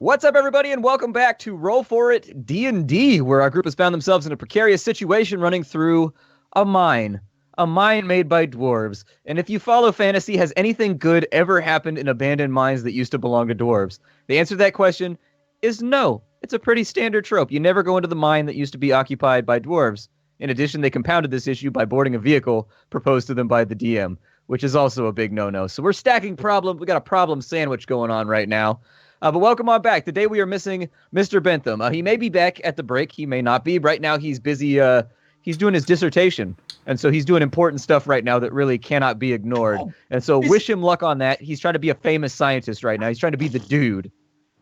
What's up, everybody, and welcome back to Roll4It D&D, where our group has found themselves in a precarious situation running through a mine made by dwarves. And if you follow fantasy, has anything good ever happened in abandoned mines that used to belong to dwarves? The answer to that question is no. It's a pretty standard trope. You never go into the mine that used to be occupied by dwarves. In addition, they compounded this issue by boarding a vehicle proposed to them by the DM, which is also a big no-no. So we're stacking problems. We got a problem sandwich going on right now. But welcome on back. Today we are missing Mr. Bentham. He may be back at the break. He may not be. Right now he's busy. He's doing his dissertation. And so he's doing important stuff right now that really cannot be ignored. And so wish him luck on that. He's trying to be a famous scientist right now. He's trying to be the dude.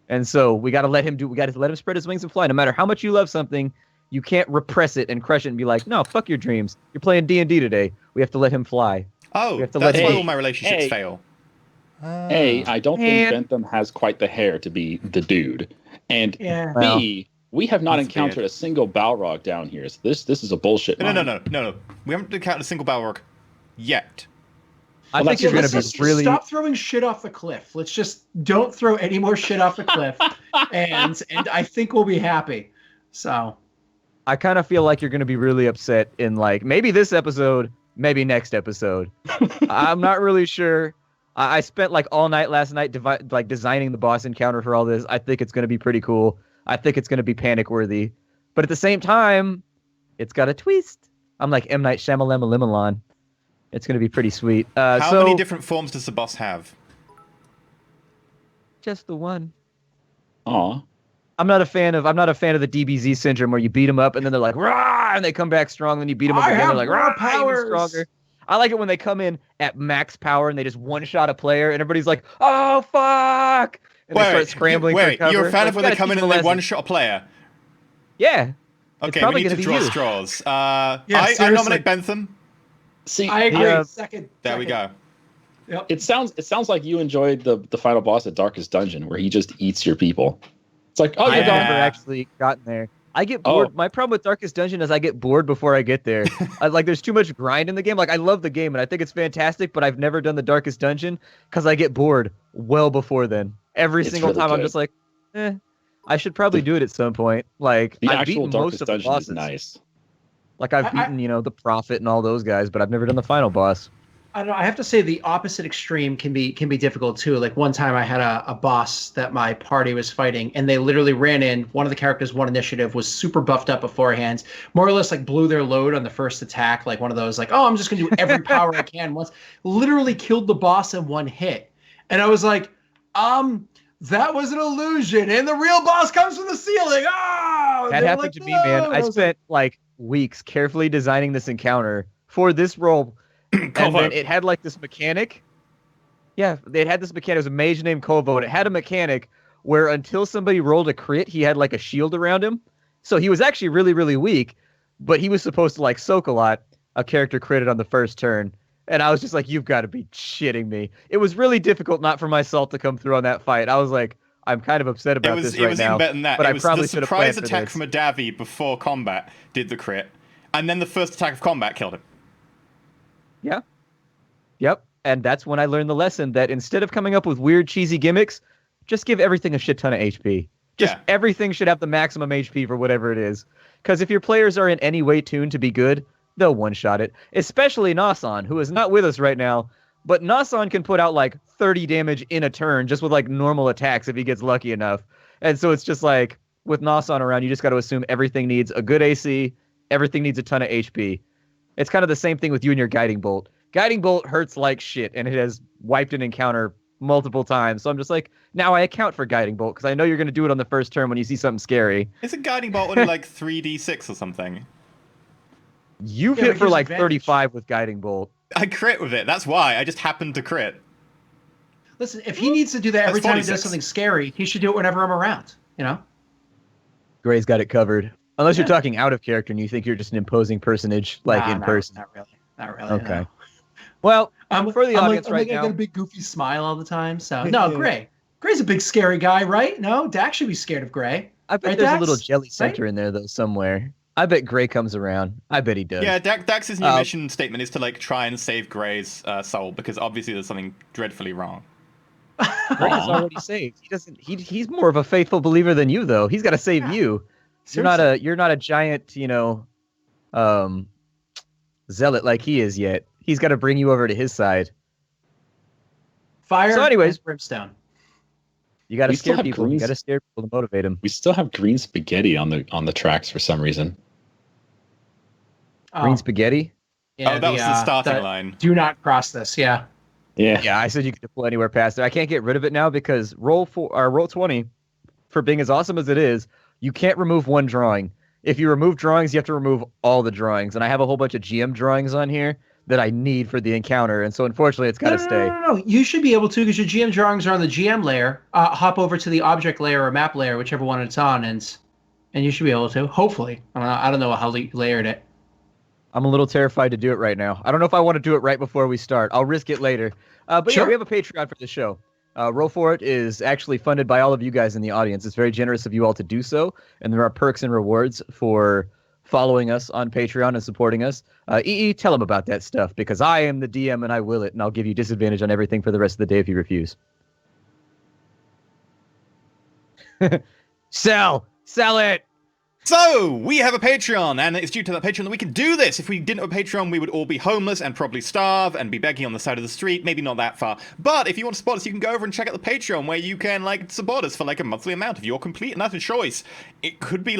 And so we got to let him spread his wings and fly. No matter how much you love something, you can't repress it and crush it and be like, no, fuck your dreams. You're playing D&D today. We have to let him fly. Oh, that's why all my relationships fail. A, I don't think Bentham has quite the hair to be the dude. And B, we have not encountered a single Balrog down here. So this is a bullshit mine. No. We haven't encountered a single Balrog yet. I think you're going to be really... Stop throwing shit off the cliff. Let's just don't throw any more shit off the cliff. and I think we'll be happy. So... I kind of feel like you're going to be really upset in, like, maybe this episode, maybe next episode. I'm not really sure. I spent, like, all night last night designing the boss encounter for all this. I think it's going to be pretty cool. I think it's going to be panic-worthy. But at the same time, it's got a twist. I'm like M. Night Shyamalan. It's going to be pretty sweet. How many different forms does the boss have? Just the one. Aw. I'm not a fan of the DBZ syndrome where you beat them up and then they're like, rah, and they come back strong. Then you beat them up again, they're like, rah, powers. Stronger. I like it when they come in at max power and they just one-shot a player and everybody's like, oh, fuck. And they start scrambling for cover. You're a fan of when they come in and they one-shot a player? Yeah. Okay, we need to draw straws. I nominate Bentham. See, I agree. Second. There we go. Yep. It sounds like you enjoyed the final boss at Darkest Dungeon where he just eats your people. It's like, I've never actually gotten there. I get bored. My problem with Darkest Dungeon is I get bored before I get there. There's too much grind in the game. Like, I love the game and I think it's fantastic, but I've never done the Darkest Dungeon because I get bored well before then. Every single time I'm just like, I should probably do it at some point. Like, I've beaten most of the bosses. Nice. Like, I've beaten, the Prophet and all those guys, but I've never done the final boss. I don't know. I have to say the opposite extreme can be difficult too. Like one time I had a boss that my party was fighting and they literally ran in. One of the characters, one initiative, was super buffed up beforehand, more or less like blew their load on the first attack. Like one of those like, oh, I'm just going to do every power I can once. Literally killed the boss in one hit. And I was like, that was an illusion. And the real boss comes from the ceiling. Oh, that happened to me, man. I spent like weeks carefully designing this encounter for this role. And then it had like this mechanic. Yeah, it had this mechanic. It was a mage named Kovo, and it had a mechanic where until somebody rolled a crit, he had like a shield around him. So he was actually really, really weak, but he was supposed to like soak a lot. A character critted on the first turn. And I was just like, you've got to be shitting me. It was really difficult not for my salt to come through on that fight. I was like, I'm kind of upset about this right now. It was even better than that. But I probably should have planned for this. The surprise attack from a Davi before combat did the crit, and then the first attack of combat killed him. Yeah. Yep. And that's when I learned the lesson that instead of coming up with weird, cheesy gimmicks, just give everything a shit ton of HP. Everything should have the maximum HP for whatever it is. Because if your players are in any way tuned to be good, they'll one-shot it. Especially Nasan, who is not with us right now. But Nasan can put out like 30 damage in a turn just with like normal attacks if he gets lucky enough. And so it's just like, with Nasan around, you just got to assume everything needs a good AC, everything needs a ton of HP. It's kind of the same thing with you and your Guiding Bolt. Guiding Bolt hurts like shit, and it has wiped an encounter multiple times. So I'm just like, now I account for Guiding Bolt, because I know you're going to do it on the first turn when you see something scary. Isn't Guiding Bolt only like 3d6 or something? You've hit for like 35 with Guiding Bolt. I crit with it. That's why. I just happened to crit. Listen, if he needs to do that every time he does something scary, he should do it whenever I'm around, Gray's got it covered. Unless you're talking out of character and you think you're just an imposing personage, like in person. Not really. Okay. No. Well, for the audience right now. I got a big goofy smile all the time. So no, Gray. Gray's a big scary guy, right? No, Dax should be scared of Gray. I bet there's a little jelly center in there though somewhere. I bet Gray comes around. I bet he does. Yeah, Dax's new mission statement is to like try and save Gray's soul because obviously there's something dreadfully wrong. Greg is already saved. He doesn't. He's more of a faithful believer than you, though. He's got to save you. You're not a giant, zealot like he is yet. He's got to bring you over to his side. Fire. So, anyways, brimstone. You got to scare people. You got to scare people to motivate them. We still have green spaghetti on the tracks for some reason. Green spaghetti. Yeah, that was the starting line. Do not cross this. Yeah. Yeah. I said you could deploy anywhere past it. I can't get rid of it now because Roll20, for being as awesome as it is, you can't remove one drawing. If you remove drawings, you have to remove all the drawings. And I have a whole bunch of GM drawings on here that I need for the encounter, and so unfortunately it's got to stay. No. You should be able to, because your GM drawings are on the GM layer. Hop over to the object layer or map layer, whichever one it's on, and you should be able to. Hopefully, I don't know how you layered it. I'm a little terrified to do it right now. I don't know if I want to do it right before we start. I'll risk it later. But sure. Yeah, we have a Patreon for the show. Roll4It is actually funded by all of you guys in the audience. It's very generous of you all to do so, and there are perks and rewards for following us on Patreon and supporting us. Tell them about that stuff, because I am the DM and I will it, and I'll give you disadvantage on everything for the rest of the day if you refuse. Sell it! So, we have a Patreon, and it's due to that Patreon that we can do this. If we didn't have a Patreon, we would all be homeless and probably starve and be begging on the side of the street. Maybe not that far. But if you want to support us, you can go over and check out the Patreon, where you can, support us for, a monthly amount of your complete and utter choice. It could be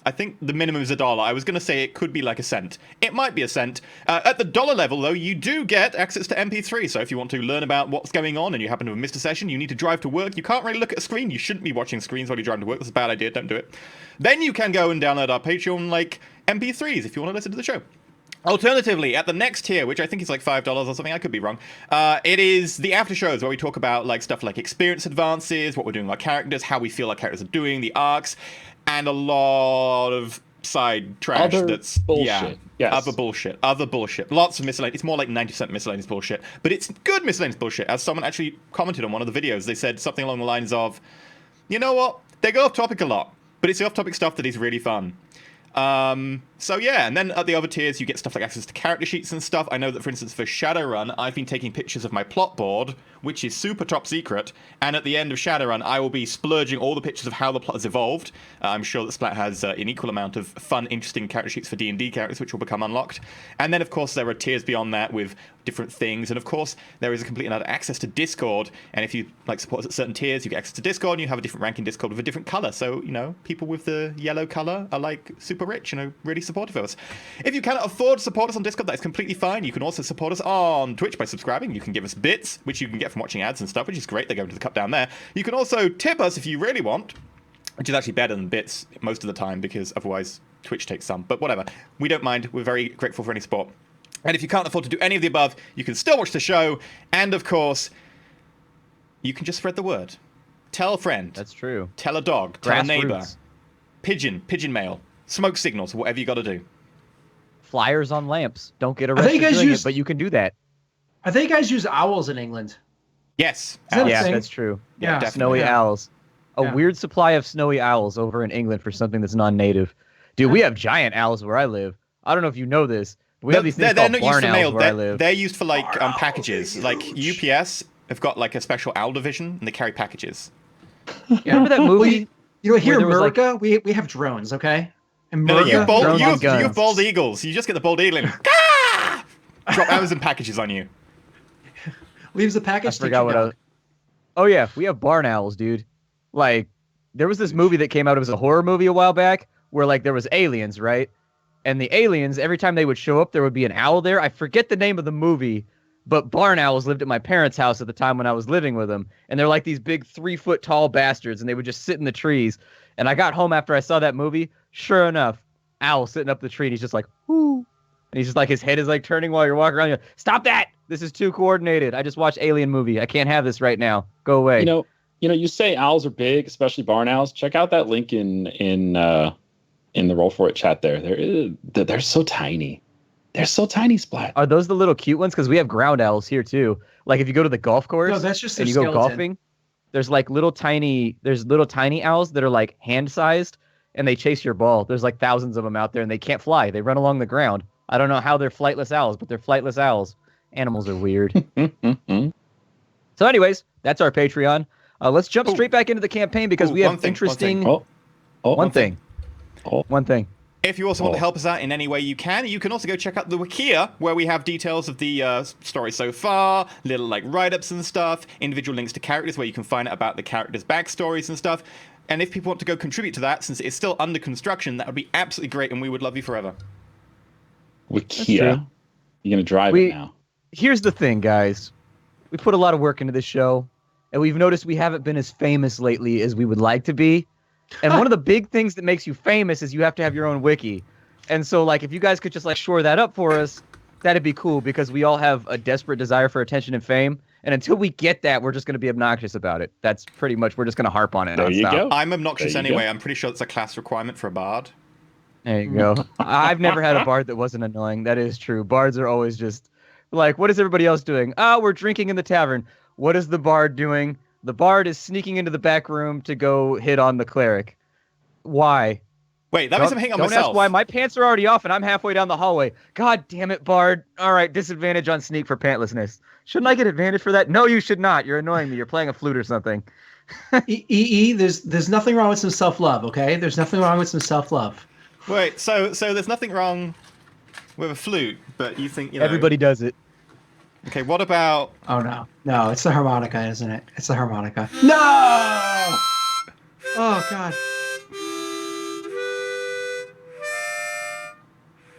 I think the minimum is $1. I was going to say it could be a cent. It might be a cent. At the dollar level, though, you do get access to MP3. So if you want to learn about what's going on and you happen to have missed a session, you need to drive to work, you can't really look at a screen. You shouldn't be watching screens while you're driving to work. That's a bad idea. Don't do it. Then you can go and download our Patreon, MP3s if you want to listen to the show. Alternatively, at the next tier, which I think is $5 or something, I could be wrong, it is the after shows, where we talk about stuff like experience advances, what we're doing with our characters, how we feel our characters are doing, the arcs, and a lot of side trash. That's bullshit. Yeah, yes. Other bullshit. Lots of miscellaneous. It's more like 90% miscellaneous bullshit, but it's good miscellaneous bullshit. As someone actually commented on one of the videos, they said something along the lines of, you know what? They go off topic a lot, but it's the off topic stuff that is really fun. So yeah, and then at the other tiers, you get stuff like access to character sheets and stuff. I know that, for instance, for Shadowrun, I've been taking pictures of my plot board, which is super top secret, and at the end of Shadowrun, I will be splurging all the pictures of how the plot has evolved. I'm sure that Splat has an equal amount of fun, interesting character sheets for D&D characters, which will become unlocked. And then, of course, there are tiers beyond that with different things, and of course, there is a complete and utter access to Discord, and if you support us at certain tiers, you get access to Discord, and you have a different rank in Discord with a different color. So, people with the yellow color are super rich, really supportive of us. If you cannot afford to support us on Discord, that is completely fine. You can also support us on Twitch by subscribing. You can give us bits, which you can get from watching ads and stuff, which is great. They go into the cup down there. You can also tip us if you really want, which is actually better than bits most of the time, because otherwise Twitch takes some. But whatever. We don't mind. We're very grateful for any support. And if you can't afford to do any of the above, you can still watch the show. And of course, you can just spread the word. Tell a friend. That's true. Tell a dog. Tell a neighbor. Pigeon mail. Smoke signals. Whatever you got to do. Flyers on lamps. Don't get arrested doing it, but you can do that. I think you guys use owls in England. Yes. Yeah, that's true. Yeah, definitely. Snowy owls. A weird supply of snowy owls over in England for something that's non-native. Dude, we have giant owls where I live. I don't know if you know this. We have these things called barn owls where I live. They're used for packages. UPS have got a special owl division, and they carry packages. Yeah. Remember that movie? Here in America, we have drones, okay? No, you have bald eagles. You just get the bald eagle and drop Amazon packages on you. Leaves the package. I forgot what Oh yeah, we have barn owls, dude. There was this movie that came out. It was a horror movie a while back where there was aliens, right? And the aliens, every time they would show up, there would be an owl there. I forget the name of the movie, but barn owls lived at my parents' house at the time when I was living with them. And they're these big 3-foot tall bastards, and they would just sit in the trees. And I got home after I saw that movie. Sure enough, owl sitting up the tree, and he's just whoo. And he's just his head is turning while you're walking around. You're stop that! This is too coordinated. I just watched Alien movie. I can't have this right now. Go away. You say owls are big, especially barn owls. Check out that link in the Roll4It chat there. They're so tiny. They're so tiny, Splat. Are those the little cute ones? Because we have ground owls here too. If you go to the golf course, no, that's just and you skeleton. Go golfing, there's little tiny owls that are hand sized, and they chase your ball. There's thousands of them out there, and they can't fly. They run along the ground. I don't know how they're flightless owls, but they're flightless owls. Animals are weird. So anyways, that's our Patreon. Let's jump straight back into the campaign because we have interesting... One thing. If you also want to help us out in any way you can also go check out the Wikia, where we have details of the story so far, little like write-ups and stuff, individual links to characters where you can find out about the characters' backstories and stuff. And if people want to go contribute to that, since it's still under construction, that would be absolutely great, and we would love you forever. Wikia. You're going to drive it now. Here's the thing, guys. We put a lot of work into this show, and we've noticed we haven't been as famous lately as we would like to be. And one of the big things that makes you famous is you have to have your own wiki. And so, like, if you guys could just, like, shore that up for us, that'd be cool, because we all have a desperate desire for attention and fame. And until we get that, we're just going to be obnoxious about it. That's pretty much, we're just going to harp on it. There you go. I'm obnoxious anyway. I'm pretty sure it's a class requirement for a bard. There you go. I've never had a bard that wasn't annoying. That is true. Bards are always just like, what is everybody else doing? Oh, we're drinking in the tavern. What is the bard doing? The bard is sneaking into the back room to go hit on the cleric. Why? Wait, that means I'm hitting on myself. Don't ask why. My pants are already off and I'm halfway down the hallway. God damn it, bard. All right, disadvantage on sneak for pantlessness. Shouldn't I get advantage for that? No, you should not. You're annoying me. You're playing a flute or something. There's nothing wrong with some self-love, okay? There's nothing wrong with some self-love. Wait, so there's nothing wrong with a flute, but you think, Everybody does it. Okay, what about... Oh, no. No, it's the harmonica, isn't it? It's the harmonica. No! Oh, God.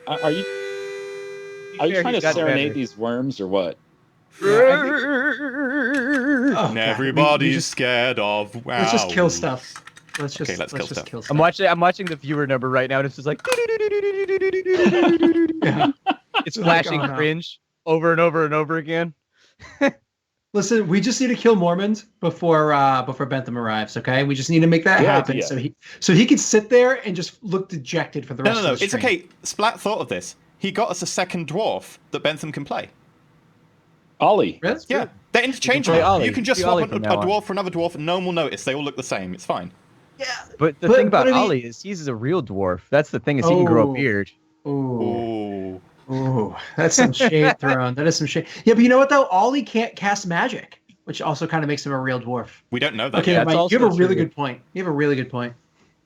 Are you trying to serenade these worms or what? Everybody's scared of... Wow. Let's just kill stuff. Let's just kill stuff. I'm watching the viewer number right now, and it's just like... It's flashing cringe over and over and over again. Listen, we just need to kill Mormons before Bentham arrives, okay? We just need to make that happen so he can sit there and just look dejected for the rest of the stream. It's okay. Splat thought of this. He got us a second dwarf that Bentham can play. Ollie. Really? Yeah, they're interchangeable. You can just swap a dwarf for another dwarf and no one will notice. They all look the same. It's fine. Yeah. But the thing about Ollie is he's a real dwarf. That's the thing, is he can grow a beard. Ooh, that's some shade thrown. That is some shade. Yeah, but you know what, though? Ollie can't cast magic, which also kind of makes him a real dwarf. We don't know that. Okay, yet. Mike, you have a really good point.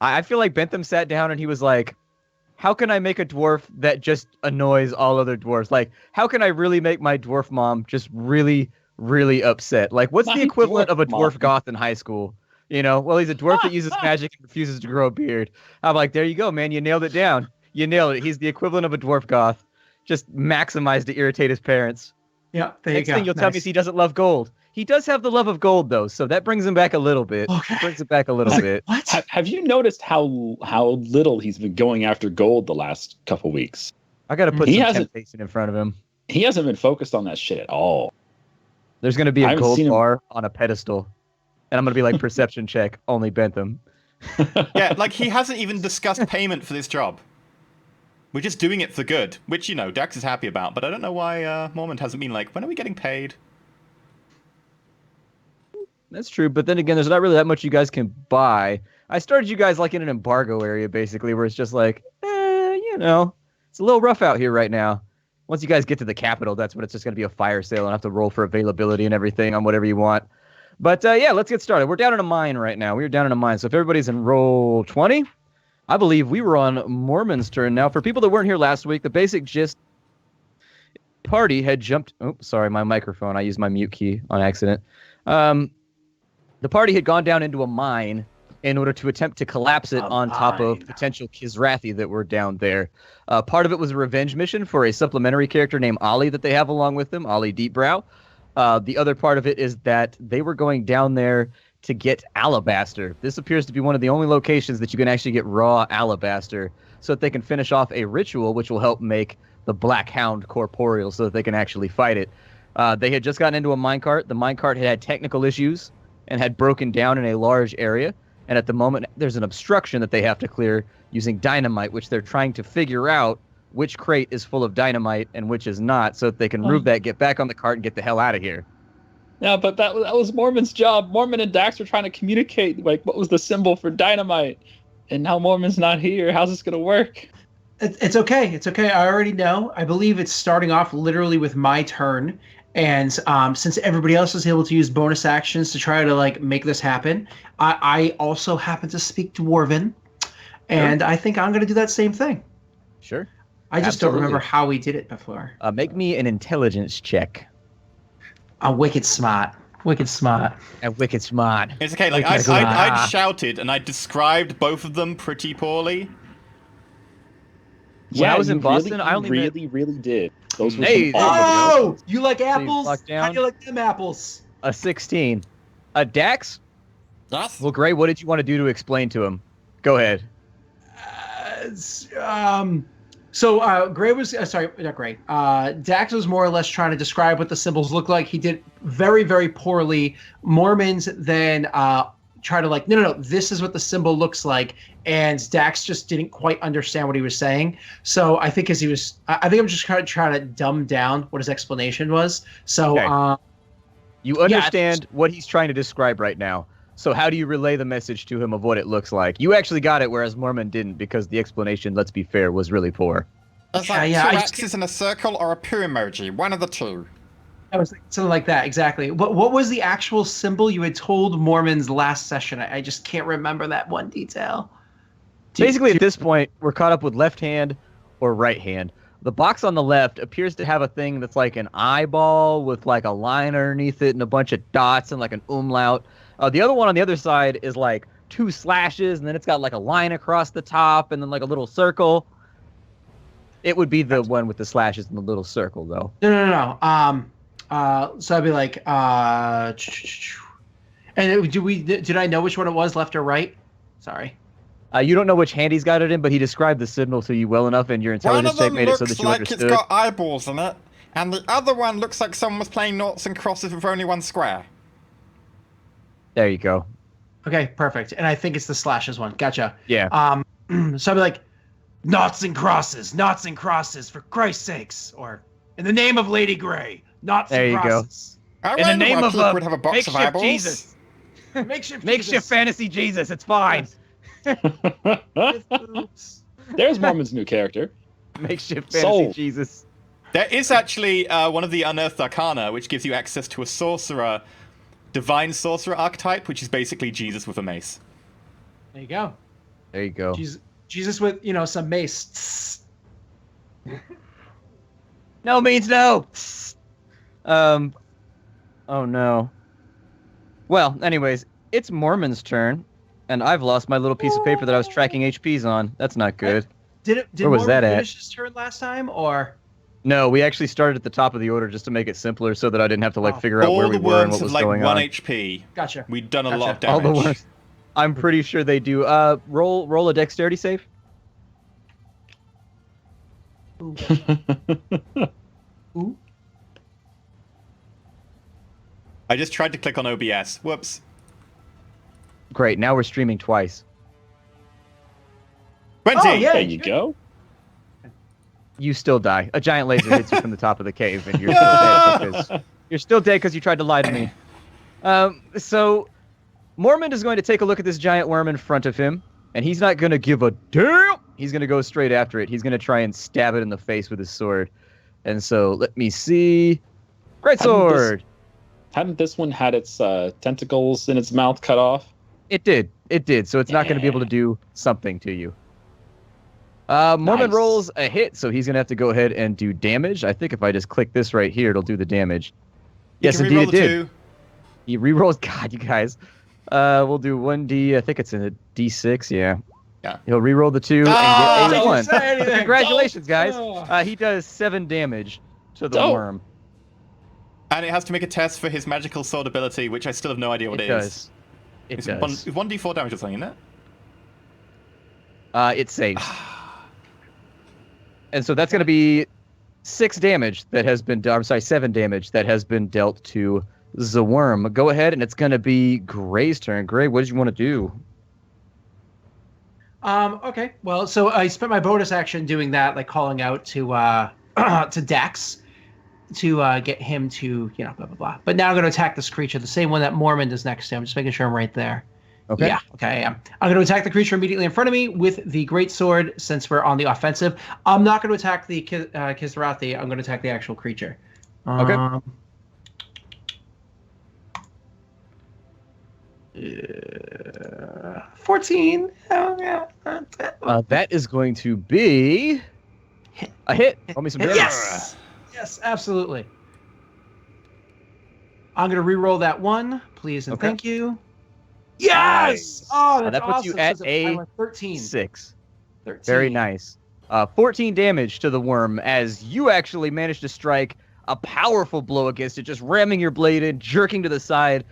I feel like Bentham sat down and he was like, how can I make a dwarf that just annoys all other dwarves? Like, how can I really make my dwarf mom just really, really upset? Like, what's the equivalent of a dwarf goth in high school? You know, well, he's a dwarf that uses magic and refuses to grow a beard. I'm like, there you go, man. You nailed it down. You nailed it. He's the equivalent of a dwarf goth. Just maximized to irritate his parents. Yeah, there you go. Next thing you'll tell me is he doesn't love gold. He does have the love of gold, though, so that brings him back a little bit. Okay. Brings it back a little bit. What? Have you noticed how little he's been going after gold the last couple weeks? I got to put some temptation in front of him. He hasn't been focused on that shit at all. There's going to be a gold bar on a pedestal, and I'm going to be like, perception check, only Bentham. Yeah, like he hasn't even discussed payment for this job. We're just doing it for good, which, Dax is happy about, but I don't know why Mormont hasn't been like, when are we getting paid? That's true, but then again, there's not really that much you guys can buy. I started you guys like in an embargo area, basically, where it's just like, it's a little rough out here right now. Once you guys get to the capital, that's when it's just going to be a fire sale and have to roll for availability and everything on whatever you want. But let's get started. We're down in a mine right now. We're down in a mine, so if everybody's in roll 20... I believe we were on Mormon's turn. Now, for people that weren't here last week, the basic gist, party had jumped... Oh, sorry, my microphone. I used my mute key on accident. The party had gone down into a mine in order to attempt to collapse it on top of potential Kizrathi that were down there. Part of it was a revenge mission for a supplementary character named Ollie that they have along with them, Ollie Deepbrow. The other part of it is that they were going down there to get alabaster. This appears to be one of the only locations that you can actually get raw alabaster so that they can finish off a ritual which will help make the Black Hound corporeal so that they can actually fight it. They had just gotten into a minecart. The minecart had technical issues and had broken down in a large area. And at the moment, there's an obstruction that they have to clear using dynamite, which they're trying to figure out which crate is full of dynamite and which is not so that they can remove that, get back on the cart, and get the hell out of here. Yeah, but that was Mormon's job. Mormon and Dax were trying to communicate, like, what was the symbol for dynamite. And now Mormon's not here. How's this going to work? It's okay. It's okay. I already know. I believe it's starting off literally with my turn. And since everybody else was able to use bonus actions to try to like make this happen, I also happen to speak Dwarven, and I think I'm going to do that same thing. Sure. I just don't remember how we did it before. Make me an intelligence check. Wicked smart. Wicked smart. And wicked smart. It's okay. Like I'd shouted and I described both of them pretty poorly. When I was in Boston, really, I only really did. Those were Hey, some oh, you like apples? So How do you like them apples? a 16. Dax? Yes. Well, Gray, what did you want to do to explain to him? Go ahead. So Gray was sorry, not Gray. Dax was more or less trying to describe what the symbols look like. He did very, very poorly. Mormons then try to like, no, this is what the symbol looks like, and Dax just didn't quite understand what he was saying. So I think I think I'm just trying to dumb down what his explanation was. So okay. You understand what he's trying to describe right now. So how do you relay the message to him of what it looks like? You actually got it, whereas Mormon didn't, because the explanation, let's be fair, was really poor. It's like two X's in a circle or a poo emoji. One of the two. I was thinking something like that, exactly. What was the actual symbol you had told Mormons last session? I just can't remember that one detail. Basically, at this point, we're caught up with left hand or right hand. The box on the left appears to have a thing that's like an eyeball with like a line underneath it and a bunch of dots and like an umlaut. The other one on the other side is like 2 slashes, and then it's got like a line across the top and then like a little circle. It would be the one with the slashes and the little circle, though. No. So I'd be like, and did I know which one it was, left or right? Sorry. You don't know which hand he's got it in, but he described the signal to you well enough, and your intelligence check made it so that you understood. One of them looks like it's got eyeballs in it, and the other one looks like someone was playing noughts and crosses with only one square. There you go. Okay, perfect. And I think it's the slashes one. Gotcha. Yeah. So I'd be like, noughts and crosses, for Christ's sakes, or in the name of Lady Grey, noughts and crosses. There you go. In the name of would have a box of makeshift eyeballs. Jesus. Makeshift fantasy Jesus. It's fine. There's Mormon's new character. Makeshift fantasy Jesus. There is actually one of the Unearthed Arcana, which gives you access to a sorcerer, divine sorcerer archetype, which is basically Jesus with a mace. There you go. There you go. Jesus with, some mace. No means no. Oh no. Well, anyways, it's Mormon's turn, and I've lost my little piece of paper that I was tracking HPs on. That's not good. Did Where was Mormon that at? finish his turn last time, or? No, we actually started at the top of the order just to make it simpler, so that I didn't have to figure out where we were and what was going on. All the worms have 1 HP. Gotcha. We've done a lot of damage. All the worms. I'm pretty sure they do. Roll a dexterity save. Ooh. Ooh. I just tried to click on OBS. Whoops. Great. Now we're streaming twice. 20. Oh, yeah. There you go. You still die. A giant laser hits you from the top of the cave, and you're still dead because you tried to lie to me. So Mormon is going to take a look at this giant worm in front of him, and he's not going to give a damn. He's going to go straight after it. He's going to try and stab it in the face with his sword. And so let me see. Great sword. Hadn't this one had its tentacles in its mouth cut off? It did. So it's not going to be able to do something to you. Mormon rolls a hit, so he's going to have to go ahead and do damage. I think if I just click this right here, it'll do the damage. Yes, indeed it did. He rerolls. God, you guys. We'll do 1d. I think it's in a d6. Yeah. He'll reroll the 2 and get a 1. Congratulations, guys. He does 7 damage to the worm. And it has to make a test for his magical sword ability, which I still have no idea what it is. It does. It's 1d4 damage or something, isn't it? It saves. And so that's going to be 7 damage that has been dealt to the worm. Go ahead, and it's going to be Gray's turn. Gray, what did you want to do? Okay. Well, so I spent my bonus action doing that, like calling out to to Dax to get him to, blah, blah, blah. But now I'm going to attack this creature, the same one that Mormon does next to him. Just making sure I'm right there. Okay. Yeah, okay, I am. I'm going to attack the creature immediately in front of me with the greatsword, since we're on the offensive. I'm not going to attack the Kisrathi. I'm going to attack the actual creature. Okay. 14. That is going to be a hit. Roll me some damage. Yes. Yes, absolutely. I'm going to re-roll that 1, please, and thank you. Yes! Nice. Oh, that's that puts awesome. you at So a 13. 6. 13. Very nice. 14 damage to the worm as you actually managed to strike a powerful blow against it, just ramming your blade in, jerking to the side.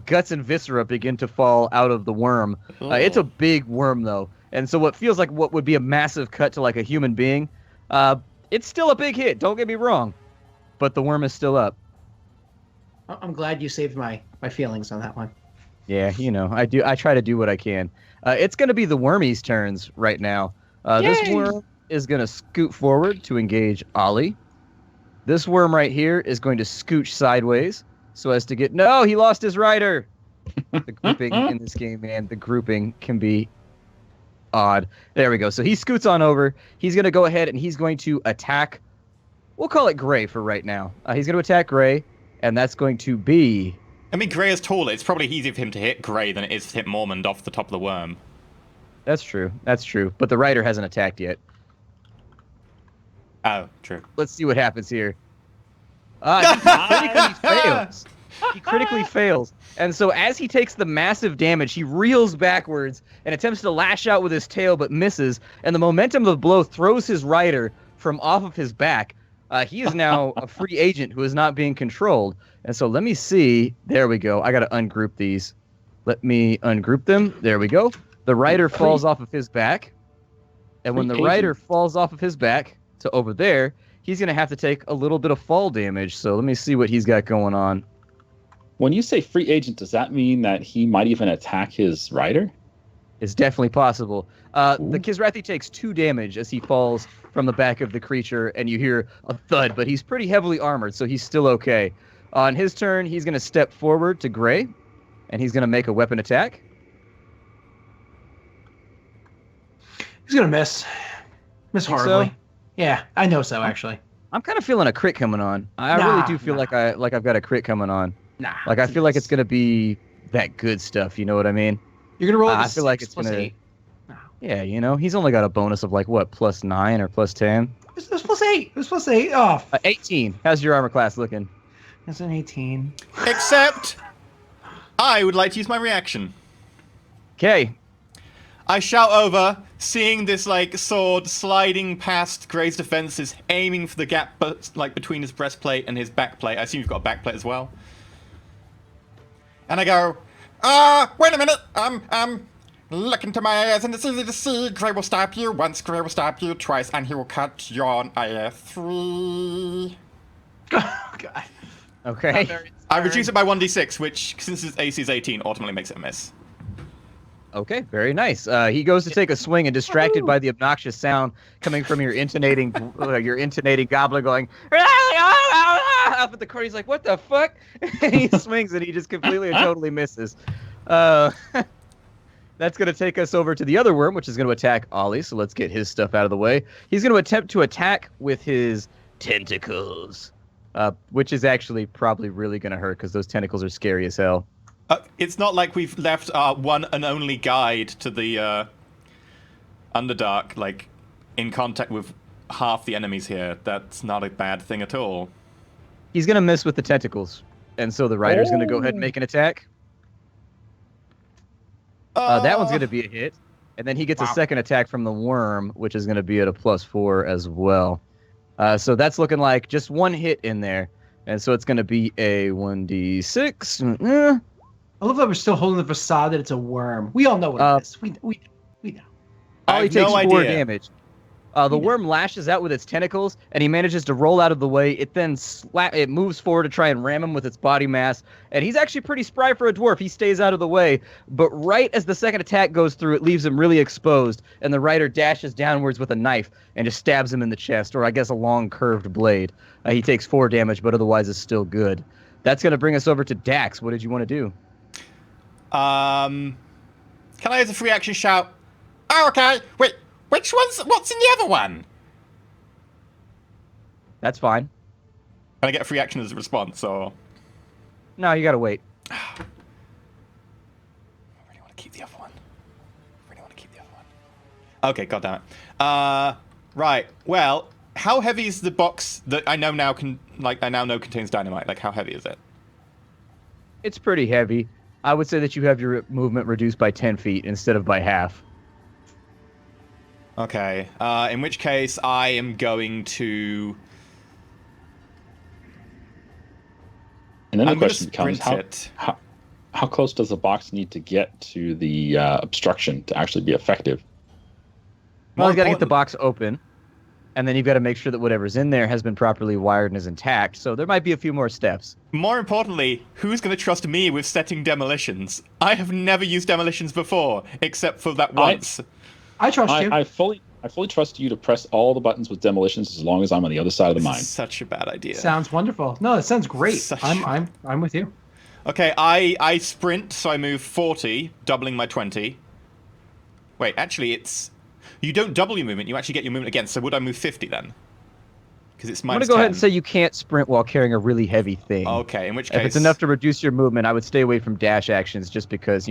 Guts and viscera begin to fall out of the worm. It's a big worm, though. And so what feels like what would be a massive cut to like a human being, it's still a big hit. Don't get me wrong. But the worm is still up. I'm glad you saved my feelings on that one. Yeah, I try to do what I can. It's going to be the Wormies' turns right now. This worm is going to scoot forward to engage Ollie. This worm right here is going to scooch sideways so as to get... No, he lost his rider! The grouping in this game, man, the grouping can be odd. There we go. So he scoots on over. He's going to go ahead and he's going to attack... We'll call it Gray for right now. He's going to attack Gray, and that's going to be... I mean, Gray is taller. It's probably easier for him to hit Gray than it is to hit Mormond off the top of the worm. That's true. That's true. But the rider hasn't attacked yet. Oh, true. Let's see what happens here. He critically fails. He critically fails. And so as he takes the massive damage, he reels backwards and attempts to lash out with his tail, but misses. And the momentum of the blow throws his rider from off of his back. He is now a free agent who is not being controlled. And so let me see. There we go. I got to ungroup these. Let me ungroup them. There we go. The rider falls off of his back. And when the rider falls off of his back to over there, he's going to have to take a little bit of fall damage. So let me see what he's got going on. When you say free agent, does that mean that he might even attack his rider? It's definitely possible. The Kisrathi takes 2 damage as he falls from the back of the creature, and you hear a thud, but he's pretty heavily armored, so he's still okay. On his turn, he's going to step forward to Gray, and he's going to make a weapon attack. He's going to miss. Miss horribly. So? Yeah, I know so, actually. I'm kind of feeling a crit coming on. I really do feel like I've got a crit coming on. Nah. Like, I feel like it's going to be that good stuff, you know what I mean? You're going to roll I feel like it's going to... Yeah, he's only got a bonus of like, what, +9 or +10? It was +8. It was +8. Oh. 18. How's your armor class looking? That's an 18. Except, I would like to use my reaction. Okay. I shout over, seeing this sword sliding past Gray's defenses, aiming for the gap between his breastplate and his backplate. I assume you've got a backplate as well. And I go, wait a minute. Look into my eyes and it's easy to see. Gray will stab you once, Gray will stab you twice, and he will cut your eye 3. Oh, God. Okay. I reduce it by 1d6, which, since his AC is 18, ultimately makes it a miss. Okay, very nice. He goes to take a swing and distracted by the obnoxious sound coming from your intonating goblin going up at the corner. He's like, "What the fuck?" And he swings and he just completely and totally misses. That's going to take us over to the other worm, which is going to attack Ollie. So let's get his stuff out of the way. He's going to attempt to attack with his tentacles, which is actually probably really going to hurt because those tentacles are scary as hell. It's not like we've left our one and only guide to the Underdark, in contact with half the enemies here. That's not a bad thing at all. He's going to miss with the tentacles, and so the rider's going to go ahead and make an attack. That one's going to be a hit, and then he gets a second attack from the worm, which is going to be at a +4 as well. So that's looking like just one hit in there, and so it's going to be a 1d6. I love that we're still holding the facade that it's a worm. We all know what it is. We know. Ollie takes 4 damage. The worm lashes out with its tentacles, and he manages to roll out of the way. It then it moves forward to try and ram him with its body mass, and he's actually pretty spry for a dwarf. He stays out of the way, but right as the second attack goes through, it leaves him really exposed, and the rider dashes downwards with a knife and just stabs him in the chest, or I guess a long curved blade. He takes 4 damage, but otherwise is still good. That's going to bring us over to Dax. What did you want to do? Can I use a free action shout? Oh, okay. Wait, what's in the other one? That's fine. Can I get a free action as a response, or? No, you gotta wait. Okay, goddammit. Right. Well, how heavy is the box that I now know contains dynamite? Like, how heavy is it? It's pretty heavy. I would say that you have your movement reduced by 10 feet instead of by half. Okay. In which case, I am going to. And then I'm the gonna question becomes, sprint how close does the box need to get to the obstruction to actually be effective? Well, you got to get the box open, and then you've got to make sure that whatever's in there has been properly wired and is intact. So there might be a few more steps. More importantly, who's going to trust me with setting demolitions? I have never used demolitions before, except for that once. I trust you. I fully trust you to press all the buttons with demolitions as long as I'm on the other side of the mine. Such a bad idea. Sounds wonderful. No, it sounds great. I'm with you. Okay, I sprint, so I move 40, doubling my 20. Wait, actually, you don't double your movement, you actually get your movement again, so would I move 50 then? Because it's minus 10. I'm going to go ahead and say you can't sprint while carrying a really heavy thing. Okay, in which case... If it's enough to reduce your movement, I would stay away from dash actions just because,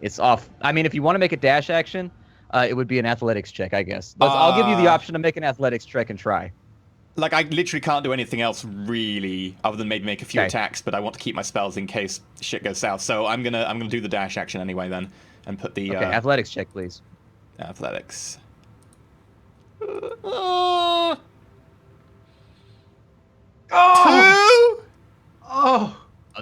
it's off. I mean, if you want to make a dash action, it would be an athletics check, I guess. I'll give you the option to make an athletics check and try. Like, I literally can't do anything else, really, other than maybe make a few attacks, but I want to keep my spells in case shit goes south. So I'm gonna do the dash action anyway, then, and put the... Okay, athletics check, please. Athletics. 2! Oh!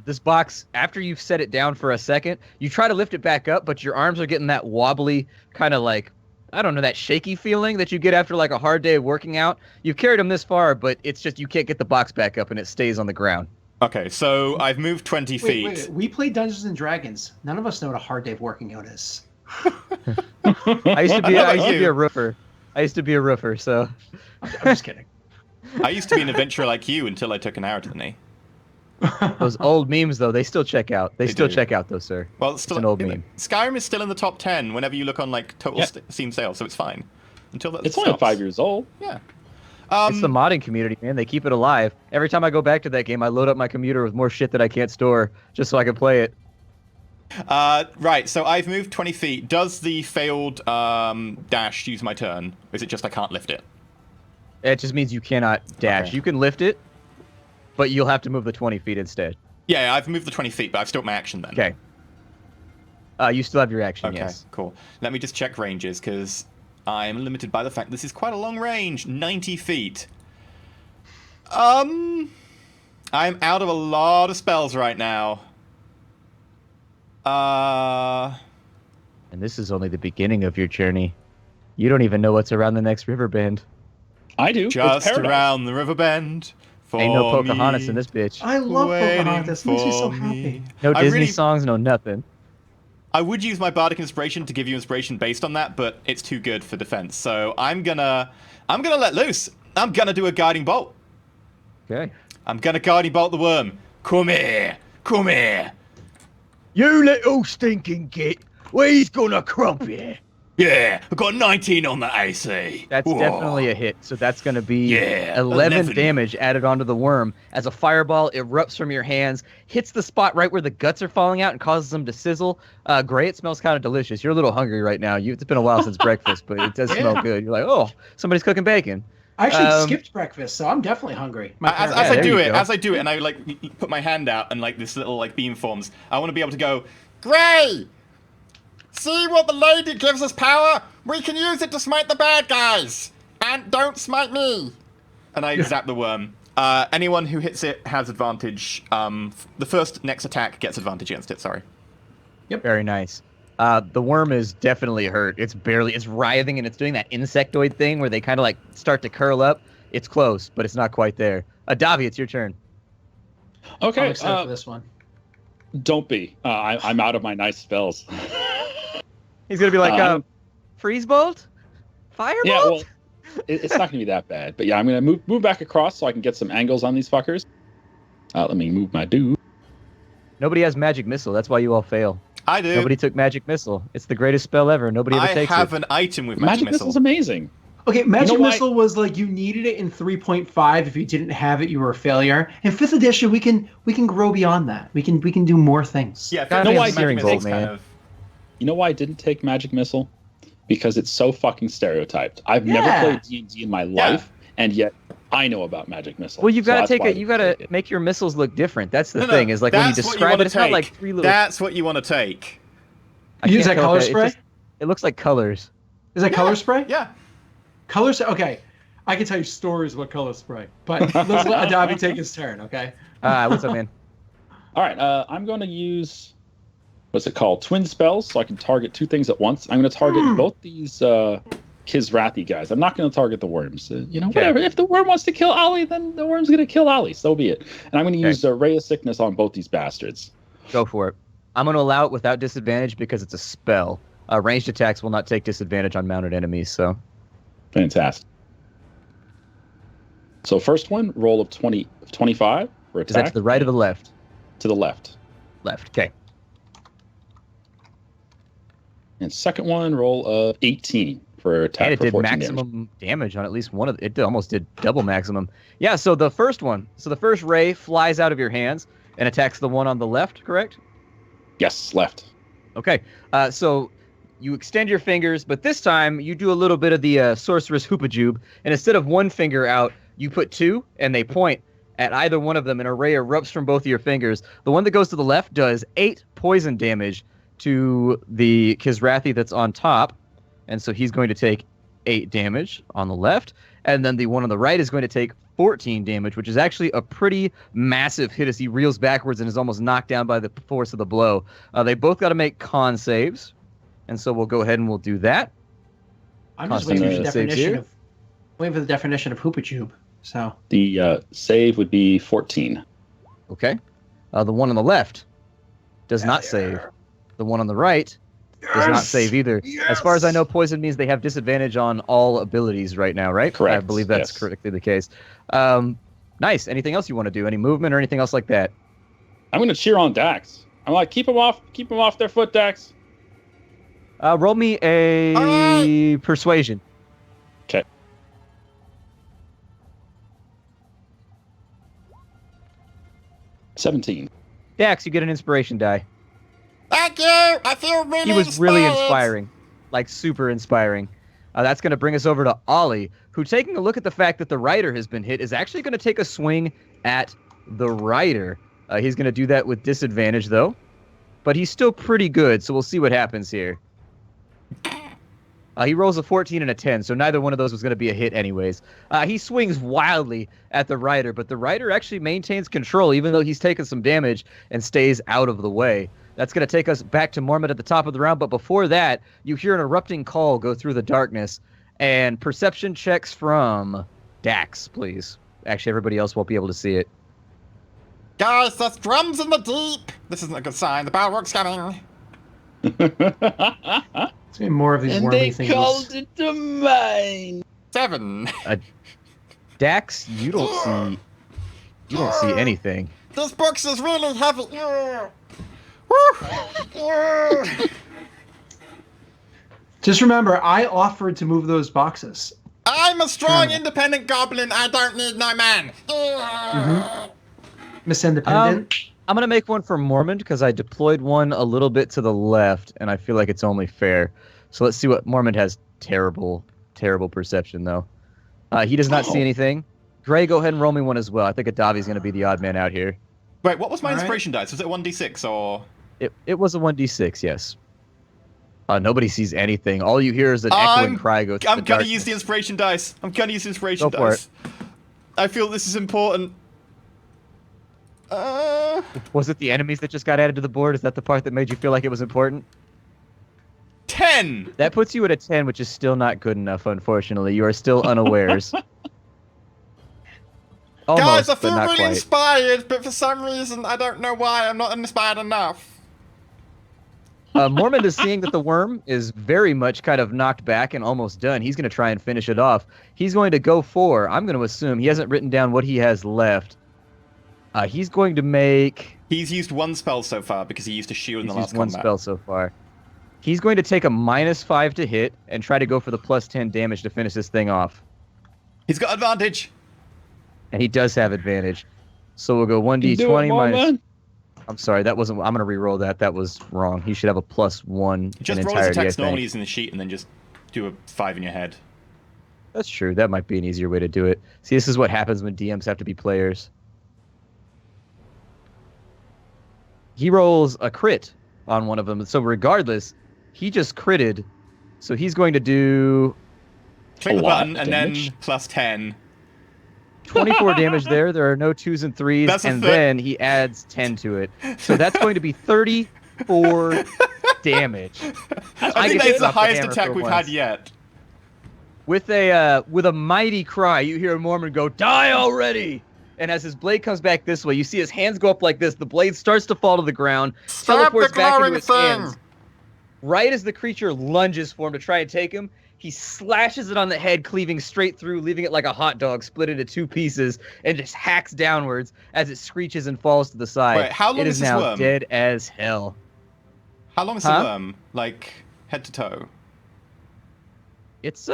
This box, after you've set it down for a second, you try to lift it back up, but your arms are getting that wobbly, kind of like, I don't know, that shaky feeling that you get after like a hard day of working out. You've carried them this far, but it's just you can't get the box back up and it stays on the ground. Okay, so I've moved 20 feet. Wait. We play Dungeons and Dragons. None of us know what a hard day of working out is. I used to be a roofer. I used to be a roofer, so... I'm just kidding. I used to be an adventurer like you until I took an arrow to the knee. Those old memes, though, they still check out. They still check out, though, sir. Well, it's still an old meme. Skyrim is still in the top 10 whenever you look on like total Steam sales, so it's fine. Until that It's only 5 years old. Yeah. It's the modding community, man. They keep it alive. Every time I go back to that game, I load up my computer with more shit that I can't store just so I can play it. Right, so I've moved 20 feet. Does the failed dash use my turn? Or is it just I can't lift it? It just means you cannot dash. Okay. You can lift it, but you'll have to move the 20 feet instead. Yeah, I've moved the 20 feet, but I've still got my action then. Okay. You still have your action, yes. Cool. Let me just check ranges, because I am limited by the fact this is quite a long range. 90 feet. I'm out of a lot of spells right now. And this is only the beginning of your journey. You don't even know what's around the next river bend. I do. Just around the river bend. Ain't no Pocahontas in this bitch. I love Pocahontas. It makes me so happy. No Disney songs, no nothing. I would use my bardic inspiration to give you inspiration based on that, but it's too good for defense. So I'm gonna let loose. I'm gonna do a guiding bolt. Okay. I'm gonna guiding bolt the worm. Come here. Come here. You little stinking git. We's gonna crump you. Yeah, I got 19 on the AC. That's definitely a hit. So that's going to be 11 damage added onto the worm as a fireball erupts from your hands, hits the spot right where the guts are falling out and causes them to sizzle. Gray, it smells kind of delicious. You're a little hungry right now. It's been a while since breakfast, but it does smell good. You're like, oh, somebody's cooking bacon. I actually skipped breakfast, so I'm definitely hungry. As I do it, and I like put my hand out and like this little like beam forms, I want to be able to go, Gray! See what the lady gives us power? We can use it to smite the bad guys! And don't smite me! And I zap the worm. Anyone who hits it has advantage. The first next attack gets advantage against it, sorry. Yep. Very nice. The worm is definitely hurt. It's writhing and it's doing that insectoid thing where they kind of like start to curl up. It's close, but it's not quite there. Davi, it's your turn. Okay. I'm excited for this one. Don't be. I'm out of my nice spells. He's going to be like, freeze bolt? Firebolt? Yeah, well, it's not going to be that bad. But yeah, I'm going to move back across so I can get some angles on these fuckers. Let me move my dude. Nobody has magic missile. That's why you all fail. I do. Nobody took magic missile. It's the greatest spell ever. Nobody ever takes it. I have an item with magic missile. Missile's amazing. Okay, magic missile was like you needed it in 3.5. If you didn't have it, you were a failure. In 5th edition, we can grow beyond that. We can do more things. Yeah, you know why I didn't take You know why I didn't take magic missile? because it's so fucking stereotyped. I've never played D&D in my life, and yet I know about magic missiles. Well, you've got to make your missiles look different. That's the thing. Is like when you describe it, it's not like 3 little. That's what you want to take. You use that color spray? It looks like colors. Is that color spray? Yeah. Color spray. Okay, I can tell you stories about color spray, but let's let Adavi take his turn. Okay. What's up, man? All right. I'm going to use what's it called? Twin spells, so I can target 2 things at once. I'm going to target both these Kisrathi guys. I'm not going to target the worms. Whatever. If the worm wants to kill Ollie, then the worm's going to kill Ollie. So be it. And I'm going to use Ray of Sickness on both these bastards. Go for it. I'm going to allow it without disadvantage because it's a spell. Ranged attacks will not take disadvantage on mounted enemies. So, fantastic. So first one, roll of 25 for attack. Is that to the right or the left? To the left. Left. Okay. And second one, roll of 18 for attack. And it did 14 maximum damage on at least one of it. Almost did double maximum. Yeah, so the first one. So the first ray flies out of your hands and attacks the one on the left, correct? Yes, left. Okay. So you extend your fingers, but this time you do a little bit of the sorceress hoopajube, and instead of 1 finger out, you put 2, and they point at either one of them, and a ray erupts from both of your fingers. The one that goes to the left does 8 poison damage to the Kisrathi that's on top, and so he's going to take 8 damage on the left, and then the one on the right is going to take 14 damage, which is actually a pretty massive hit as he reels backwards and is almost knocked down by the force of the blow. They both got to make con saves, and so we'll go ahead and we'll do that. I'm just waiting for the definition of hoopajube. So the save would be 14. Okay. The one on the left does not save. The one on the right does not save either. Yes! As far as I know, poison means they have disadvantage on all abilities right now, right? Correct. I believe that's correctly the case. Nice. Anything else you want to do? Any movement or anything else like that? I'm going to cheer on Dax. I'm like, keep them off their foot, Dax. Roll me a persuasion. Okay. $17. Dax, you get an inspiration die. Thank you. I feel really He was inspired. really inspiring, like super inspiring. That's going to bring us over to Ollie, who, taking a look at the fact that the rider has been hit, is actually going to take a swing at the rider. He's going to do that with disadvantage, though. But he's still pretty good, so we'll see what happens here. He rolls a 14 and a 10, so neither one of those was going to be a hit anyways. He swings wildly at the rider, but the rider actually maintains control, even though he's taken some damage, and stays out of the way. That's going to take us back to Mormon at the top of the round, but before that, you hear an erupting call go through the darkness, and perception checks from Dax, please. Actually, everybody else won't be able to see it. Guys, there's drums in the deep. This isn't a good sign. The Balrog's coming. It's gonna be more of these wormy things. And they called it the mine. 7. Dax, you don't see anything. This box is really heavy. Just remember, I offered to move those boxes. I'm a strong, independent goblin. I don't need no man. Miss Independent. I'm going to make one for Mormon because I deployed one a little bit to the left, and I feel like it's only fair. So let's see what Mormon has. Terrible, terrible perception, though. He does not see anything. Gray, go ahead and roll me one as well. I think Adavi's going to be the odd man out here. Wait, what was my inspiration dice? Was it 1d6 or...? It was a 1d6, yes. Nobody sees anything. All you hear is an echoing cry go through I'm going to use the inspiration dice. I'm going to use the inspiration dice. I feel this is important. Was it the enemies that just got added to the board? Is that the part that made you feel like it was important? 10! That puts you at a 10, which is still not good enough, unfortunately. You are still unawares. Guys, I feel really inspired, but for some reason, I don't know why, I'm not inspired enough. Mormon is seeing that the worm is very much kind of knocked back and almost done. He's going to try and finish it off. He's going to go for, I'm going to assume, he hasn't written down what he has left. He's going to make... He's used one spell so far because he used a shield in the last combat. He's used one spell so far. He's going to take a -5 to hit and try to go for the +10 damage to finish this thing off. He's got advantage. And he does have advantage. So we'll go 1d20 minus... I'm sorry, that wasn't... I'm going to re-roll that. That was wrong. He should have a +1 just roll his attacks normally using the sheet and then just do a 5 in your head. That's true. That might be an easier way to do it. See, this is what happens when DMs have to be players. He rolls a crit on one of them. So regardless, he just critted. So he's going to do... Click the button and then plus 10. 24 damage there. There are no 2s and 3s. And then he adds 10 to it. So that's going to be 34 damage. I think that's the highest attack we've had yet. With a mighty cry, you hear Mormon go, "Die already!" And as his blade comes back this way, you see his hands go up like this. The blade starts to fall to the ground, teleports back into his hands. Right as the creature lunges for him to try and take him, he slashes it on the head, cleaving straight through, leaving it like a hot dog split into 2 pieces, and just hacks downwards as it screeches and falls to the side. Wait, how long is this now worm? Dead as hell. How long is the worm? Like, head to toe? It's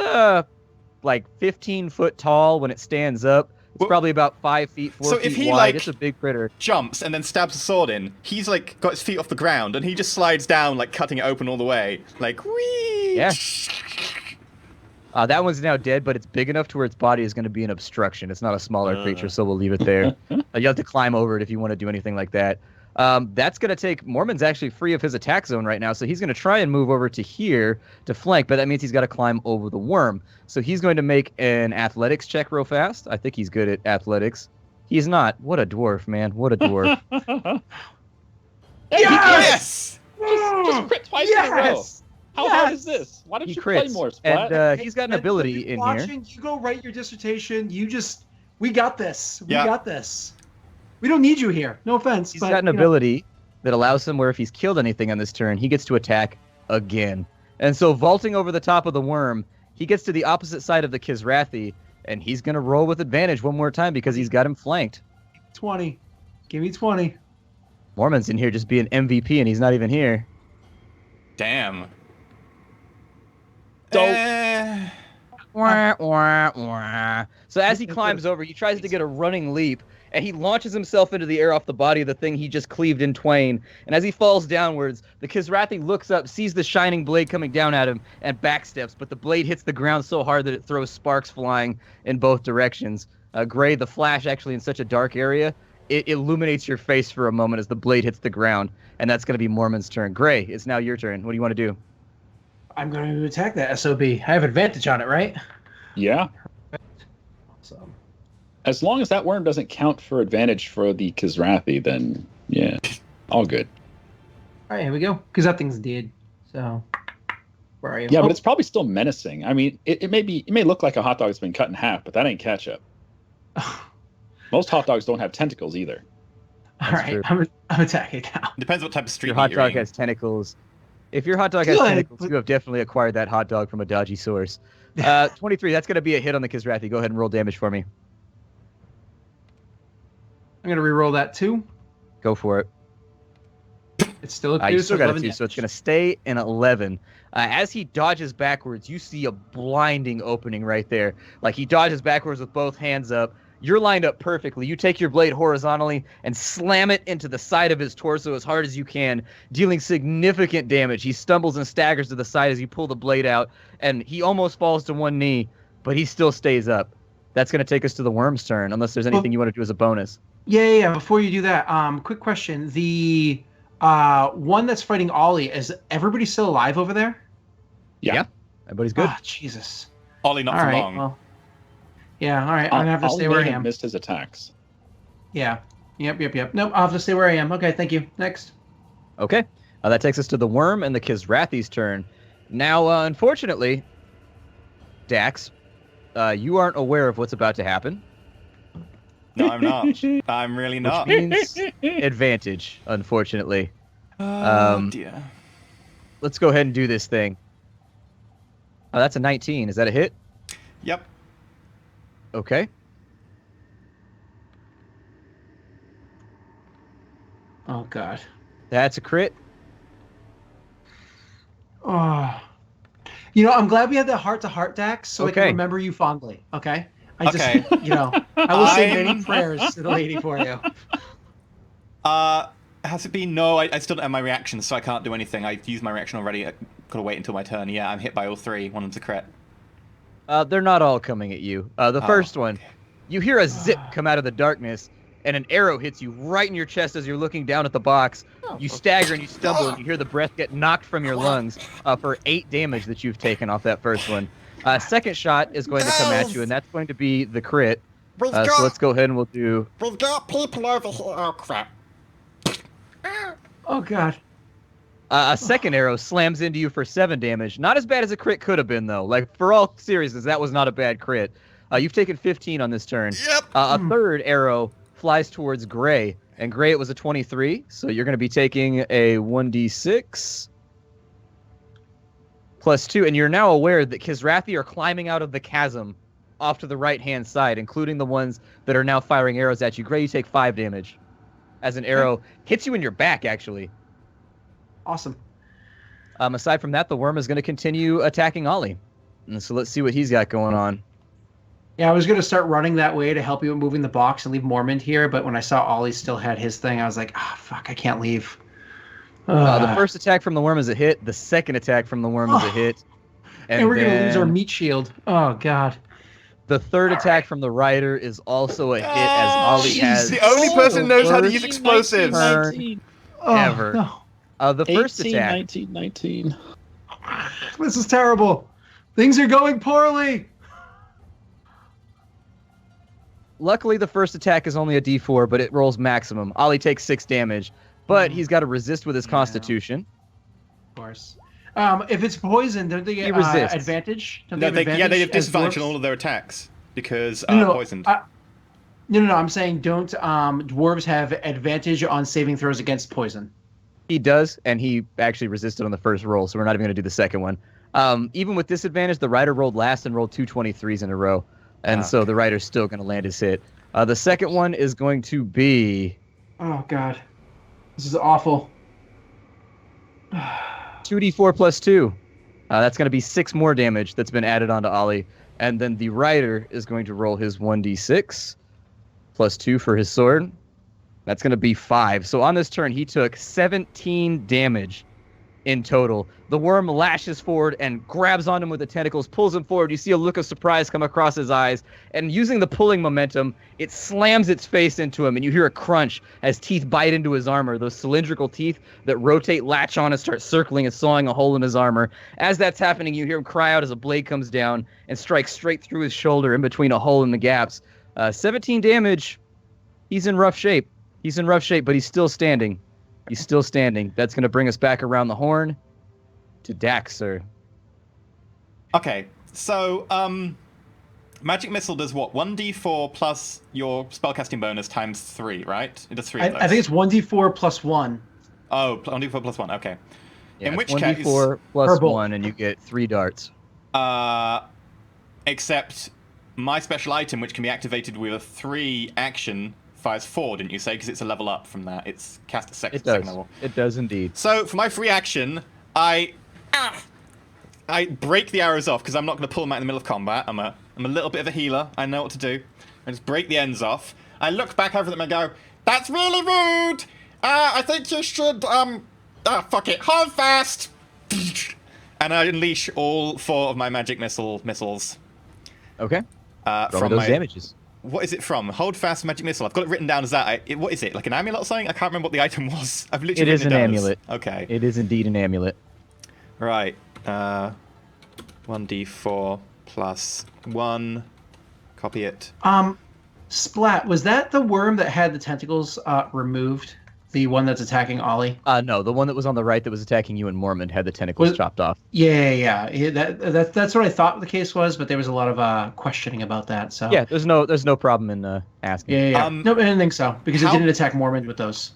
like 15 foot tall when it stands up. It's probably about 5 feet, 4 so feet if he, wide. like, It's a big critter. Jumps and then stabs a sword in, he's like got his feet off the ground and he just slides down, like cutting it open all the way. Like, whee! Yeah. That one's now dead, but it's big enough to where its body is going to be an obstruction. It's not a smaller creature, so we'll leave it there. You have to climb over it if you want to do anything like that. That's going to take... Mormon's actually free of his attack zone right now, so he's going to try and move over to here to flank, but that means he's got to climb over the worm. So he's going to make an athletics check real fast. I think he's good at athletics. He's not. What a dwarf, man. What a dwarf. Yes! Just crit twice in a row. How hard is this? Why don't you play more, Splat? And he's got an ability in here. You go write your dissertation. We got this. We Yeah. got this. We don't need you here. No offense. He's got an ability that allows him where if he's killed anything on this turn, he gets to attack again. And so vaulting over the top of the worm, he gets to the opposite side of the Kizrathi, and he's going to roll with advantage one more time because he's got him flanked. 20. Give me 20. Mormon's in here just being MVP, and he's not even here. Damn. Wah, wah, wah. So as he climbs over, he tries to get a running leap, and he launches himself into the air off the body of the thing he just cleaved in twain. And as he falls downwards, the Kizrathi looks up, sees the shining blade coming down at him, and backsteps. But the blade hits the ground so hard that it throws sparks flying in both directions. Gray, the flash actually in such a dark area, it illuminates your face for a moment as the blade hits the ground. And that's going to be Mormon's turn. Gray, it's now your turn. What do you want to do? I'm going to attack that SOB. I have advantage on it, right? Yeah. So, As long as that worm doesn't count for advantage for the Kizrathi, then yeah, all good. all right, here we go. Because that thing's dead. So, where are you? Yeah, but it's probably still menacing. I mean, it may look like a hot dog that's been cut in half, but that ain't ketchup. Most hot dogs don't have tentacles either. All right, I'm attacking now. Depends what type of street Your hot meat dog you're has tentacles. If your hot dog has tentacles, you have definitely acquired that hot dog from a dodgy source. 23, that's going to be a hit on the Kizrathi. Go ahead and roll damage for me. I'm going to reroll that too. Go for it. It's still a 2, You still so got a 11 2, so it's damage. going to stay in 11. As he dodges backwards, you see a blinding opening right there. Like he dodges backwards with both hands up. You're lined up perfectly. You take your blade horizontally and slam it into the side of his torso as hard as you can, dealing significant damage. He stumbles and staggers to the side as you pull the blade out, and he almost falls to one knee, but he still stays up. That's going to take us to the worm's turn, unless there's anything you want to do as a bonus. Yeah. Before you do that, quick question. The one that's fighting Ollie, is everybody still alive over there? Yeah. Everybody's good. Oh, Jesus. Ollie, not All for right. long. Well, yeah, all right. I'm going to have to stay where I am. Missed his attacks. Yeah. Yep. Nope, I'll have to stay where I am. Okay, thank you. Next. Okay. That takes us to the worm and the Kizrathi's turn. Now, unfortunately, Dax, you aren't aware of what's about to happen. No, I'm not. I'm really not. Which means advantage, unfortunately. Oh, dear. Let's go ahead and do this thing. Oh, that's a 19. Is that a hit? Yep. Okay. Oh, God. That's a crit. Oh. You know, I'm glad we had that heart-to-heart, Dax, so I Okay. can remember you fondly, okay? I just, Okay. I will say many prayers to the lady for you. Has it been? No, I still don't have my reaction, so I can't do anything. I used my reaction already. I've got to wait until my turn. Yeah, I'm hit by all three. One of them's a crit. They're not all coming at you. The first one, you hear a zip come out of the darkness, and an arrow hits you right in your chest as you're looking down at the box. You stagger and you stumble, and you hear the breath get knocked from your lungs for 8 damage that you've taken off that first one. Second shot is going to come at you, and that's going to be the crit. So let's go ahead and we'll do... We've got people over here. Oh, crap. Oh, God. A second arrow slams into you for 7 damage. Not as bad as a crit could have been, though. Like, for all seriousness, that was not a bad crit. You've taken 15 on this turn. Yep. A third arrow flies towards Gray, and Gray, it was a 23, so you're going to be taking a 1d6 plus 2, and you're now aware that Kizrathi are climbing out of the chasm off to the right-hand side, including the ones that are now firing arrows at you. Gray, you take 5 damage as an arrow hits you in your back, actually. Awesome. Aside from that, the worm is going to continue attacking Ollie. And so let's see what he's got going on. Yeah, I was going to start running that way to help you with moving the box and leave Mormont here, but when I saw Ollie still had his thing, I was like, fuck, I can't leave. The first attack from the worm is a hit. The second attack from the worm is a hit. And we're going to lose our meat shield. Oh, God. The third attack from the rider is also a hit, as Ollie has the only person who knows how to use explosives. 19. Ever. No. The first 18, attack. 19. This is terrible. Things are going poorly. Luckily, the first attack is only a d4, but it rolls maximum. Ollie takes 6 damage, but he's got to resist with his constitution. Of course. If it's poison, don't they get advantage? Don't No, they have they have as disadvantage dwarves? on all of their attacks because No, poisoned. No. I'm saying don't dwarves have advantage on saving throws against poison? He does, and he actually resisted on the first roll, so we're not even going to do the second one. Even with disadvantage, the rider rolled last and rolled 2 23s in a row, and so the rider's still going to land his hit. The second one is going to be... Oh, God. This is awful. 2d4 plus 2. That's going to be 6 more damage that's been added onto Ollie. And then the rider is going to roll his 1d6 plus 2 for his sword. That's going to be 5. So on this turn, he took 17 damage in total. The worm lashes forward and grabs on him with the tentacles, pulls him forward. You see a look of surprise come across his eyes. And using the pulling momentum, it slams its face into him. And you hear a crunch as teeth bite into his armor. Those cylindrical teeth that rotate, latch on, and start circling and sawing a hole in his armor. As that's happening, you hear him cry out as a blade comes down and strikes straight through his shoulder in between a hole in the gaps. 17 damage. He's in rough shape. He's in rough shape, but he's still standing. He's still standing. That's going to bring us back around the horn to Dax, sir. Okay, so magic missile does what? 1d4 plus your spellcasting bonus times 3, right? It does 3 of those. I think it's 1d4 plus 1. Oh, 1d4 plus 1. Okay. Yeah, In which 1d4 case, plus 1, and you get 3 darts. Except my special item, which can be activated with a 3 action, fires 4, didn't you say? Because it's a level up from that. It's cast at second level. It does indeed. So for my free action, I break the arrows off because I'm not going to pull them out in the middle of combat. I'm a little bit of a healer. I know what to do. I just break the ends off. I look back over them and go, "That's really rude. I think you should fuck it. Hold fast." And I unleash all 4 of my magic missiles. Okay. Roll From those my damages. What is it from? Hold fast magic missile. I've got it written down as that. What is it? Like an amulet or something? I can't remember what the item was. I've literally It is written an it down as- amulet. Okay. It is indeed an amulet. Right. 1d4 plus 1. Copy it. Splat, was that the worm that had the tentacles removed? The one that's attacking Ollie? No, the one that was on the right that was attacking you and Mormont had the tentacles chopped off. Yeah. That's what I thought the case was, but there was a lot of questioning about that. So Yeah, there's no problem in asking. Yeah. No, I didn't think so because it didn't attack Mormont with those.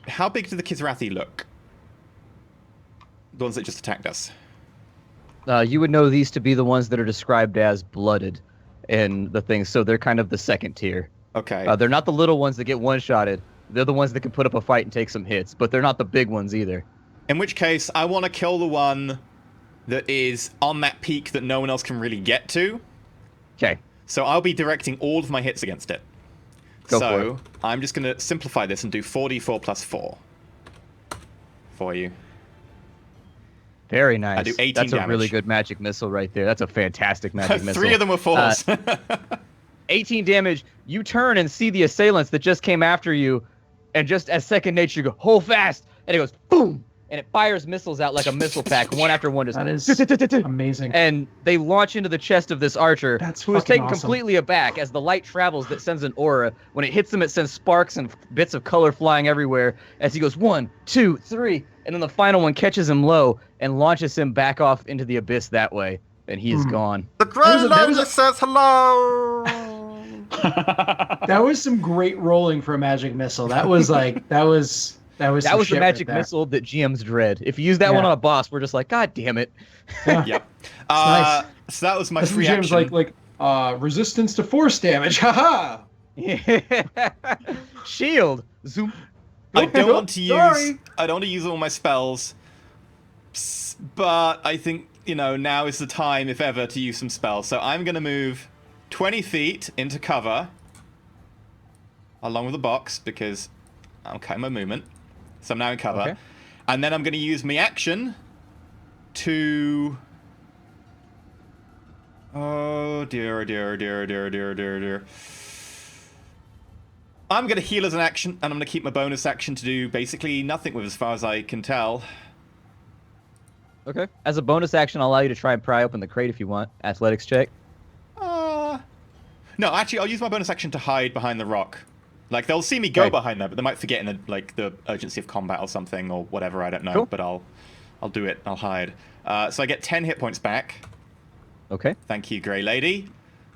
How big do the Kizrathi look? The ones that just attacked us. You would know these to be the ones that are described as blooded in the thing, so they're kind of the second tier. Okay. They're not the little ones that get one-shotted. They're the ones that can put up a fight and take some hits, but they're not the big ones either. In which case, I want to kill the one that is on that peak that no one else can really get to. Okay. So I'll be directing all of my hits against it. Go for it. I'm just going to simplify this and do 4d4 plus 4. for you. Very nice. I do 18 That's a damage. really good magic missile right there. That's a fantastic magic missile. 3 of them were 4s. 18 damage. You turn and see the assailants that just came after you, and just as second nature, you go, hold fast, and it goes boom, and it fires missiles out like a missile pack, one after one. Just That is amazing. and they launch into the chest of this archer, That's who's fucking taken awesome. completely aback as the light travels that sends an aura. When it hits him, it sends sparks and bits of color flying everywhere as he goes 1, 2, 3, and then the final one catches him low and launches him back off into the abyss that way, and he is gone. The Grey that was Lady a- says hello. That was some great rolling for a magic missile. That was like that was That was the magic right there. missile that GMs dread. If you use that one Yeah. on a boss, we're just like, God damn it. Yeah. Yep. nice. So that was my That's free Jim's action. resistance to force damage. Haha. Shield. Zoom. I don't want to use. Sorry. I don't want to use all my spells, but I think now is the time, if ever, to use some spells. So I'm gonna move 20 feet into cover, along with the box because I'm cutting my movement. So I'm now in cover, Okay. and then I'm gonna use my action to. Oh dear, dear, dear, dear, dear, dear, dear. I'm going to heal as an action, and I'm going to keep my bonus action to do basically nothing with, as far as I can tell. Okay. As a bonus action, I'll allow you to try and pry open the crate if you want. Athletics check. No, actually, I'll use my bonus action to hide behind the rock. Like, they'll see me go Okay. behind there, but they might forget in the urgency of combat or something, or whatever, I don't know. Cool. But I'll do it. I'll hide. So I get 10 hit points back. Okay. Thank you, Grey Lady.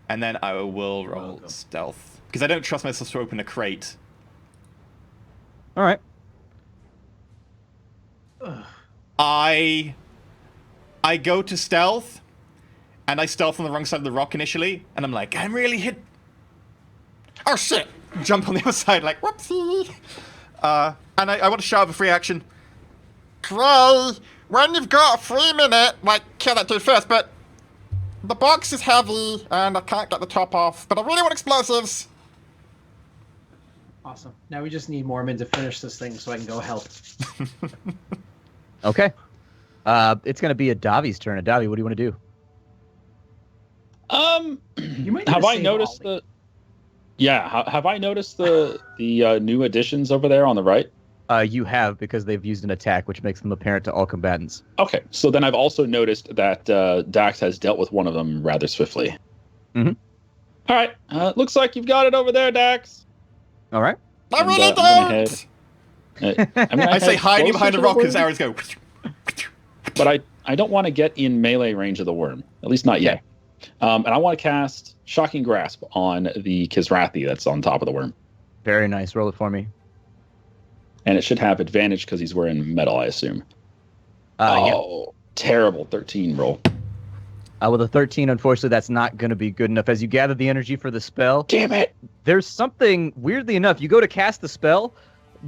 And then I will roll stealth. Because I don't trust myself to open a crate. All right. I go to stealth, and I stealth on the wrong side of the rock initially, and I'm like, I'm really hit. Oh shit! Jump on the other side, like, whoopsie! And I want to shout a free action. Gray, when you've got a 3 minute, kill that dude first, but the box is heavy and I can't get the top off, but I really want explosives. Awesome. Now we just need Mormon to finish this thing so I can go help. Okay. It's going to be Adavi's turn. Adavi, what do you want to do? You might need Have to I save noticed Ollie. have I noticed the new additions over there on the right? You have, because they've used an attack, which makes them apparent to all combatants. Okay, so then I've also noticed that Dax has dealt with one of them rather swiftly. Mhm. All right, looks like you've got it over there, Dax. All right. I And, really I'm gonna don't. I say hide you closer behind to the rock worm, as arrows go. but I don't want to get in melee range of the worm, at least not yet. And I want to cast Shocking Grasp on the Kizrathi that's on top of the worm. Very nice. Roll it for me. And it should have advantage because he's wearing metal, I assume. Yeah. Terrible 13 roll. With a 13, unfortunately, that's not going to be good enough. As you gather the energy for the spell, Damn it! there's something, weirdly enough, you go to cast the spell,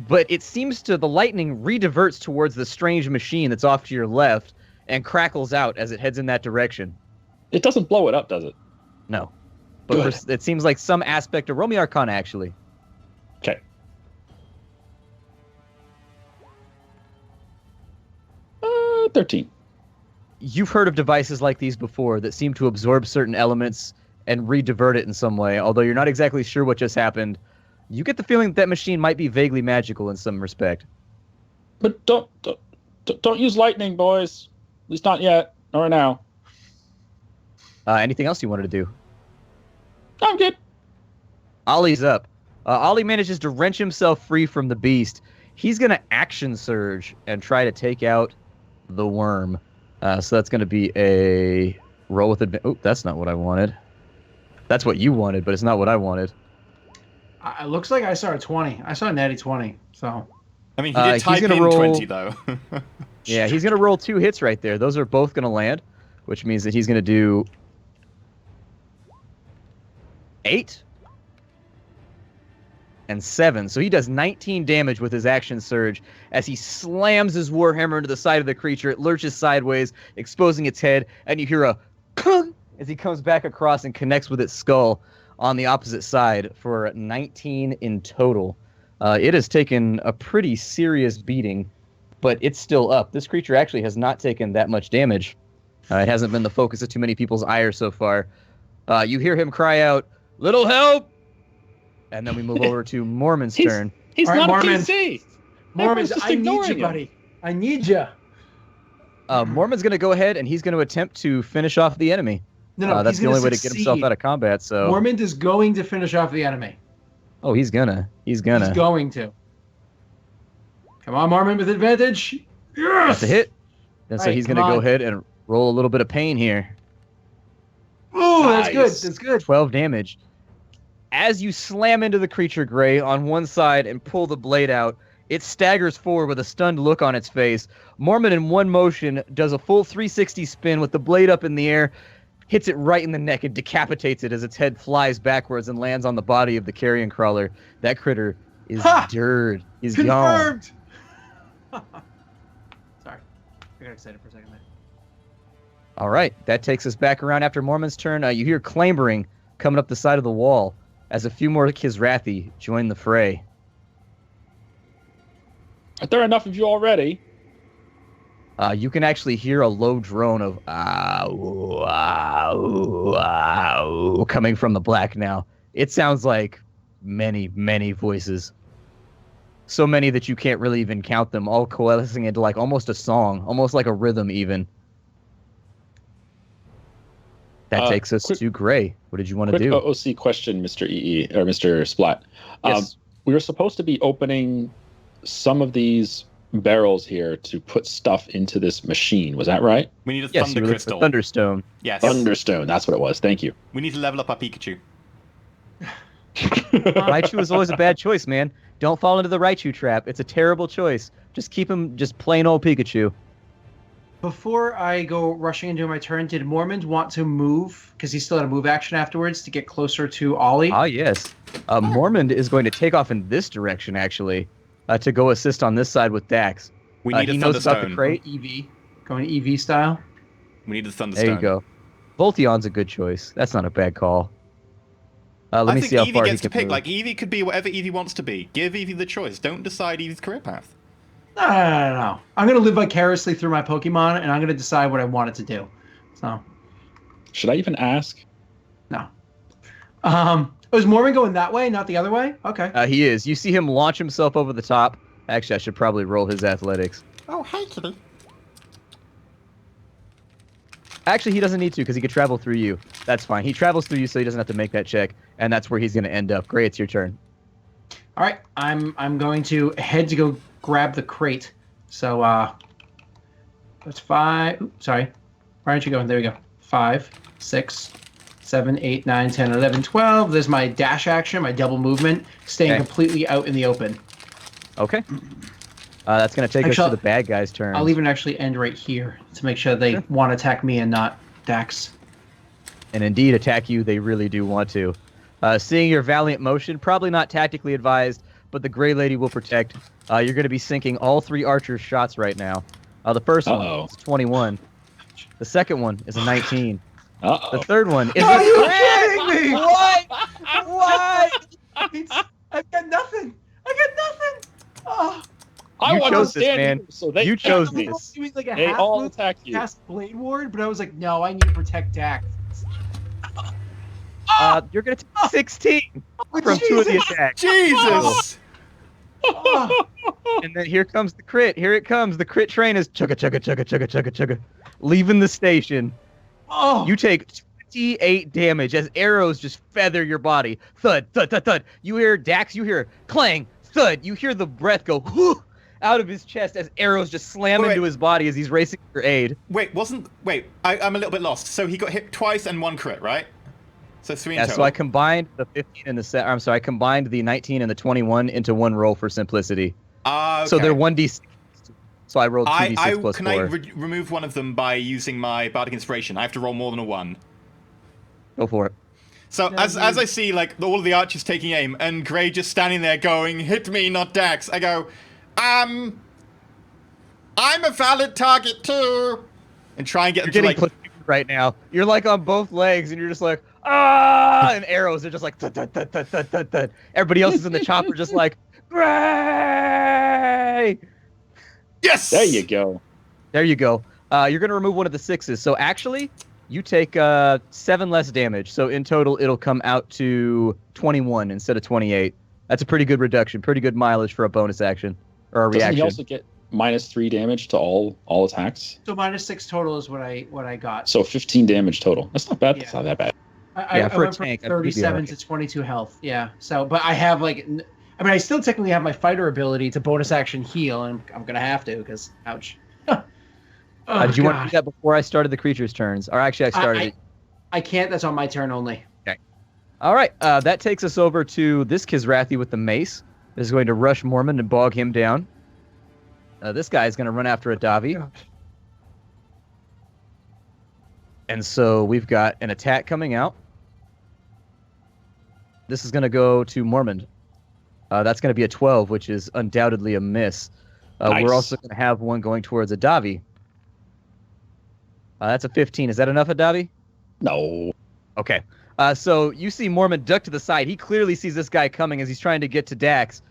but it seems the lightning rediverts towards the strange machine that's off to your left and crackles out as it heads in that direction. It doesn't blow it up, does it? No. But Good. it seems like some aspect of Romy Arcana, actually. Okay. 13. You've heard of devices like these before that seem to absorb certain elements and redivert it in some way, although you're not exactly sure what just happened. You get the feeling that machine might be vaguely magical in some respect. But don't use lightning, boys. At least not yet. Or now. Anything else you wanted to do? I'm good. Ollie's up. Ollie manages to wrench himself free from the beast. He's going to action surge and try to take out the worm. So that's going to be a roll with advantage. Oh, that's not what I wanted. That's what you wanted, but it's not what I wanted. It looks like I saw a 20. I saw a natty 20. So I mean, he did He's type gonna in roll- 20, though. Yeah, he's going to roll 2 hits right there. Those are both going to land, which means that he's going to do 8 and 7. So he does 19 damage with his action surge as he slams his warhammer into the side of the creature. It lurches sideways, exposing its head, and you hear a kung as he comes back across and connects with its skull on the opposite side for 19 in total. It has taken a pretty serious beating but it's still up. This creature actually has not taken that much damage. It hasn't been the focus of too many people's ire so far. You hear him cry out, "Little help!" And then we move over to Mormon's turn. He's All right, not Mormon. a PC. Mormon, just I need ignoring you, him. buddy. I need you. Mormon's going to go ahead and he's going to attempt to finish off the enemy. No, that's he's the gonna only way to get himself succeed. out of combat. So, Mormon is going to finish off the enemy. oh, he's gonna. He's going to. Come on, Mormon with advantage. Yes! That's a hit. And so Right, he's going to come go on. ahead and roll a little bit of pain here. Oh, that's good. Nice. That's good. 12 damage. As you slam into the creature, Gray, on one side and pull the blade out, it staggers forward with a stunned look on its face. Mormon, in one motion, does a full 360 spin with the blade up in the air, hits it right in the neck and decapitates it as its head flies backwards and lands on the body of the carrion crawler. That critter is Ha! dirt. He's gone. Confirmed. Sorry, I got excited for a second there. All right, that takes us back around after Mormon's turn. You hear clambering coming up the side of the wall as a few more Kizrathi join the fray. Are there enough of you already? You can actually hear a low drone of "ow, ow, ow" coming from the black now. It sounds like many, many voices. So many that you can't really even count them, all coalescing into like almost a song, almost like a rhythm even. That takes us to Gray. What did you want to Quick do? OOC question, Mr. EE, or Mr. Splat. Yes. We were supposed to be opening some of these barrels here to put stuff into this machine. Was that right? We need a Yes, thunder you were looking crystal. for Thunderstone. Yes. Thunderstone, that's what it was. Thank you. We need to level up our Pikachu. Raichu is always a bad choice, man. Don't fall into the Raichu trap. It's a terrible choice. Just keep him just plain old Pikachu. Before I go rushing into my turn, did Mormon want to move, because he still had a move action afterwards, to get closer to Ollie? Ah, yes. Mormond is going to take off in this direction, actually, to go assist on this side with Dax. We need he a knows about the Thunderstone. crate. EV. Going EV style? We need a Thunderstone. There you go. Voltion's a good choice. That's not a bad call. Let I me think see how Eevee far gets he to can pick. move. Like, Eevee could be whatever Eevee wants to be. Give Eevee the choice. Don't decide Eevee's career path. No. I'm going to live vicariously through my Pokemon, and I'm going to decide what I want it to do. So, Should I even ask? no. Was Mormon going that way, not the other way? Okay. He is. You see him launch himself over the top. Actually, I should probably roll his athletics. Oh, hey, kitty. Actually, he doesn't need to because he could travel through you. That's fine. He travels through you, so he doesn't have to make that check, and that's where he's going to end up. Gray, it's your turn. All right. I'm going to head to go grab the crate. So, that's 5. Oops, sorry. Why aren't you going? There we go. 5, 6, 7, 8, 9, 10, 11, 12. There's my dash action, my double movement, staying Okay. completely out in the open. Okay. That's going to take us Actually, to the bad guy's turn. I'll even actually end right here to make sure they want to attack me and not Dax. And indeed attack you, they really do want to. Seeing your valiant motion, probably not tactically advised, but the Gray Lady will protect. You're going to be sinking all 3 archers' shots right now. The first one is 21. The second one is a 19. Uh-oh. The third one is Are a you crit! kidding me? What? What? I got nothing. Oh, I You want chose to this, stand man. here, so they You chose can't- this. doing like a They half all move attack you. cast Blade Ward, but I was like, no, I need to protect Dax. You're going to take 16 from 2 of the attacks. Jesus! Oh, And then here comes the crit. Here it comes. The crit train is chugga chugga chugga chugga chugga chugga, leaving the station. oh. You take 28 damage as arrows just feather your body. Thud, thud, thud, thud. You hear Dax, you hear clang, thud. You hear the breath go whoo out of his chest as arrows just slam Wait. into his body as he's racing for aid. Wait, I'm a little bit lost. So he got hit twice and 1 crit, right? So 3 in Yeah, total. so I combined the 15 and I combined the 19 and the 21 into one roll for simplicity. Okay. So they're 1d6. So I rolled 2d6 plus can 4. I remove one of them by using my Bardic Inspiration? I have to roll more than a 1. Go for it. So as I see like all of the archers taking aim and Gray just standing there going, "Hit me, not Dax," I go, I'm a valid target too, and try and get You're them to getting like. platooned right now. You're like on both legs, and you're just like, ah, and arrows are just like, thud, thud, thud, thud, thud, thud, thud. Everybody else is in the chopper just like, Gray! Yes! There you go. There you go. You're going to remove one of the 6s. So actually, you take 7 less damage. So in total, it'll come out to 21 instead of 28. That's a pretty good reduction. Pretty good mileage for a bonus action or a Doesn't reaction. he also get -3 damage to all attacks? So -6 total is what I got. So 15 damage total. That's not bad. Yeah. That's not that bad. Yeah, I for a went from tank, I believe you're 37 right. to 22 health. Yeah. So, but I have like, I mean, I still technically have my fighter ability to bonus action heal, and I'm gonna have to because ouch. Oh, Did you want to God. do that before I started the creature's turns? Or actually, I started it. I can't. That's on my turn only. All right, that takes us over to this Kizrathi with the mace. Is going to rush Mormon and bog him down. This guy is going to run after a Davi. And so we've got an attack coming out. This is going to go to Mormon. That's going to be a 12, which is undoubtedly a miss. Nice. We're also going to have one going towards a Davi. That's a 15. Is that enough, a Davi? No. Okay. So you see Mormon duck to the side. He clearly sees this guy coming as he's trying to get to Dax.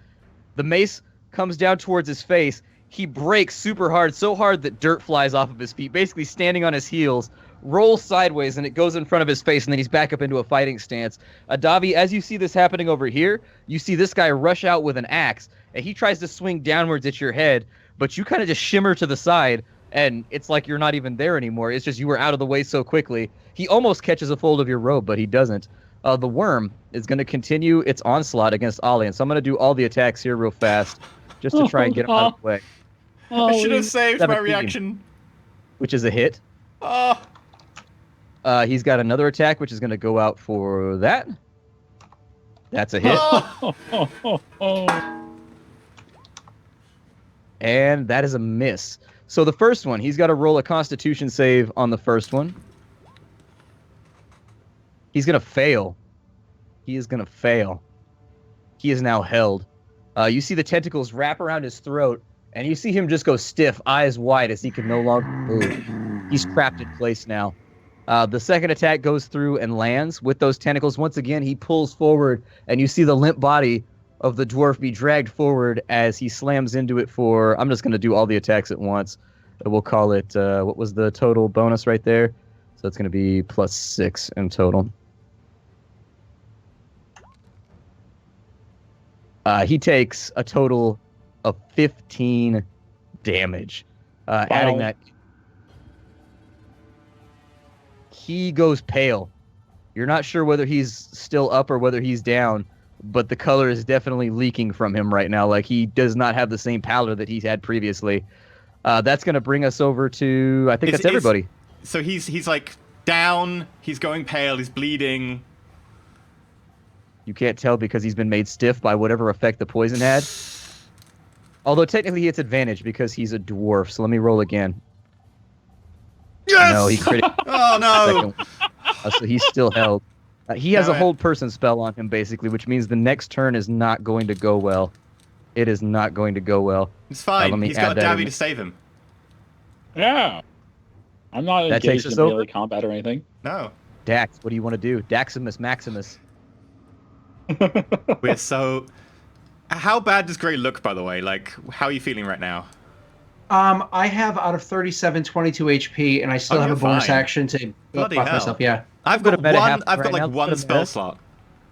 The mace comes down towards his face. He breaks super hard, so hard that dirt flies off of his feet, basically standing on his heels, rolls sideways, and it goes in front of his face, and then he's back up into a fighting stance. Davi, as you see this happening over here, you see this guy rush out with an axe, and he tries to swing downwards at your head, but you kind of just shimmer to the side, and it's like you're not even there anymore. It's just you were out of the way so quickly. He almost catches a fold of your robe, but he doesn't. The worm is going to continue its onslaught against Ollie, and so I'm going to do all the attacks here real fast, just to try and get him out of the way, I should have saved my 17. reaction. which is a hit. Oh, He's got another attack, which is going to go out for that. That's a hit. And that is a miss. So the first one, he's got to roll a Constitution save on the first one. He's going to fail. He is going to fail. He is now held. You see the tentacles wrap around his throat, and you see him just go stiff, eyes wide, as he can no longer move. He's trapped in place now. The second attack goes through and lands with those tentacles. Once again, he pulls forward, and you see the limp body of the dwarf be dragged forward as he slams into it for... I'm just going to do all the attacks at once. We'll call it... what was the total bonus right there? So it's going to be +6 in total. He takes a total of 15 damage. Adding that... He goes pale. You're not sure whether he's still up or whether he's down, but the color is definitely leaking from him right now. Like, he does not have the same pallor that he's had previously. That's going to bring us over to... I think that's everybody. So he's like down, he's going pale, he's bleeding. You can't tell because he's been made stiff by whatever effect the poison had. Although technically it's advantage because he's a dwarf. So let me roll again. Yes! No, he critically. Oh no! So he's still held. He has No, a hold person spell on him, basically, which means the next turn is not going to go well. It is not going to go well. It's fine. let me He's add got a that Davy in. to save him. Yeah. I'm not That takes engaged us in melee over? combat or anything. No. Dax, what do you want to do? Daximus Maximus. We're so... How bad does Grey look, by the way? Like, how are you feeling right now? I have out of 37, 22 HP, and I still have a you're bonus fine. action to Bloody buff hell. myself. Yeah, I've Go to got meta one. half I've got right now. like Go one to spell meta. slot.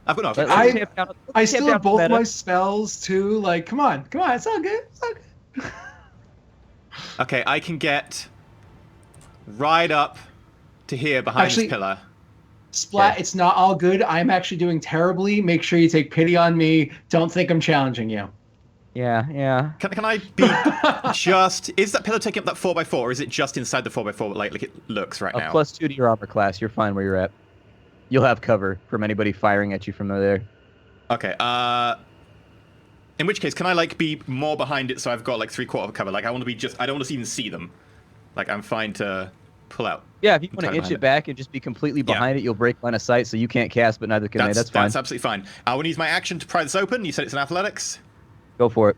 I've got Let's no. tamp down- let's I tamp still down have both meta. my spells too. Like, come on, it's all good. It's all good. Okay, I can get right up to here behind Actually- this pillar. Splat, Okay. it's not all good. I'm actually doing terribly. Make sure you take pity on me. Don't think I'm challenging you. Yeah. Can I be just... Is that pillar taking up that 4x4, or is it just inside the 4x4 like it looks right A now? +2 to your armor class. You're fine where you're at. You'll have cover from anybody firing at you from there. Okay, in which case, can I, like, be more behind it so I've got, like, 3/4 of cover? Like, I want to be just... I don't want to even see them. Like, I'm fine to pull out. Yeah, if you want to entirely inch behind it back and just be completely behind it, you'll break line of sight, so you can't cast, but neither can they. That's fine. That's absolutely fine. I want to use my action to pry this open. You said it's an athletics. Go for it.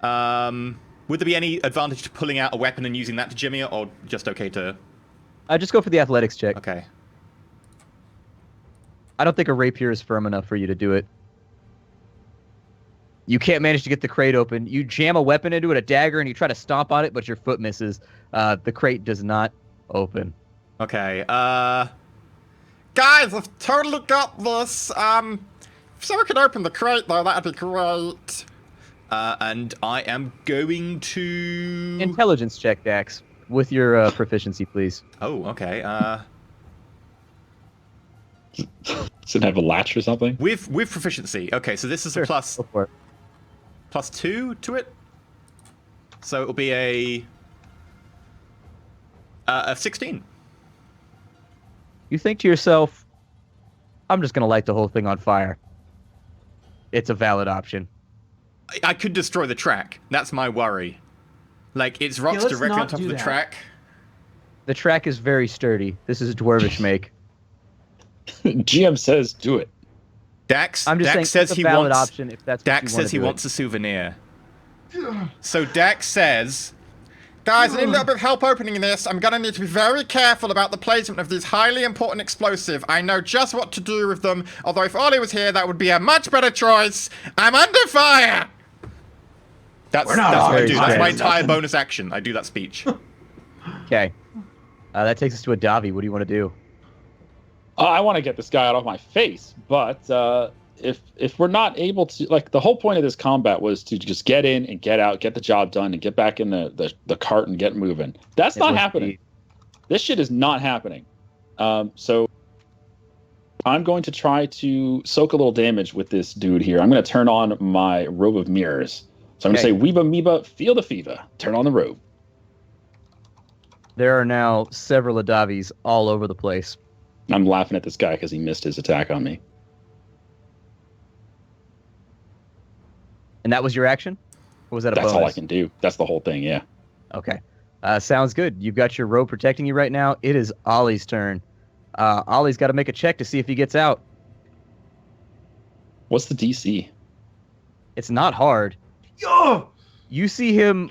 Would there be any advantage to pulling out a weapon and using that to jimmy it, or just okay to... Just go for the athletics check. Okay. I don't think a rapier is firm enough for you to do it. You can't manage to get the crate open. You jam a weapon into it, a dagger, and you try to stomp on it, but your foot misses. The crate does not open. Okay. Guys, I've totally got this. If someone could open the crate, though, that'd be great. And I am going to... Intelligence check, Dax, with your proficiency, please. Oh, okay. Does it have a latch or something? With proficiency. Okay, so this is Sure, a plus go for it. +2 to it. So it'll be a 16. You think to yourself, I'm just going to light the whole thing on fire. It's a valid option. I could destroy the track. That's my worry. Like, it's rocks let's directly on not top of do the that. track. The track is very sturdy. This is a dwarvish make. GM says do it. Dax, I'm just Dax saying says it's a he valid wants... option if that's what Dax you want says to he do wants a souvenir. So Dax says... Guys, I need a little bit of help opening this. I'm gonna need to be very careful about the placement of these highly important explosive. I know just what to do with them, although if Ollie was here, that would be a much better choice. I'm under fire! That's what very I do. That's my strange. entire bonus action. I do that speech. Okay. That takes us to a Davi. What do you want to do? I want to get this guy out of my face, but if we're not able to, like, the whole point of this combat was to just get in and get out, get the job done, and get back in the cart and get moving. That's not happening. This shit is not happening. So I'm going to try to soak a little damage with this dude here. I'm going to turn on my robe of mirrors. So I'm going to say, Weeba Meeba, feel the fever. Turn on the robe. There are now several Adavis all over the place. I'm laughing at this guy because he missed his attack on me. And that was your action? Or was that a That's bonus? all I can do. That's the whole thing, yeah. Okay. Sounds good. You've got your robe protecting you right now. It is Ollie's turn. Ollie's got to make a check to see if he gets out. What's the DC? It's not hard. Yo! You see him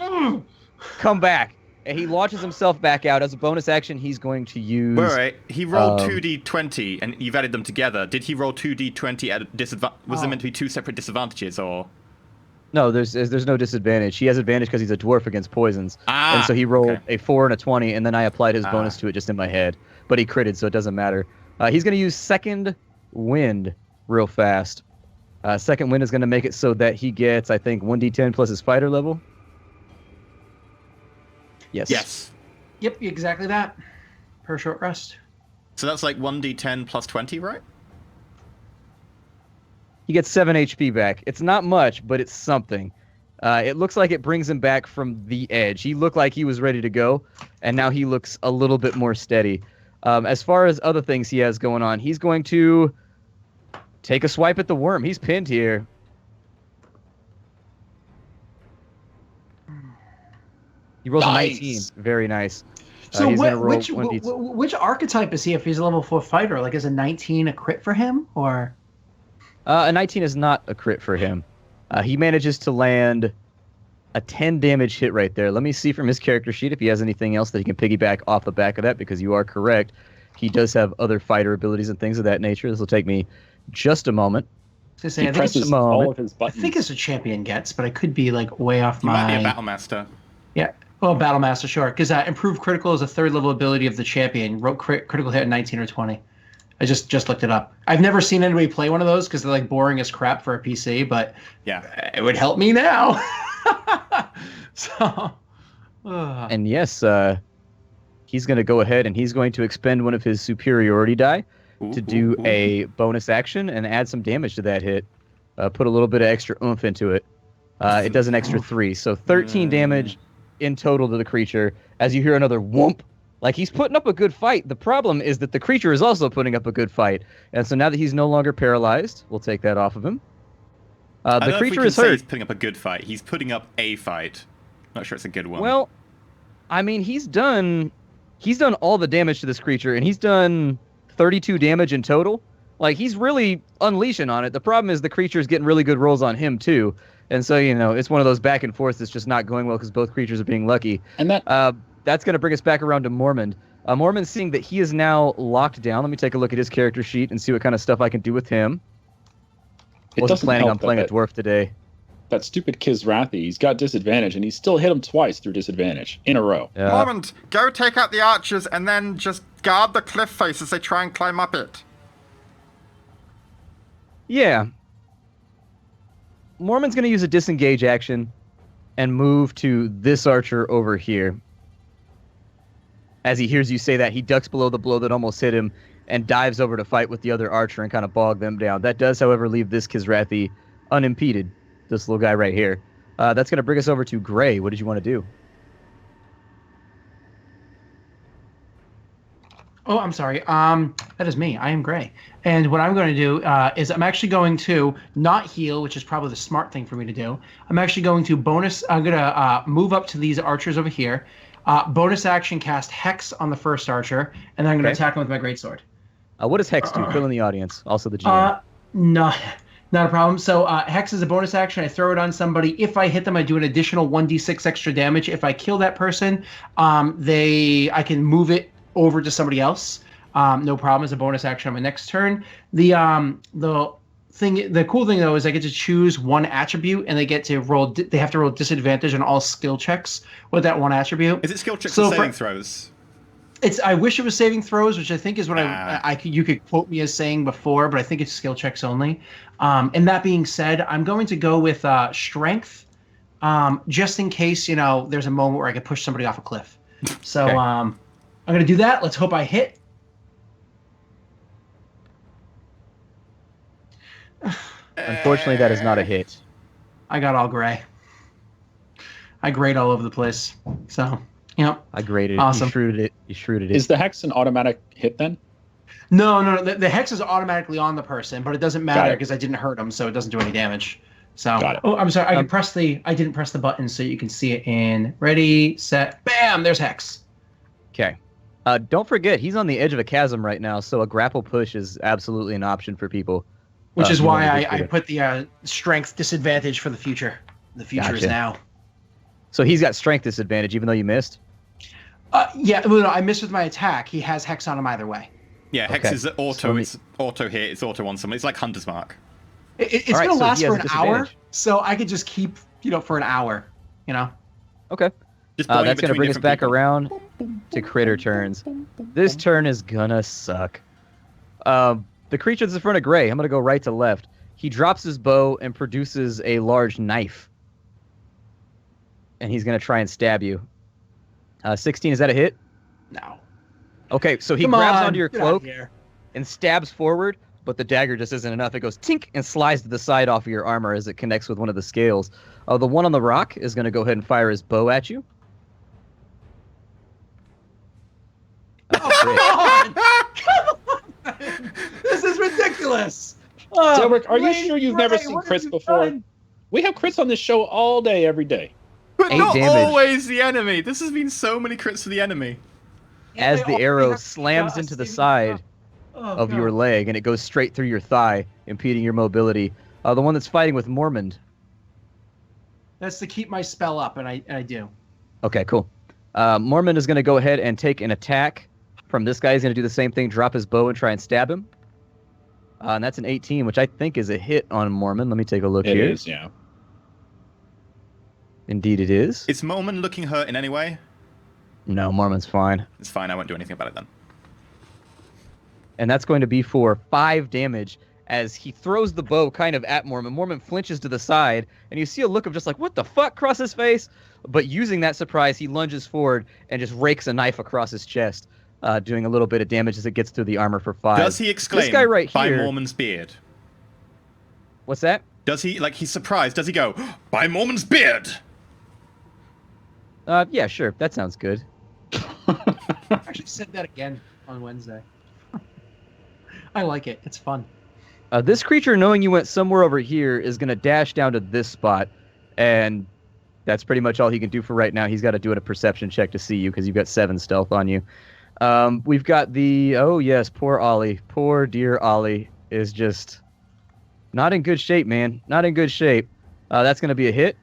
come back, and he launches himself back out. As a bonus action, he's going to use... Wait. He rolled 2d20, and you've added them together. Did he roll 2d20 at a disadvantage? Was there meant to be two separate disadvantages, or...? No, there's no disadvantage. He has advantage because he's a dwarf against poisons. And so he rolled a 4 and a 20, and then I applied his bonus to it just in my head. But he critted, so it doesn't matter. He's going to use Second Wind real fast. Second Wind is going to make it so that he gets, I think, 1d10 plus his fighter level. Yes. Yep, exactly that. Per short rest. So that's like 1d10 plus 20, right? He gets 7 HP back. It's not much, but it's something. It looks like it brings him back from the edge. He looked like he was ready to go, and now he looks a little bit more steady. As far as other things he has going on, he's going to take a swipe at the worm. He's pinned here. He rolls a 19. Very nice. So he's gonna roll which 1d10. which archetype is he if he's a level 4 fighter? Like, is a 19 a crit for him, or...? A 19 is not a crit for him. He manages to land a 10 damage hit right there. Let me see from his character sheet if he has anything else that he can piggyback off the back of that, because you are correct. He does have other fighter abilities and things of that nature. This will take me just a moment. I was gonna say, He I think it's presses all of his I buttons. think it's a champion gets, but I could be like way off You my. might be a battle master. Yeah. Well, Battle Master, sure. Because improved critical is a 3rd level ability of the champion. Wrote critical hit at 19 or 20. I just looked it up. I've never seen anybody play one of those because they're like boring as crap for a PC, but Yeah. it would help me now. So. And yes, he's going to go ahead and he's going to expend one of his superiority die to do a bonus action and add some damage to that hit. Put a little bit of extra oomph into it. It does an extra 3. So 13 damage in total to the creature as you hear another whoomp. Like, he's putting up a good fight. The problem is that the creature is also putting up a good fight. And so now that he's no longer paralyzed, we'll take that off of him. The creature is hurt. He's putting up a good fight. He's putting up a fight. Not sure it's a good one. Well, I mean, he's done all the damage to this creature, and he's done 32 damage in total. Like, he's really unleashing on it. The problem is the creature's getting really good rolls on him, too. And so, it's one of those back and forth that's just not going well because both creatures are being lucky. And that's going to bring us back around to Mormond. Mormond's seeing that he is now locked down. Let me take a look at his character sheet and see what kind of stuff I can do with him. Wasn't planning on playing a dwarf today. that stupid Kizrathi. He's got disadvantage, and he still hit him twice through disadvantage in a row. Mormont, go take out the archers and then just guard the cliff face as they try and climb up it. Yeah. Mormon's going to use a disengage action and move to this archer over here. As he hears you say that, he ducks below the blow that almost hit him and dives over to fight with the other archer and kind of bog them down. That does, however, leave this Kizrathi unimpeded, this little guy right here. That's going to bring us over to Gray. What did you want to do? Oh, I'm sorry. That is me. I am Gray. And what I'm going to do is I'm actually going to not heal, which is probably the smart thing for me to do. I'm actually going to I'm going to move up to these archers over here. Bonus action cast Hex on the first archer, and then I'm going to attack him with my greatsword. What does Hex do? Fill in the audience. Also the GM. No, not a problem. So Hex is a bonus action. I throw it on somebody. If I hit them, I do an additional 1d6 extra damage. If I kill that person, I can move it over to somebody else. No problem. As a bonus action on my next turn. The cool thing though is I get to choose one attribute, and they get to roll. They have to roll disadvantage on all skill checks with that one attribute. Is it skill checks or saving throws? I wish it was saving throws, which I think is what you could quote me as saying before, but I think it's skill checks only. And that being said, I'm going to go with strength, just in case there's a moment where I could push somebody off a cliff. So okay. I'm going to do that. Let's hope I hit. Unfortunately, that is not a hit. I got all gray. I grayed all over the place. So, yep. I graded it. Awesome. You shrewded it. Is the Hex an automatic hit then? No. The Hex is automatically on the person, but it doesn't matter because I didn't hurt him, so it doesn't do any damage. So, oh, I'm sorry. I didn't press the button so you can see it in ready, set, bam. There's Hex. Okay. Don't forget, he's on the edge of a chasm right now, so a grapple push is absolutely an option for people. Which is why I put the strength disadvantage for the future. The future is now. So he's got strength disadvantage, even though you missed? Yeah, well, no, I missed with my attack. He has Hex on him either way. Yeah, Hex is auto. It's auto hit. It's auto on someone. It's like Hunter's Mark. It's going to last for an hour, so I could just keep, for an hour, Okay. That's going to bring us back around to critter turns. This turn is going to suck. The creature's in front of Gray. I'm going to go right to left. He drops his bow and produces a large knife. And he's going to try and stab you. 16, is that a hit? No. Okay, so he grabs onto your cloak and stabs forward, but the dagger just isn't enough. It goes tink and slides to the side off of your armor as it connects with one of the scales. The one on the rock is going to go ahead and fire his bow at you. This is ridiculous. Delric, are you sure you've never seen crits before? We have crits on this show all day, every day. But not always the enemy. This has been so many crits to the enemy. As the arrow slams into the side of your leg, and it goes straight through your thigh, impeding your mobility. The one that's fighting with Mormond. That's to keep my spell up, and I do. Okay, cool. Mormond is going to go ahead and take an attack from this guy. He's going to do the same thing, drop his bow and try and stab him. And that's an 18, which I think is a hit on Mormond. Let me take a look here. It is, yeah. Indeed it is. Is Mormond looking hurt in any way? No, Mormond's fine. It's fine. I won't do anything about it then. And that's going to be for 5 damage as he throws the bow kind of at Mormond. Mormond flinches to the side, and you see a look of just like, what the fuck, across his face? But using that surprise, he lunges forward and just rakes a knife across his chest, doing a little bit of damage as it gets through the armor for 5. Does he exclaim, this guy right by here, Mormond's beard? What's that? Does he, he's surprised, does he go, by Mormond's beard? Yeah, sure. That sounds good. I actually said that again on Wednesday. I like it. It's fun. This creature, knowing you went somewhere over here, is going to dash down to this spot, and that's pretty much all he can do for right now. He's got to do a perception check to see you because you've got 7 stealth on you. We've got the... Oh, yes, poor Ollie. Poor dear Ollie is just not in good shape, man. Not in good shape. That's going to be a hit.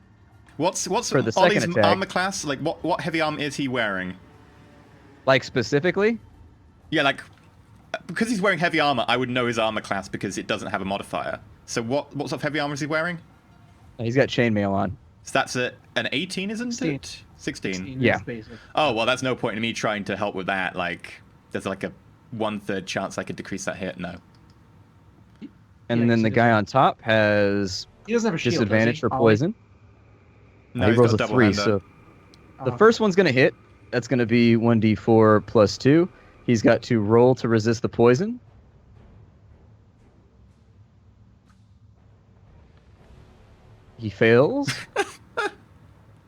What's for the Ollie's second attack. Armor class? Like, what heavy armor is he wearing? Like, specifically? Yeah, like... Because he's wearing heavy armor, I would know his armor class because it doesn't have a modifier. So what sort of heavy armor is he wearing? He's got chainmail on. So that's an 18, isn't 16. it? 16. Yeah. Oh, well, that's no point in me trying to help with that. Like, there's like a 1/3 chance I could decrease that hit. No. And Yeah, then so the there's guy a- on top has He doesn't have a shield. disadvantage for Ollie? poison. No, He he's rolls got a double 3, hander. so the Oh. first one's going to hit. That's going to be 1d4 plus 2. He's got to roll to resist the poison. He fails.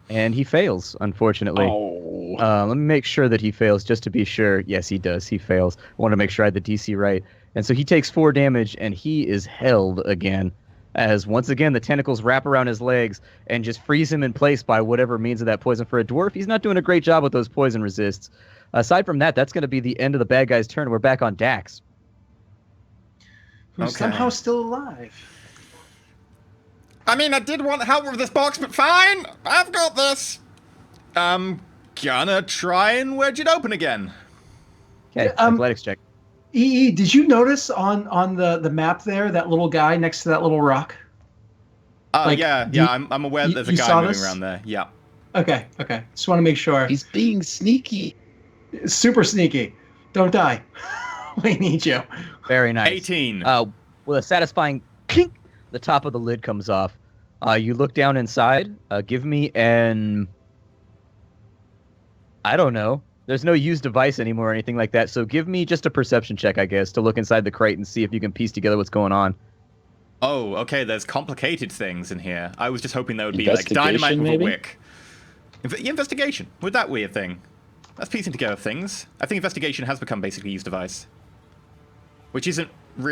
And he fails, unfortunately. Oh. Let me make sure that he fails just to be sure. Yes, he does. He fails. I want to make sure I had the DC right. And so he takes 4 damage, and he is held again. As once again, the tentacles wrap around his legs and just freeze him in place by whatever means of that poison. For a dwarf, he's not doing a great job with those poison resists. Aside from that, that's going to be the end of the bad guy's turn. We're back on Dax. Who's Okay. somehow still alive. I mean, I did want help with this box, but fine. I've got this. Gonna try and wedge it open again. Okay, Yeah, athletics check. EE, did you notice on the map there that little guy next to that little rock? Like, Yeah, do you- I'm aware that there's a you guy saw moving this? around there. Yeah. Okay. Just want to make sure. He's being sneaky. Super sneaky. Don't die. We need you. Very nice. 18. With a satisfying clink, the top of the lid comes off. You look down inside. Give me an... I don't know. There's no used device anymore or anything like that, so give me just a perception check, I guess, to look inside the crate and see if you can piece together what's going on. Oh, okay, there's complicated things in here. I was just hoping there would be, like, Investigation, dynamite with maybe? a wick. Investigation. With that weird thing. That's piecing together things. I think investigation has become basically used device. Which isn't...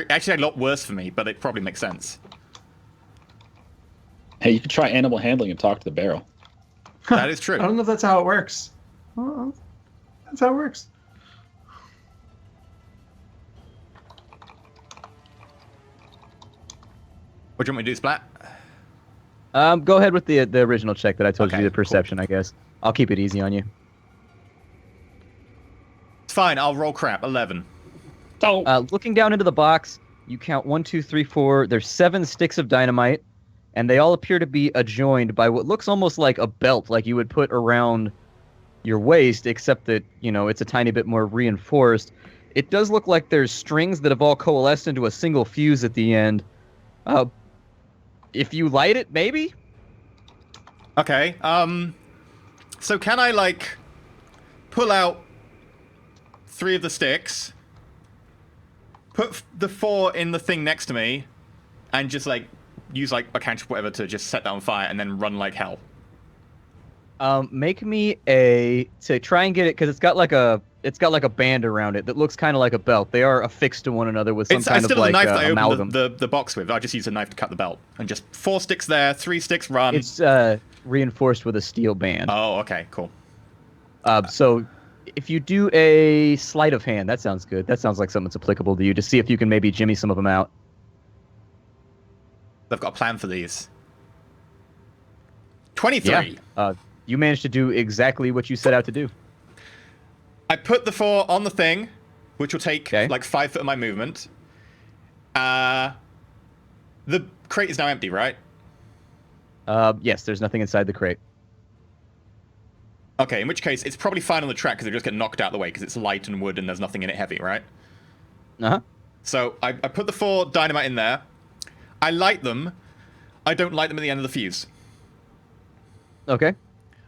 actually a lot worse for me, but it probably makes sense. Hey, you could try animal handling and talk to the barrel. That is I true. don't know if that's how it works. Well, that's how it works. What do you want me to do, Splat? Go ahead with the original check that I told Okay, you, the cool. perception, I guess. I'll keep it easy on you. It's fine, I'll roll crap. 11. Oh. Looking down into the box, you count 1, 2, 3, 4. There's 7 sticks of dynamite, and they all appear to be adjoined by what looks almost like a belt, like you would put around your waist, except that, you know, it's a tiny bit more reinforced. It does look like there's strings that have all coalesced into a single fuse at the end. If you light it, maybe? Okay, so can I, like, pull out 3 of the sticks, put the 4 in the thing next to me, and just, like, use, like, a cantrip or whatever to just set that on fire and then run like hell? Make me to try and get it, because it's got like a band around it that looks kind of like a belt. They are affixed to one another with some I kind of still like have a knife that I amalgam. opened the box with. I just use a knife to cut the belt. And just 4 sticks there, 3 sticks run. It's reinforced with a steel band. Oh, okay, cool. So if you do a sleight of hand, that sounds good. That sounds like something that's applicable to you, to see if you can maybe jimmy some of them out. I've got a plan for these. 23. Yeah. You managed to do exactly what you set out to do. I put the 4 on the thing, which will take Okay. like 5 foot of my movement. The crate is now empty, right? Yes, there's nothing inside the crate. Okay, in which case it's probably fine on the track because it just get knocked out of the way because it's light and wood and there's nothing in it heavy, right? Uh-huh. So I put the 4 dynamite in there. I light them. I don't light them at the end of the fuse. Okay.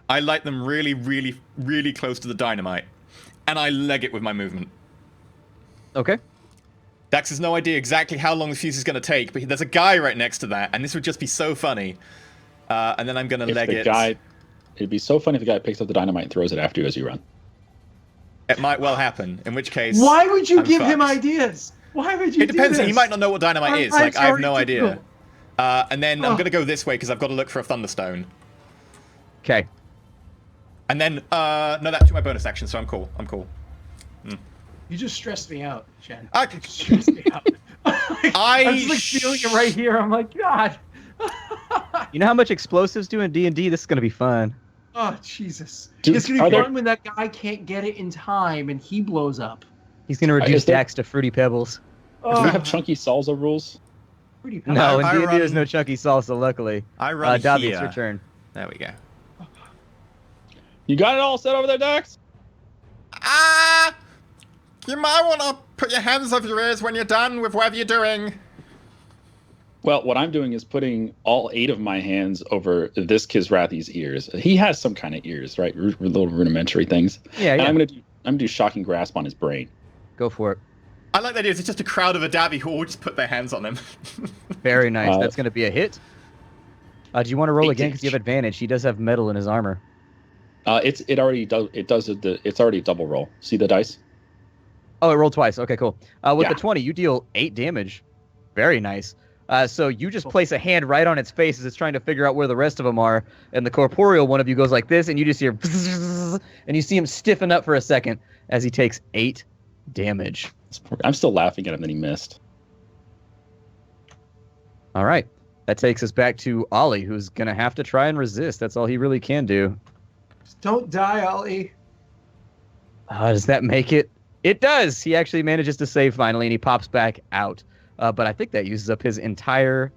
I light them really, really, really close to the dynamite. And I leg it with my movement. Okay. Dax has no idea exactly how long the fuse is going to take, but there's a guy right next to that, and this would just be so funny. And then I'm going to leg it. It'd be so funny if the guy picks up the dynamite and throws it after you as you run. It might well happen, in which case... Why would you I'm give him fucked. ideas? Why would you It depends. do this? He might not know what dynamite Our is. Like, lives I have are no idea. difficult. And then I'm going to go this way because I've got to look for a thunderstone. Okay. And then, no, that took my bonus action, so I'm cool. I'm cool. You just stressed me out, Jen. I- You just stressed me out. I'm just like feeling it right here. I'm like, God. You know how much explosives do in D&D? This is going to be fun. Oh, Jesus. Dude, It's going to are be there- fun when that guy can't get it in time and he blows up. He's going to reduce is there- Dax to Fruity Pebbles. Do Oh, we have chunky salsa rules? Pretty No, in I D&D run- there's no chunky salsa, luckily. I run Dobby, here. it's your turn. There we go. You got it all set over there, Dax? Ah! You might want to put your hands over your ears when you're done with whatever you're doing. Well, what I'm doing is putting all 8 of my hands over this Kizrathi's ears. He has some kind of ears, right? Little rudimentary things. Yeah, And yeah. I'm gonna do shocking grasp on his brain. Go for it. I like the idea. It's just a crowd of Adabi who all just put their hands on him. Very nice. Uh, That's going to be a hit. Do you want to roll Eight again because you have advantage? He does have metal in his armor. It's already a double roll. See the dice? Oh, it rolled twice. Okay, cool. With Yeah. the 20, you deal 8 damage. Very nice. So you just place a hand right on its face as it's trying to figure out where the rest of them are, and the corporeal one of you goes like this, and you just hear, and you see him stiffen up for a second as he takes 8 damage. I'm still laughing at him that he missed. All right. That takes us back to Ollie, who's going to have to try and resist. That's all he really can do. Don't die, Ollie. Does that make it? It does. He actually manages to save finally, and he pops back out. But I think that uses up his entire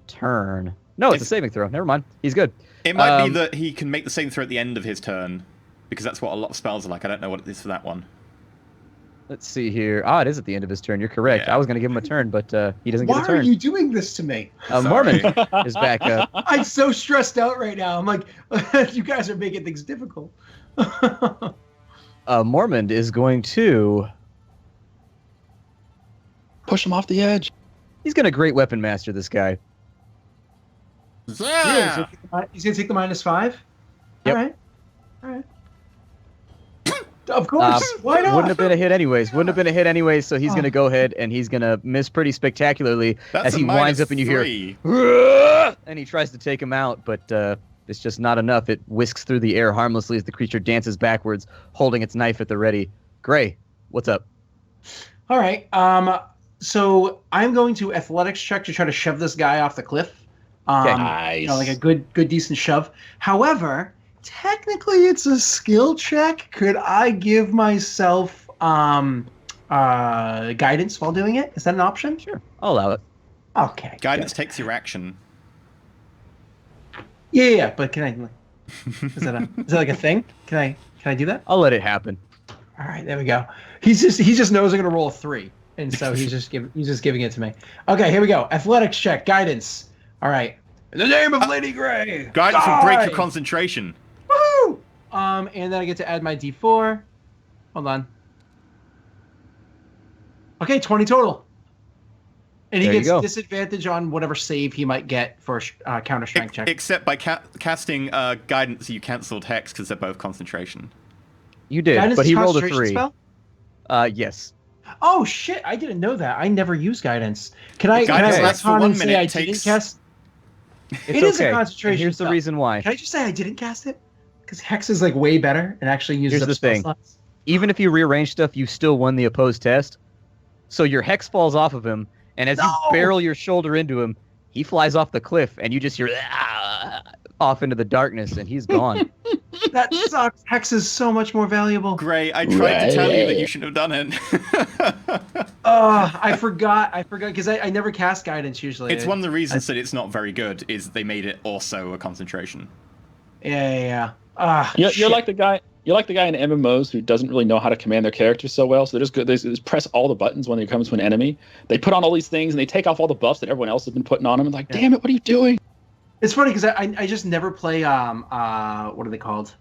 turn. No, it's a saving throw. Never mind. He's good. It might be that he can make the same throw at the end of his turn, because that's what a lot of spells are like. I don't know what it is for that one. Let's see here. It is at the end of his turn. You're correct. Yeah. I was going to give him a turn, but he doesn't get Why a turn. are you doing this to me? Mormon is back up. I'm so stressed out right now. I'm like, you guys are making things difficult. Mormon is going to... Push him off the edge. He's going to Great Weapon Master this guy. Yeah. He's gonna take the -5. Yep. All right. Of course. Why not? Wouldn't have been a hit anyways. So he's going to go ahead and he's going to miss pretty spectacularly That's as he a winds up and you hear, -3. and he tries to take him out, but it's just not enough. It whisks through the air harmlessly as the creature dances backwards, holding its knife at the ready. Gray, what's up? All right. So I'm going to athletics check to try to shove this guy off the cliff. Nice. You know, like a good, decent shove. However, technically it's a skill check. Could I give myself guidance while doing it? Is that an option? Sure, I'll allow it. Okay. Guidance good. takes your action. Yeah. But can I? Is that like a thing? Can I do that? I'll let it happen. All right, there we go. He just knows I'm gonna roll a 3, and so he's just giving it to me. Okay, here we go. Athletics check, guidance. All right. In the name of Lady Grey. Guidance will break your die! concentration. Woohoo! And then I get to add my D4. Hold on. Okay, 20 total. And he There you gets go. disadvantage on whatever save he might get for a counter strength check. Except by casting guidance, you cancelled hex because they're both concentration. You did, Guidance but is he rolled a concentration 3. spell? Yes. Oh shit! I didn't know that. I never use guidance. Can I Guidance lasts for retcon 1 and say minute, I takes- didn't cast? It's It is a okay. concentration And here's the spell. reason why. Can I just say I didn't cast it? Because Hex is like way better and actually uses Here's up the spell thing. slots. Even if you rearrange stuff, you still won the opposed test. So your hex falls off of him, and as you No! barrel your shoulder into him, he flies off the cliff, and you just hear off into the darkness, and he's gone. That sucks. Hex is so much more valuable. Gray, I tried to tell you that you shouldn't have done it. I forgot because I never cast guidance usually. It's one of the reasons that it's not very good is they made it also a concentration. Yeah. You're Shit. like the guy. You're like the guy in MMOs who doesn't really know how to command their character so well. So they just press all the buttons when it comes to an enemy. They put on all these things and they take off all the buffs that everyone else has been putting on them. And like, damn it, what are you doing? It's funny because I just never play what are they called?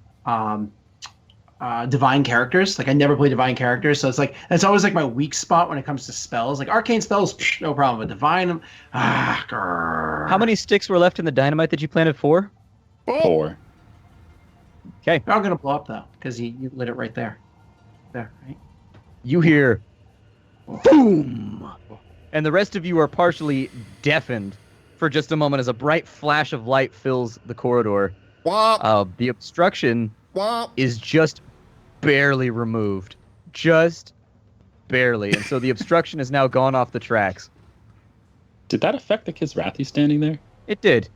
Divine characters. Like I never play divine characters, so it's like that's always like my weak spot when it comes to spells. Like arcane spells, no problem. But divine, grrr. How many sticks were left in the dynamite that you planted for? 4. Okay. They're all gonna blow up though, because you lit it right there. There, right? You hear boom, and the rest of you are partially deafened for just a moment as a bright flash of light fills the corridor. Womp, The obstruction womp. is just barely removed. Just barely. And so the obstruction is now gone off the tracks. Did that affect the Kizrathi standing there? It did.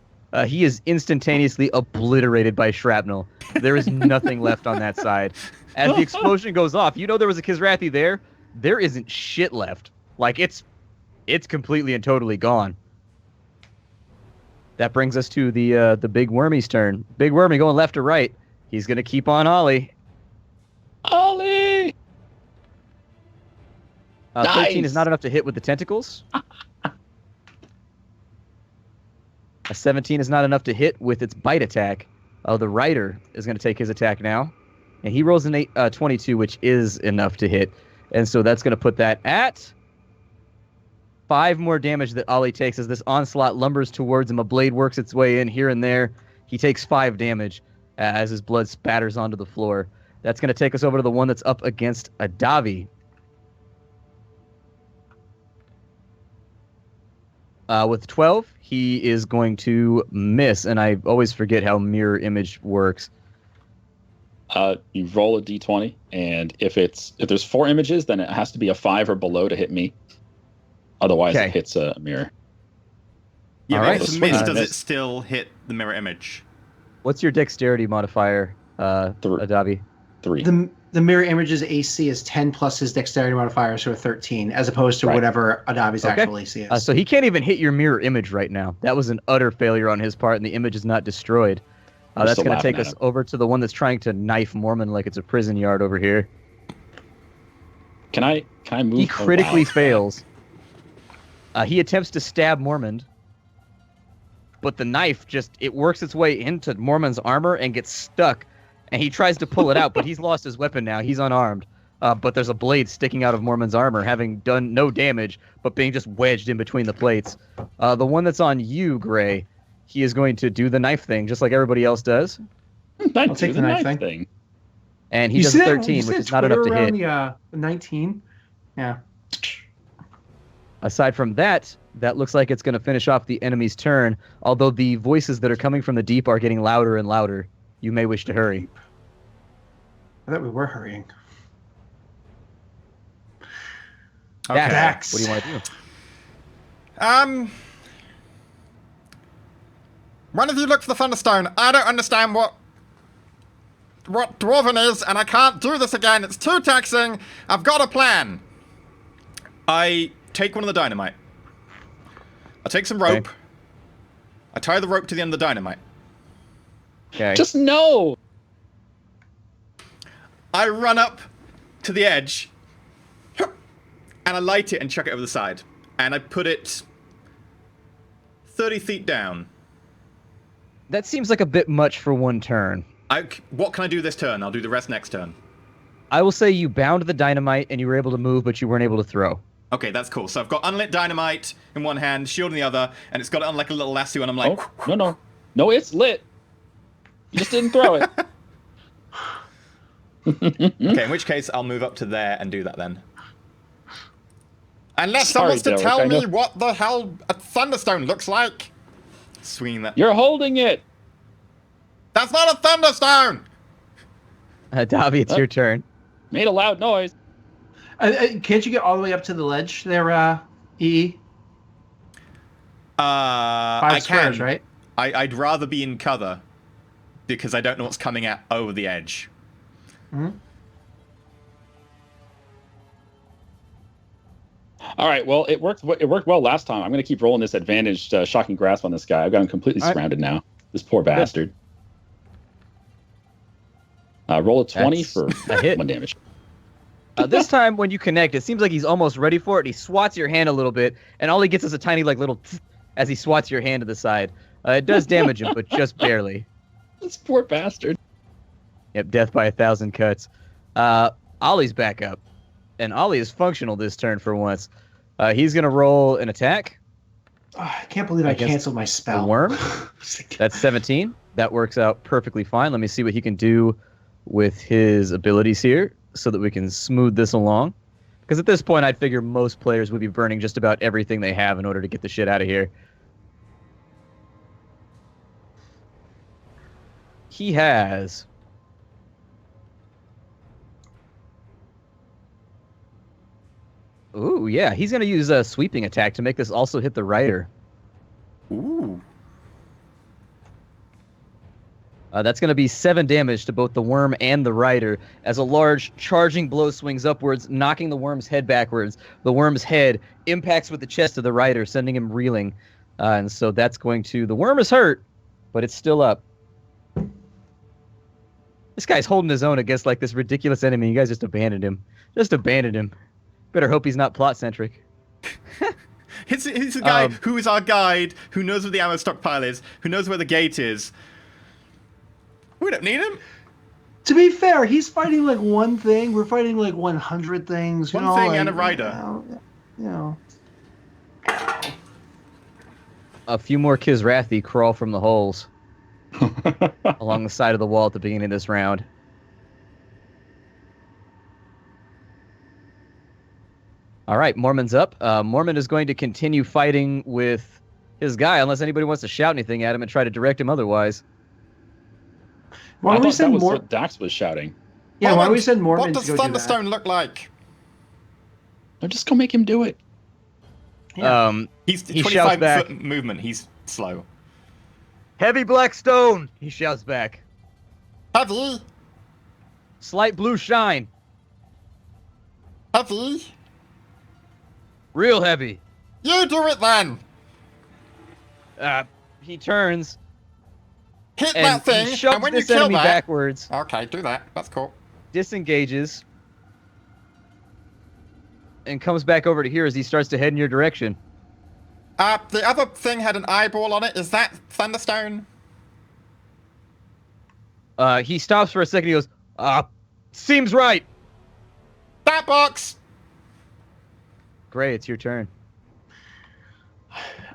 He is instantaneously obliterated by shrapnel. There is nothing left on that side. As the explosion goes off, you know there was a Kizrathi there. There isn't shit left. Like, it's completely and totally gone. That brings us to the big Wormy's turn. Big Wormy going left to right. He's going to keep on Ollie. Ollie! 13 Nice. is not enough to hit with the tentacles. A 17 is not enough to hit with its bite attack. The rider is going to take his attack now. And he rolls an 22, which is enough to hit. And so that's going to put that at 5 more damage that Ollie takes as this onslaught lumbers towards him. A blade works its way in here and there. He takes 5 damage as his blood spatters onto the floor. That's going to take us over to the one that's up against Adavi. With 12, he is going to miss, and I always forget how mirror image works. You roll a d20, and if there's 4 images, then it has to be a 5 or below to hit me. Otherwise, Okay. it hits a mirror. Yeah, All but right. if it's missed, does it still hit the mirror image? What's your dexterity modifier, Adavi? 3. The mirror image's AC is 10 plus his dexterity modifier, so a 13, as opposed to Right. whatever Adavi's Okay. actual AC is. So he can't even hit your mirror image right now. That was an utter failure on his part, and the image is not destroyed. We're That's still going to laughing take at us him. over to the one that's trying to knife Mormon like it's a prison yard over here. Can I move? He Oh, critically wow. fails. He attempts to stab Mormon, but the knife it works its way into Mormon's armor and gets stuck, and he tries to pull it out, but he's lost his weapon now. He's unarmed. But there's a blade sticking out of Mormon's armor, having done no damage, but being just wedged in between the plates. The one that's on you, Gray, he is going to do the knife thing, just like everybody else does. I'll take the knife thing. And he You does see a that- 13, you see which the is not enough to Twitter hit. around the 19? Yeah. Aside from that, that looks like it's going to finish off the enemy's turn, although the voices that are coming from the deep are getting louder and louder. You may wish to hurry. I thought we were hurrying. Okay. Dax. What do you want to do? One of you look for the Thunderstone. I don't understand what Dwarven is, and I can't do this again. It's too taxing. I've got a plan. I take one of the dynamite. I take some rope. Okay. I tie the rope to the end of the dynamite. Okay. Just no. I run up to the edge, and I light it and chuck it over the side. And I put it 30 feet down. That seems like a bit much for one turn. What can I do this turn? I'll do the rest next turn. I will say you bound the dynamite and you were able to move, but you weren't able to throw. Okay, that's cool. So I've got unlit dynamite in one hand, shield in the other, and it's got it on like a little lasso, and I'm like... Oh, no, it's lit. You just didn't throw it. Okay, in which case I'll move up to there and do that then. Unless Sorry, someone's to Derek, tell I me know- what the hell a Thunderstone looks like. Swinging that... You're holding it. That's not a Thunderstone! Davi, it's your turn. Made a loud noise. Can't you get all the way up to the ledge there, EE? I 5 squares, can. right? I'd rather be in cover because I don't know what's coming at over the edge. All right. Well, it worked. It worked well last time. I'm going to keep rolling this advantaged shocking grasp on this guy. I've got him completely All right. surrounded now. This poor bastard. Roll a 20 That's for a hit. 1 damage. This time when you connect, it seems like he's almost ready for it. He swats your hand a little bit, and all he gets is a tiny little tsk as he swats your hand to the side. It does damage him, but just barely. This poor bastard. Yep, death by 1,000 cuts. Ollie's back up, and Ollie is functional this turn for once. He's going to roll an attack. Oh, I can't believe I Against canceled my spell. the worm? That's 17. That works out perfectly fine. Let me see what he can do with his abilities here so that we can smooth this along. Because at this point, I'd figure most players would be burning just about everything they have in order to get the shit out of here. He has... Ooh, yeah. He's going to use a sweeping attack to make this also hit the rider. Ooh. That's going to be 7 damage to both the worm and the rider as a large charging blow swings upwards, knocking the worm's head backwards. The worm's head impacts with the chest of the rider, sending him reeling. And so that's going to... The worm is hurt, but it's still up. This guy's holding his own against like this ridiculous enemy. You guys just abandoned him. Just abandoned him. Better hope he's not plot-centric. He's the guy who is our guide, who knows where the ammo stockpile is, who knows where the gate is. We don't need him. To be fair, he's fighting like one thing. We're fighting like 100 things. One thing and a rider. You know. A few more Kizrathi crawl from the holes along the side of the wall at the beginning of this round. All right, Mormon's up. Mormon is going to continue fighting with his guy, unless anybody wants to shout anything at him and try to direct him otherwise. Why I don't we thought that send was more? what Dax was shouting. Yeah, why don't we send Mormon What does to go do that? Thunderstone look like? No, just go make him do it. Yeah. He's He 25 shouts back. foot movement. He's slow. Heavy black stone, he shouts back. Heavy, Slight blue shine. heavy. Real heavy. You do it then. He turns Hit and that thing, he shoves and when you this kill enemy that... backwards, Okay, do that. That's cool. disengages, and comes back over to here as he starts to head in your direction. The other thing had an eyeball on it. Is that Thunderstone? He stops for a second. He goes, seems right. That box! Great, it's your turn.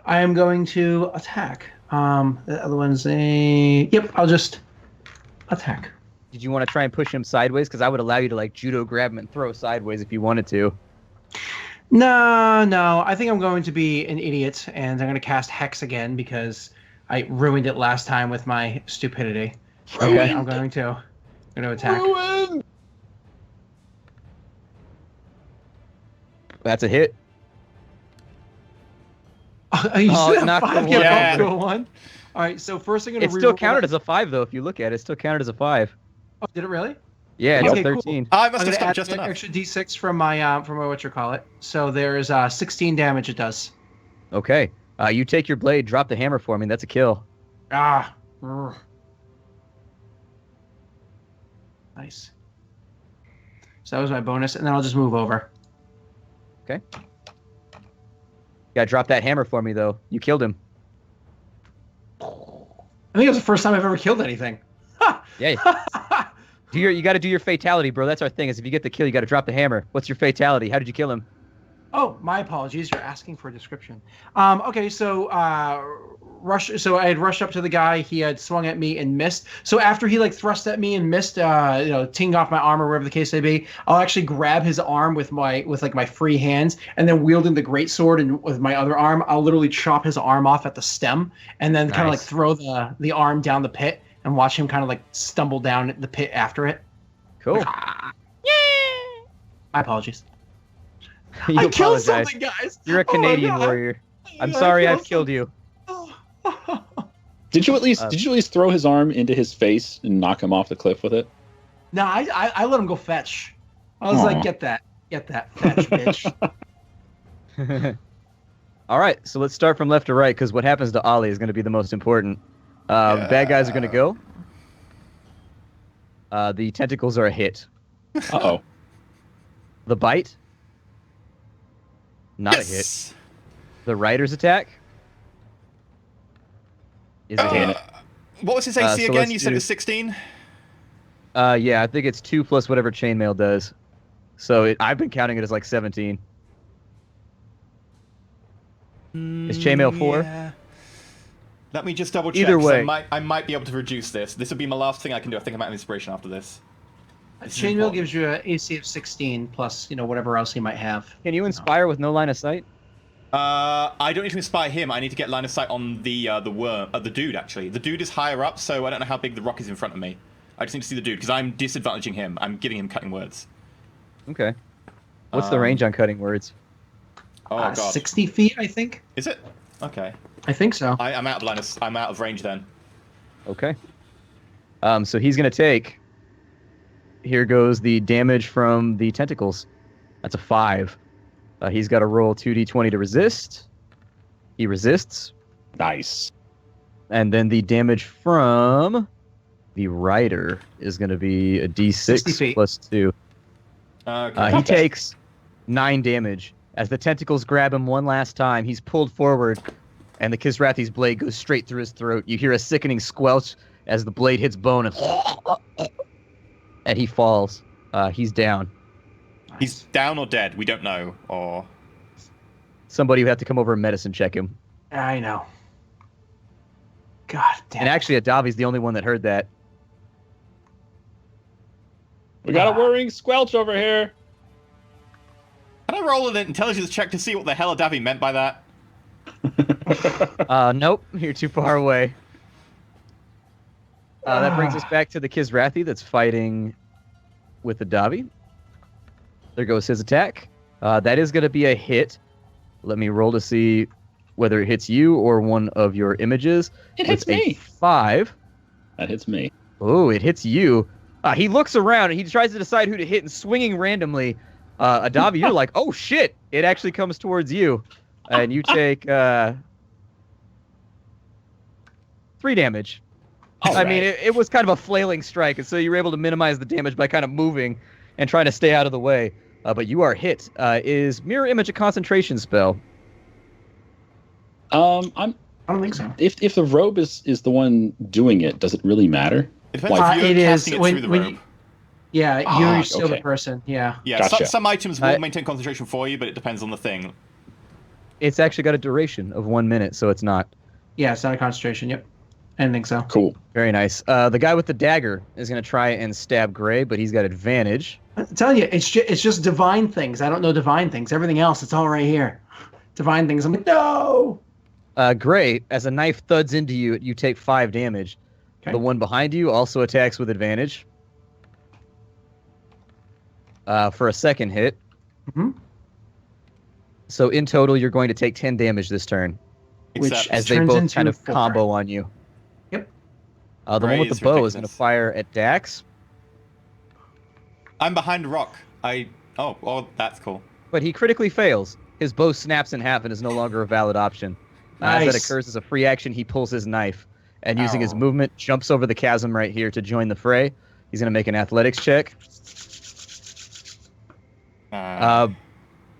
I am going to attack. The other one's a... Yep, I'll just attack. Did you want to try and push him sideways? Because I would allow you to like judo grab him and throw sideways if you wanted to. No. I think I'm going to be an idiot, and I'm going to cast Hex again because I ruined it last time with my stupidity. Okay. I'm going to attack. Ruin! That's a hit. You Oh, said a knocked 5 the get one bumped out. to a 1? All right, so first I'm going to It still counted as a 5, though, if you look at it. It still counted as a 5. Oh, did it really? Yeah, it's Okay, a 13. I I'm must going have to add stopped just an enough. extra d6 from my whatchamacallit. So there's 16 damage it does. Okay. You take your blade, drop the hammer for me. That's a kill. Ah. Urgh. Nice. So that was my bonus, and then I'll just move over. Okay. You gotta drop that hammer for me, though. You killed him. I think it was the first time I've ever killed anything. Yeah. You gotta do your fatality, bro. That's our thing, is if you get the kill, you gotta drop the hammer. What's your fatality? How did you kill him? Oh, my apologies. You're asking for a description. Okay, so So I had rushed up to the guy. He had swung at me and missed. So after he like thrust at me and missed, tinged off my arm or whatever the case may be, I'll actually grab his arm with my free hands, and then wielding the greatsword and with my other arm, I'll literally chop his arm off at the stem, and then kind of like throw the arm down the pit and watch him kind of like stumble down the pit after it. Cool. Like, my apologies. You I killed apologize. something, guys. You're a Canadian warrior. I'm sorry I've killed you. Did you at least throw his arm into his face and knock him off the cliff with it? No, I let him go fetch. I was Aw. like, get that fetch, bitch. All right, so let's start from left to right, because what happens to Ollie is going to be the most important. Bad guys are going to go. The tentacles are a hit. Uh-oh. The bite? Not a hit. The rider's attack? Is a hit. What was his AC so again? let's You said do- it was 16? Yeah, I think it's 2 plus whatever chainmail does. So I've been counting it as like 17. Is chainmail 4? Yeah. Let me just double check. Either 'cause way. I might be able to reduce this. This will be my last thing I can do. I think I might have inspiration after this. This is Chainmail important. gives you an AC of 16 plus, whatever else he might have. Can you inspire with no line of sight? I don't need to inspire him. I need to get line of sight on the dude. Actually, the dude is higher up, so I don't know how big the rock is in front of me. I just need to see the dude because I'm disadvantaging him. I'm giving him cutting words. Okay. What's the range on cutting words? Oh god, 60 feet, I think. is it? Okay, I think so. I'm out of I'm out of range then. Okay. So he's going to take... Here goes the damage from the tentacles. That's a 5. He's got to roll 2d20 to resist. He resists. Nice. And then the damage from the rider is going to be a 60 d6 feet. plus 2. Okay. He Okay. takes 9 damage. As the tentacles grab him one last time, he's pulled forward, and the Kisrathi's blade goes straight through his throat. You hear a sickening squelch as the blade hits bone, and he falls. He's down. He's down or dead. We don't know. Or Somebody would have to come over and medicine check him. I know. God damn. And actually, Adavi's the only one that heard that. We got a whirring squelch over here. can I roll an intelligence check to see what the hell Davi meant by that? Nope, you're too far away. That brings us back to the Kisrathi that's fighting with the Davi. There goes his attack. That is going to be a hit. Let me roll to see whether it hits you or one of your images. It hits With a me. 5. That hits me. Oh, it hits you. He looks around and he tries to decide who to hit, and swinging randomly, Adavi, you're like, oh shit! It actually comes towards you, and you take 3 damage. I mean, it was kind of a flailing strike, and so you were able to minimize the damage by kind of moving and trying to stay out of the way. But you are hit. Is Mirror Image a concentration spell? I don't think so. If the robe is the one doing it, does it really matter? It depends Like- if you're It is casting it when- through the when robe. you- Yeah, Ah, you're still the okay. person. Yeah. Yeah, Gotcha. some items will I- maintain concentration for you, but it depends on the thing. It's actually got a duration of 1 minute, so it's not. Yeah, it's not a concentration. Yep. I didn't think so. Cool. Very nice. The guy with the dagger is going to try and stab Gray, but he's got advantage. I'm telling you, it's just divine things. I don't know divine things. Everything else, it's all right here. Divine things. I'm like, no. Gray, as a knife thuds into you, you take 5 damage. Okay. The one behind you also attacks with advantage. For a second hit. Mhm. So in total, you're going to take 10 damage this turn, Which Except as they turns both into kind of 4. combo on you. Yep. The Gray one with is the bow is going to ridiculous. fire at Dax, I'm behind a rock. Oh, that's cool. but he critically fails. His bow snaps in half and is no longer a valid option. As that Nice. occurs as a free action, he pulls his knife and using his Ow. movement, jumps over the chasm right here to join the fray. He's going to make an athletics check.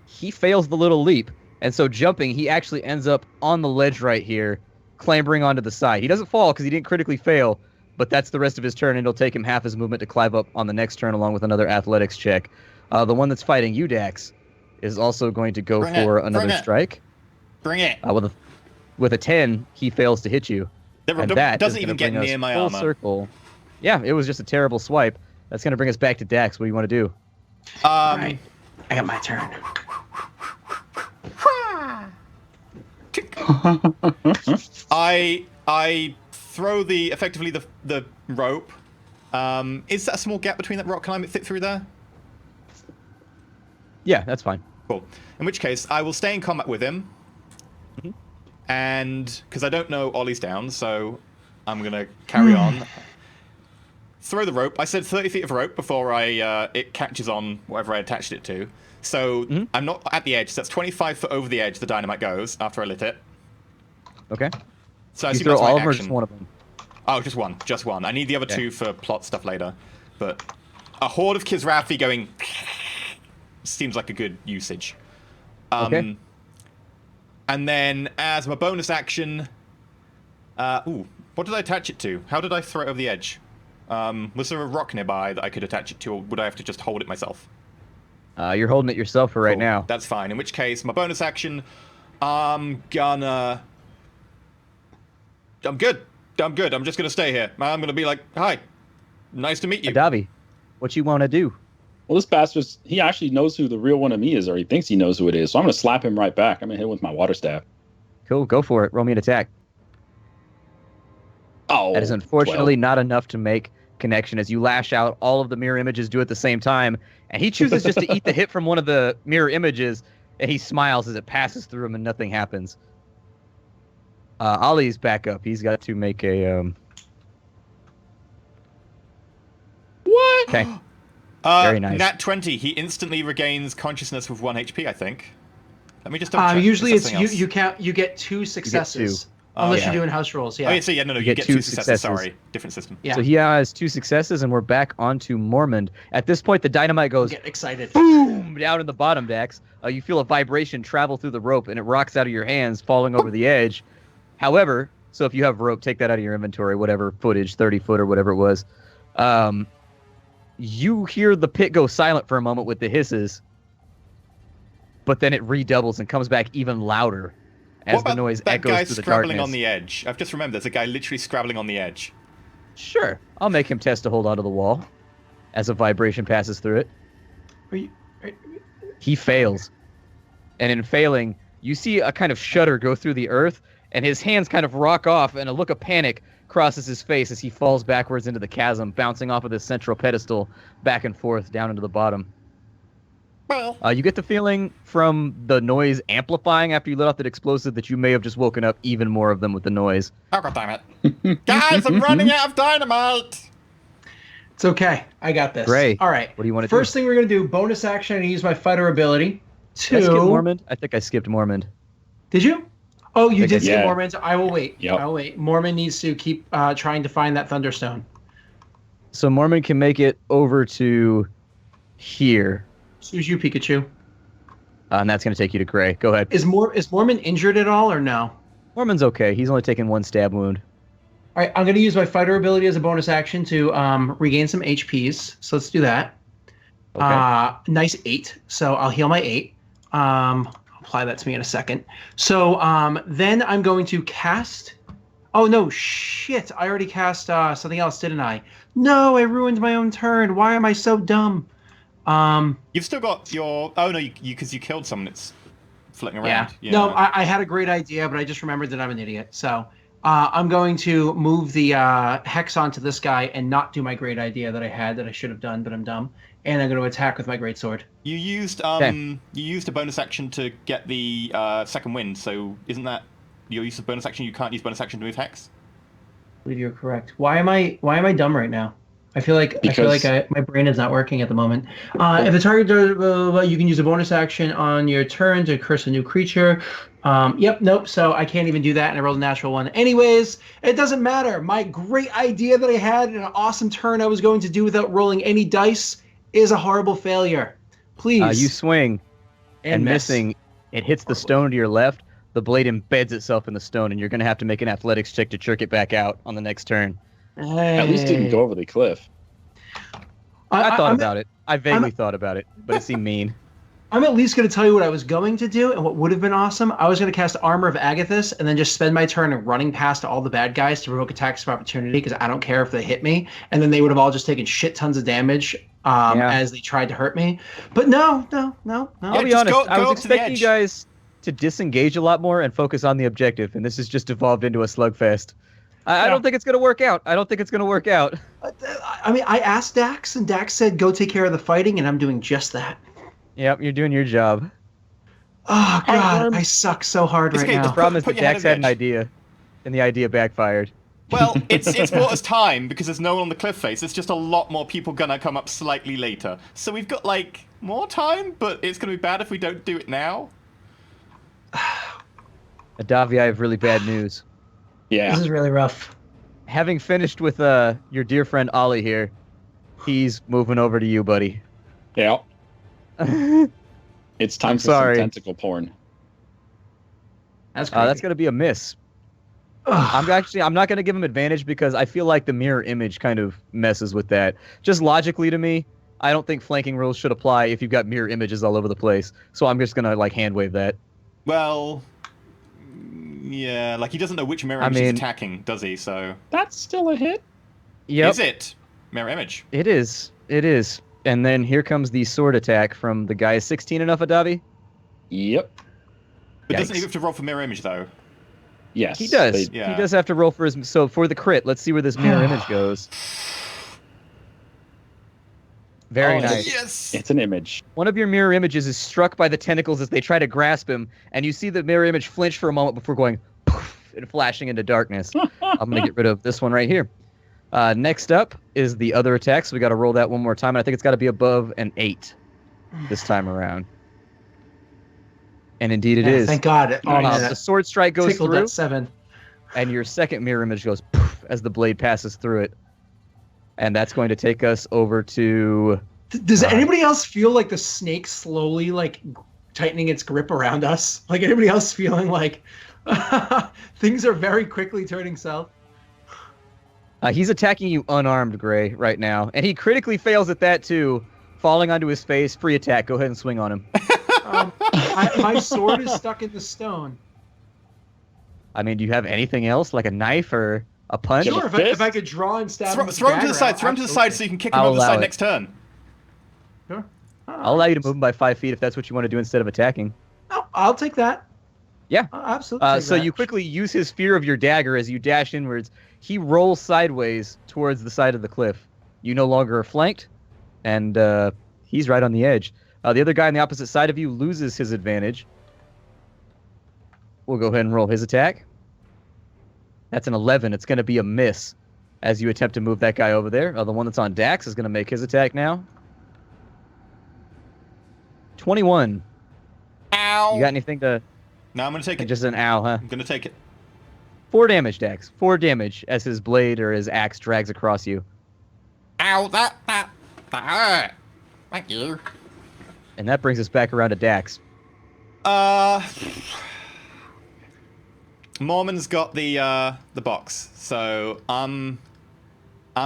He fails the little leap, and so jumping, he actually ends up on the ledge right here, clambering onto the side. He doesn't fall because he didn't critically fail, but that's the rest of his turn, and it'll take him half his movement to climb up on the next turn along with another athletics check. The one that's fighting you, Dax, is also going to go Bring for it, another bring it. strike. Bring it. With a 10, he fails to hit you. And that Doesn't is even gonna get bring near us my full armor. circle. Yeah, it was just a terrible swipe. That's going to bring us back to Dax. What do you want to do? Right. I got my turn. I throw effectively the rope. Is that a small gap between that rock? Can I fit through there? Yeah, that's fine. Cool. In which case, I will stay in combat with him. Mhm. And because I don't know Ollie's down, so I'm gonna carry on. Throw the rope. I said 30 feet of rope before it catches on whatever I attached it to. So I'm not at the edge. So that's 25 foot over the edge. The dynamite goes after I lit it. Okay. So I You assume throw that's my all of them or action. just one of them? Oh, just one. Just one. I need the other Okay. two for plot stuff later. But a horde of Kisrathi going seems like a good usage. Okay. And then as my bonus action... what did I attach it to? How did I throw it over the edge? Was there a rock nearby that I could attach it to, or would I have to just hold it myself? You're holding it yourself for right Cool. now. That's fine. In which case, my bonus action, I'm good. I'm just gonna stay here. I'm gonna be like, hi, nice to meet you. Adavi, what you want to do? Well, this bastard, he actually knows who the real one of me is, or he thinks he knows who it is. So I'm going to slap him right back. I'm going to hit him with my water staff. Cool, go for it. Roll me an attack. Oh, That is unfortunately 12. not enough to make connection. As you lash out, all of the mirror images do at the same time, and he chooses just to eat the hit from one of the mirror images, and he smiles as it passes through him and nothing happens. Ollie's back up. He's got to make a... What? Okay. Very nice. Nat 20. He instantly regains consciousness with 1 HP, I think. Let me just double check. Usually Is it's that something else? you get 2 successes. Unless yeah. you're doing house rolls, yeah. Oh, yeah, so no, You you get get two two successes. successes. Sorry, different system. Yeah. So he has 2 successes, and we're back onto Mormond. At this point, the dynamite goes Get excited. boom down in the bottom, Dax. You feel a vibration travel through the rope, and it rocks out of your hands, falling over the edge. However, so if you have rope, take that out of your inventory, whatever footage, 30 foot or whatever it was. You hear the pit go silent for a moment with the hisses, but then it redoubles and comes back even louder as What the about noise that echoes guy through the scrabbling darkness. on the edge? I've just remembered there's a guy literally scrabbling on the edge. Sure, I'll make him test to hold onto the wall as a vibration passes through it. He fails. And in failing, you see a kind of shudder go through the earth, and his hands kind of rock off, and a look of panic crosses his face as he falls backwards into the chasm, bouncing off of this central pedestal back and forth down into the bottom. Well, You get the feeling from the noise amplifying after you let off that explosive that you may have just woken up even more of them with the noise. oh god damn it. Guys, I'm running out of dynamite! It's okay. I got this. Gray, All right. what do you want to First do? thing we're going to do, bonus action, I'm going to use my fighter ability. Did I skip 2. Mormond? I think I skipped Mormond. Did you? Oh, you think I did skip did. Mormon. I will wait. Yep. I will wait. Mormon needs to keep trying to find that Thunderstone. So Mormond can make it over to here. Choose you, Pikachu. And that's going to take you to Gray. Go ahead. Is Mormon injured at all or no? Mormon's okay. He's only taken 1 stab wound. All right, I'm going to use my fighter ability as a bonus action to regain some HPs. So let's do that. Okay. Nice 8. So I'll heal my 8. Apply that to me in a second. So then I'm going to cast. Oh no, shit! I already cast something else, didn't I? No, I ruined my own turn. Why am I so dumb? You've still got your... Oh, no, because you killed someone that's flitting Yeah. around. No, I had a great idea, but I just remembered that I'm an idiot. So I'm going to move the hex onto this guy and not do my great idea that I had that I should have done, but I'm dumb. And I'm going to attack with my greatsword. You used Okay. you used a bonus action to get the second wind, so isn't that your use of bonus action? You can't use bonus action to move hex? I believe you're correct. Why am I dumb right now? I feel like my brain is not working at the moment. If the target does, you can use a bonus action on your turn to curse a new creature. Yep, nope. So I can't even do that, and I rolled a natural 1. Anyways, it doesn't matter. My great idea that I had and an awesome turn I was going to do without rolling any dice is a horrible failure. Please. You swing, and miss. missing, it hits the stone to your left. The blade embeds itself in the stone, and you're going to have to make an athletics check to jerk it back out on the next turn. At least didn't go over the cliff. I thought I'm- about it. I vaguely thought about it, but it seemed mean. I'm at least going to tell you what I was going to do and what would have been awesome. I was going to cast Armor of Agathis and then just spend my turn running past all the bad guys to provoke attacks of opportunity because I don't care if they hit me. And then they would have all just taken shit tons of damage as they tried to hurt me. But no. I'll be just honest, I go was up to the expecting you edge. guys to disengage a lot more and focus on the objective, and this has just evolved into a slugfest. I don't think it's going to work out. I mean, I asked Dax, and Dax said, go take care of the fighting, and I'm doing just that. Yep, you're doing your job. Oh, God, I suck so hard right Okay, now. The problem is Put that your head Dax over had an the edge. idea, and the idea backfired. Well, it's bought us time because there's no one on the cliff face. It's just a lot more people gonna come up slightly later. So we've got, like, more time, but it's gonna be bad if we don't do it now. Adavi, I have really bad news. Yeah. This is really rough. Having finished with your dear friend Ollie here, he's moving over to you, buddy. Yeah. It's time I'm for sorry. some tentacle porn. That's crazy. That's going to be a miss. Ugh. I'm not going to give him advantage because I feel like the mirror image kind of messes with that. Just logically to me, I don't think flanking rules should apply if you've got mirror images all over the place. So I'm just going to hand wave that. Well, yeah, like he doesn't know which mirror image he's attacking, does he? So That's still a hit. Yep. is it mirror image? It is. And then here comes the sword attack from the guy. 16 enough, Adavi? Yep. But doesn't he Yikes. have to roll for mirror image though? Yes. He does. they- Yeah. He does have to roll for his... So for the crit, let's see where this mirror image goes. Very Oh, nice. Yes. It's an image. One of your mirror images is struck by the tentacles as they try to grasp him, and you see the mirror image flinch for a moment before going poof and flashing into darkness. I'm going to get rid of this one right here. Next up is the other attack, so we got to roll that one more time, and I think it's got to be above an 8 this time around. And indeed it is. Thank God. Oh, man, The that sword strike goes tickled through. that 7. and your second mirror image goes poof as the blade passes through it. And that's going to take us over to... Does anybody else feel like the snake slowly, like, tightening its grip around us? Like, anybody else feeling like things are very quickly turning south? He's attacking you unarmed, Gray, right now. And he critically fails at that, too. Falling onto his face. Free attack. Go ahead and swing on him. My sword is stuck in the stone. I mean, do you have anything else, like a knife or a punch? Sure, if I could draw and stab him with Throw him to the dagger side. out, Throw him to the side so you can kick him I'll over the allow side it. next turn. Sure. I'll allow you to move him by 5 feet if that's what you want to do instead of attacking. No, I'll take that. Yeah. I'll absolutely take So that. you quickly use his fear of your dagger as you dash inwards. He rolls sideways towards the side of the cliff. You no longer are flanked, and he's right on the edge. The other guy on the opposite side of you loses his advantage. We'll go ahead and roll his attack. That's an 11. It's going to be a miss as you attempt to move that guy over there. The one that's on Dax is going to make his attack now. 21. Ow. You got anything to... No, I'm going to take it. Just an ow, huh? I'm going to take it. 4 damage, Dax. 4 damage as his blade or his axe drags across you. Ow, that hurt. Thank you. And that brings us back around to Dax. Mormon's got the box, so I'm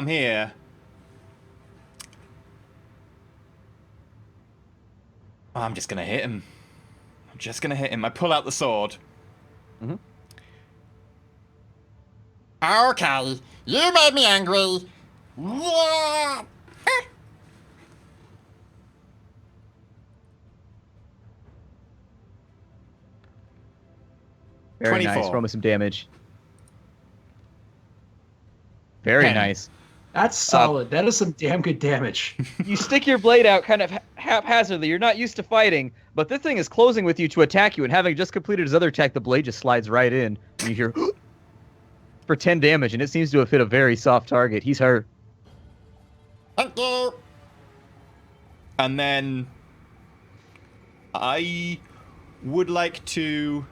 here. I'm just gonna hit him. I pull out the sword. Mm-hmm. Okay, you made me angry. Yeah. Very 24. nice. Roll me some damage. Very 10. nice. That's solid. That is some damn good damage. You stick your blade out kind of haphazardly. You're not used to fighting, but this thing is closing with you to attack you, and having just completed his other attack, the blade just slides right in. And you hear for 10 damage, and it seems to have hit a very soft target. He's hurt. Thank you. And then I would like to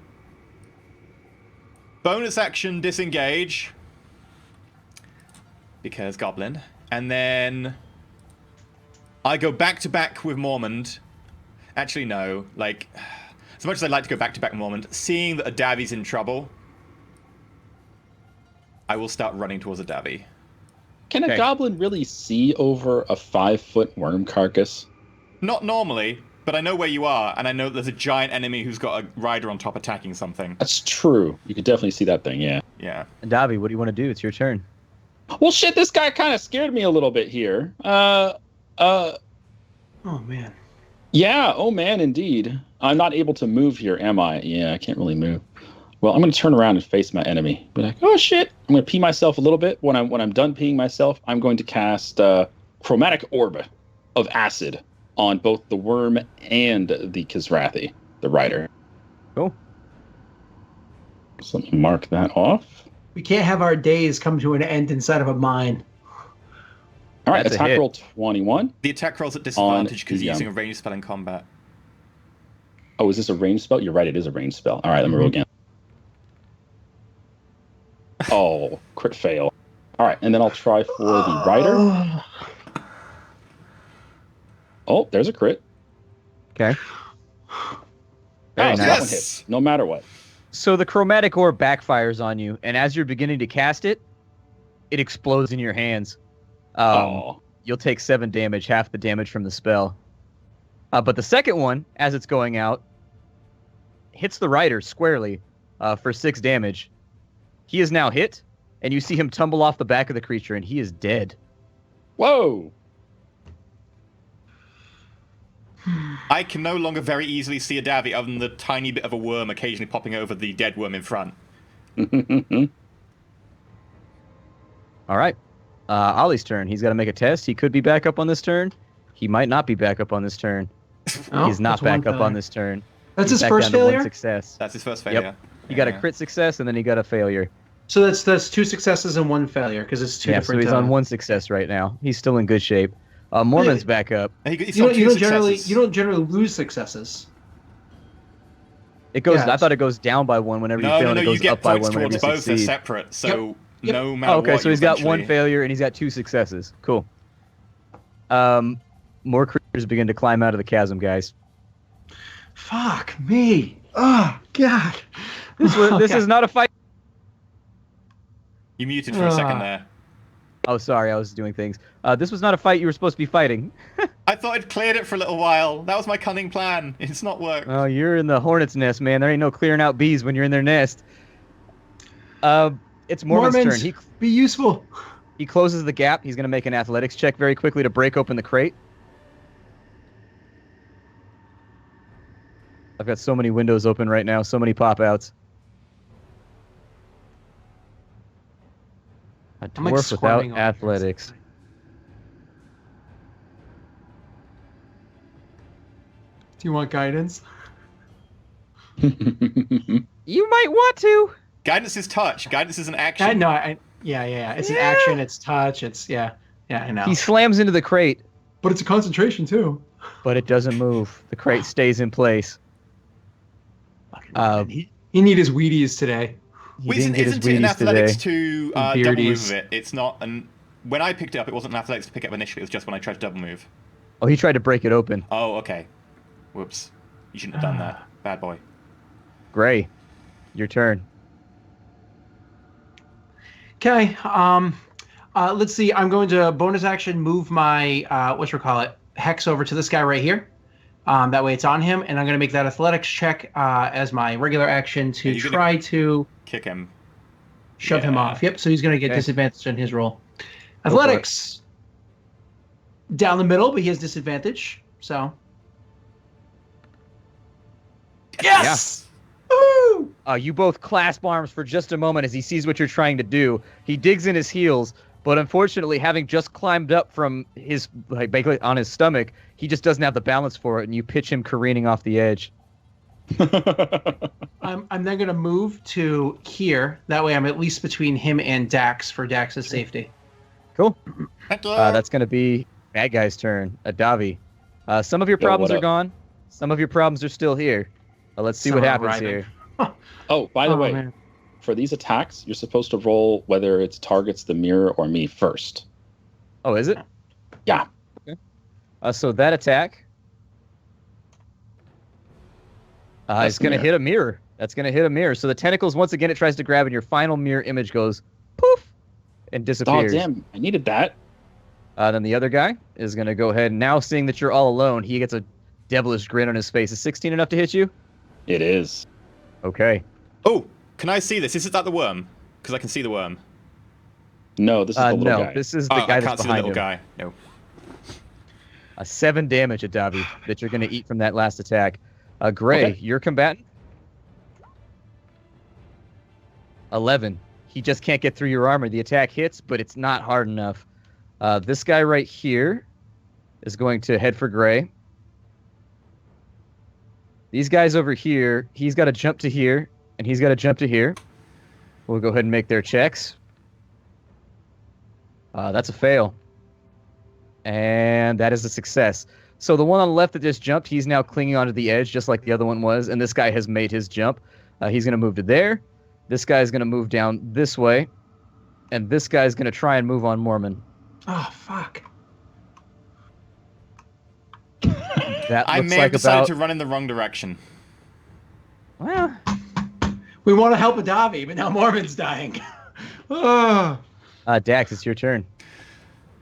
bonus action disengage because Goblin, and then I go back to back with Mormont. Actually, no. Like, as much as I'd like to go back to back with Mormont, seeing that Adavi's in trouble, I will start running towards Adavi. Can Okay. a goblin really see over a 5-foot worm carcass? Not normally, but I know where you are, and I know that there's a giant enemy who's got a rider on top attacking something. That's true. You could definitely see that thing, yeah. Yeah. And Davi, what do you want to do? It's your turn. Well, shit, this guy kind of scared me a little bit here. Oh man. Yeah, oh man, indeed. I'm not able to move here, am I? Yeah, I can't really move. Well, I'm going to turn around and face my enemy. Be like, oh shit, I'm going to pee myself a little bit. When I'm done peeing myself, I'm going to cast Chromatic Orb of Acid on both the worm and the Kizrathi, the rider. Cool. So let me mark that off. We can't have our days come to an end inside of a mine. All right, That's a attack hit. roll 21. The attack roll's at disadvantage because the, you're using a ranged spell in combat. Oh, is this a ranged spell? You're right, it is a ranged spell. All right, let me roll again. Oh, crit fail. All right, and then I'll try for the rider. Oh, there's a crit. Okay. Oh, Very so nice. that one hits, no matter what. So the chromatic orb backfires on you, and as you're beginning to cast it, it explodes in your hands. Oh, You'll take 7 damage, half the damage from the spell. But the second one, as it's going out, hits the rider squarely for 6 damage. He is now hit, and you see him tumble off the back of the creature, and he is dead. whoa. I can no longer very easily see Adavi other than the tiny bit of a worm occasionally popping over the dead worm in front. All right. Ollie's turn. He's got to make a test. He could be back up on this turn. He might not be back up on this turn. Oh, He's not that's one back up failure. on this turn. That's He's his back first down to 1 failure? success. That's his first failure. He got a Yeah. crit success, and then he got a failure. So that's 2 successes and 1 failure because it's 2 Yeah, so different. he's on 1 success right now. He's still in good shape. Mormon's back up. He's You on don't, two you don't generally successes. you don't generally lose successes. It goes. Yeah, I thought it goes down by 1 whenever you No, fail, no, and no. it You goes get up by points 1 whenever you towards both. They're succeed. separate. So Yep. no matter Oh, okay. what, So you he's got 1 eventually- failure and he's got 2 successes. Cool. More creatures begin to climb out of the chasm, guys. Fuck me. Oh God. This is not a fight. You muted for a second there. Oh, sorry, I was doing things. This was not a fight you were supposed to be fighting. I thought I'd cleared it for a little while. That was my cunning plan. It's not worked. Oh, you're in the hornet's nest, man. There ain't no clearing out bees when you're in their nest. It's Mormon's turn. Be useful. He closes the gap. He's going to make an athletics check very quickly to break open the crate. I've got so many windows open right now, so many pop-outs. A I'm, like, dwarf without squirming over here. athletics. Do you want guidance? You might want to. Guidance is touch. Guidance is an action. Yeah. It's an action. It's touch. It's yeah. I know. He slams into the crate, But it's a concentration too. but it doesn't move. The crate stays in place. He need his Wheaties today. He Well, didn't get his isn't it in Wheaties athletics today. to double move Beardies. it? It's not. And when I picked it up, it wasn't an athletics to pick it up initially. It was just when I tried to double move. Oh, he tried to break it open. Oh, okay. Whoops. You shouldn't have done that. Bad boy. Gray, your turn. Okay. Let's see. I'm going to bonus action move my hex over to this guy right here. That way it's on him, and I'm going to make that athletics check as my regular action to You're gonna try to Kick him. shove him Yeah. off. Yep. So he's going to get Okay. disadvantage on his roll. for it. Athletics down the middle, but he has disadvantage. So Yes! Woo! You both clasp arms for just a moment as he sees what you're trying to do. He digs in his heels, but unfortunately, having just climbed up from his, basically on his stomach, he just doesn't have the balance for it, and you pitch him careening off the edge. I'm then going to move to here. That way I'm at least between him and Dax for Dax's safety. Cool. Thank you. That's going to be Bad Guy's turn, Davi. Some of your Yo, problems what are up? gone. Some of your problems are still here. Let's see Some what are happens arriving. here. Oh, by the Oh, way, man. for these attacks, you're supposed to roll whether it targets the mirror or me first. Oh, is it? Yeah. Okay. So that attack That's is the going to mirror. hit a mirror. That's going to hit a mirror. So the tentacles, once again, it tries to grab, and your final mirror image goes poof and Oh, disappears. damn. I needed that. Then the other guy is going to go ahead. Now, seeing that you're all alone, he gets a devilish grin on his face. Is 16 enough to hit you? It is. Okay. Oh, can I see this? Is that the worm? Because I can see the worm. No, this is the little No, guy. this is the Oh, guy I that's can't see the behind little him. guy. No. 7 damage at Davi that you're going to eat from that last attack. Gray, Okay. your combatant? 11. He just can't get through your armor. The attack hits, but it's not hard enough. This guy right here is going to head for Gray. These guys over here, he's got to jump to here, and he's got to jump to here. We'll go ahead and make their checks. That's a fail. And that is a success. So the one on the left that just jumped, he's now clinging onto the edge, just like the other one was, and this guy has made his jump. He's going to move to there. This guy's going to move down this way. And this guy's going to try and move on Mormon. Oh, fuck. That I looks may have like decided about... to run in the wrong direction. Well, We want to help Adavi, but now Mormon's dying. Oh. Dax, it's your turn.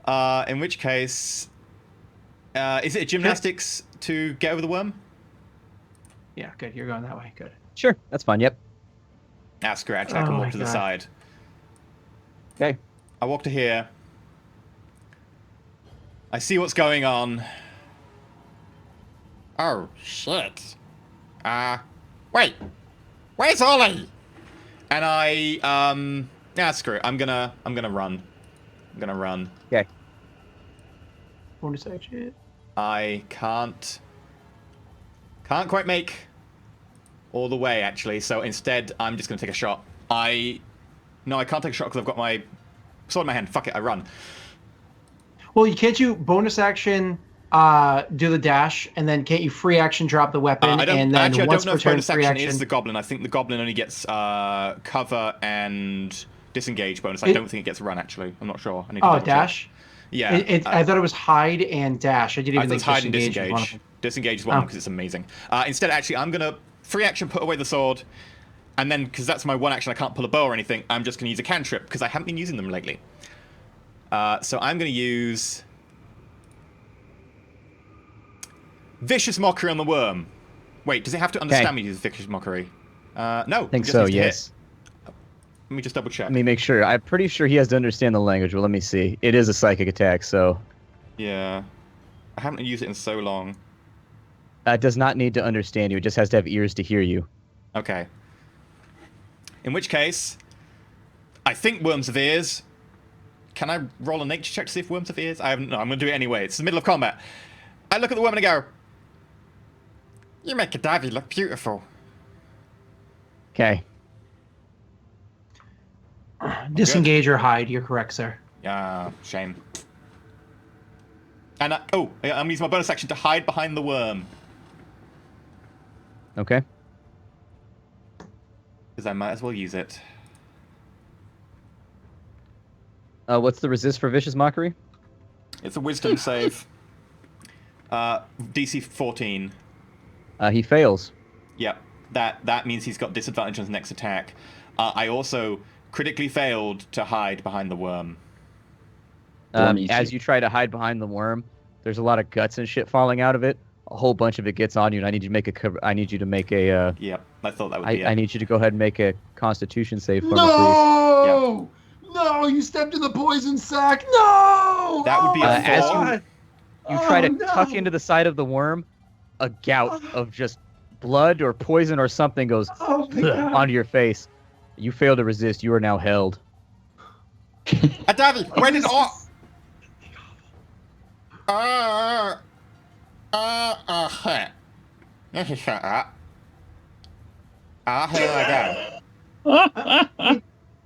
In which case, is it a gymnastics to get over the worm? Yeah, good. You're going that way. Good. Sure, that's fine. Yep. Ah, screw it. Actually, I can Oh walk my to the God. side. Okay. I walk to here. I see what's going on. Oh, shit. Wait. Where's Ollie? And I, screw it. I'm gonna run. I'm gonna run. Okay. Bonus action. I can't quite make all the way, actually, so instead I'm just gonna take a shot. No, I can't take a shot because I've got my sword in my hand. Fuck it, I run. Well, can't you bonus action do the dash, and then can't you free action drop the weapon, I don't, and then actually, I once don't know per if turn bonus free action action is the goblin. I think the goblin only gets cover and disengage bonus. I don't think it gets run, actually. I'm not sure. I need to double check. dash? Yeah. I thought it was hide and dash. I didn't even think hide and disengage was one of disengage. them. Disengage is one because it's amazing. Instead, actually, I'm going to free action put away the sword, and then, because that's my one action, I can't pull a bow or anything, I'm just going to use a cantrip, because I haven't been using them lately. So I'm going to use Vicious Mockery on the worm. Wait, does it have to understand me to use Vicious Mockery? No. I think it just so, needs to hit. yes. Let me just double check. Let me make sure. I'm pretty sure he has to understand the language. Well, let me see. It is a psychic attack, so... Yeah. I haven't used it in so long. It does not need to understand you. It just has to have ears to hear you. Okay. In which case, I think worms have ears. Can I roll a nature check to see if worms have ears? I haven't. No, I'm going to do it anyway. It's the middle of combat. I look at the worm and I go, "You make a Davy look beautiful." Okay. Disengage or hide. You're correct, sir. Shame. And I'm using my bonus action to hide behind the worm. Okay. Because I might as well use it. What's the resist for Vicious Mockery? It's a wisdom save. DC 14. He fails. Yep. That means he's got disadvantage on his next attack. I also critically failed to hide behind the worm. As you try to hide behind the worm, there's a lot of guts and shit falling out of it. A whole bunch of it gets on you, and I need you to make a. Yep, I thought that would be it. I need you to go ahead and make a Constitution save for me, please. No! No, you stepped in the poison sack. No! That would be a as four. you try to tuck into the side of the worm, a gout of just blood or poison or something goes onto your face. You fail to resist. You are now held. Davy, where did all... Shut up. Here I go.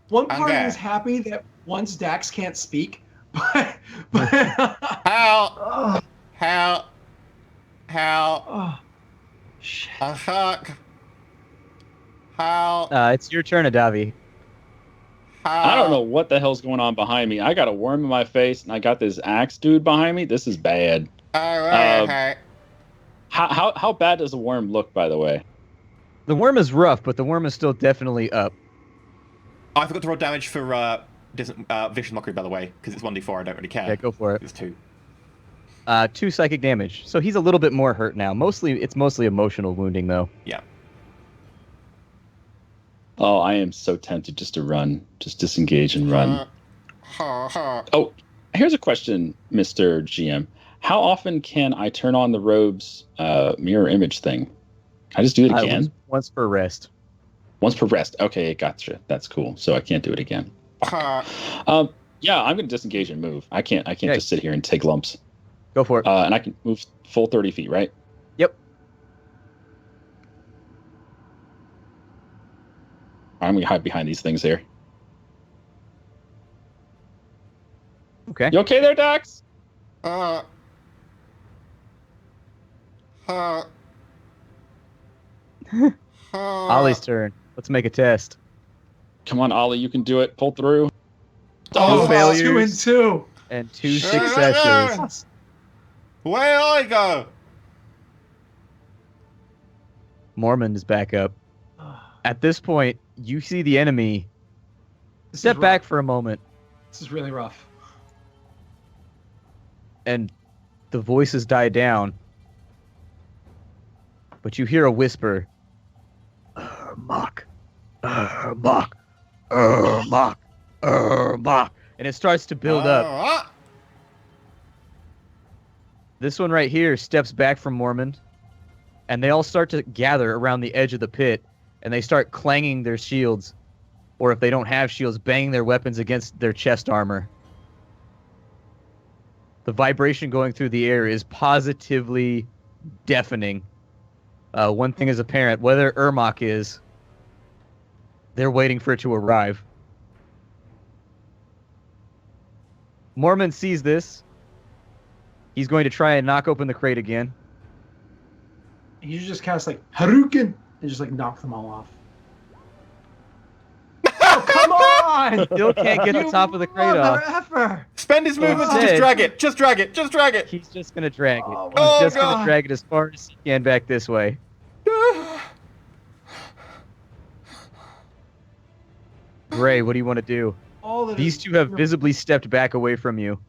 One part Okay. is happy that once Dax can't speak, but Help! Help! Help! oh, shit. Fuck! Help! It's your turn, Adavi. I don't know what the hell's going on behind me. I got a worm in my face, and I got this axe dude behind me. This is bad. How bad does a worm look, by the way? The worm is rough, but the worm is still definitely up. I forgot to roll damage for Vicious Mockery, by the way, because it's 1d4. I don't really care. Yeah, go for it. It's 2. 2 psychic damage. So he's a little bit more hurt now. It's mostly emotional wounding, though. Yeah. Oh, I am so tempted just to run. Just disengage and run. Oh, here's a question, Mr. GM. How often can I turn on the robe's mirror image thing? Can I just do it again? Once per rest. Once per rest. Okay, gotcha. That's cool. So I can't do it again. Yeah, I'm going to disengage and move. I can't just sit here and take lumps. Go for it. And I can move full 30 feet, right? Yep. I'm going to hide behind these things here. Okay. You okay there, Dax? Ollie's turn. Let's make a test. Come on, Ollie, you can do it. Pull through. Oh, failures. 2 and 2. And 2 successes. Where I go? Mormon is back up. At this point, you see the enemy step back for a moment, This is really rough. and the voices die down. But you hear a whisper. Mock. Mock. Mock. Mock. And it starts to build up. This one right here steps back from Mormon, and they all start to gather around the edge of the pit, and they start clanging their shields, or if they don't have shields, banging their weapons against their chest armor. The vibration going through the air is positively deafening. One thing is apparent, whether Ermach is, they're waiting for it to arrive. Mormon sees this. He's going to try and knock open the crate again. You just cast like Hadouken and just like knock them all off. Oh, come on! Still can't get the top of the crate off. Effer. Spend his movements and Instead- just drag it. Just drag it. Just drag it. He's just going to drag it. Oh, He's my just going God. to drag it as far as he can back this way. Gray, what do you want to do? All that These is- two have visibly stepped back away from you.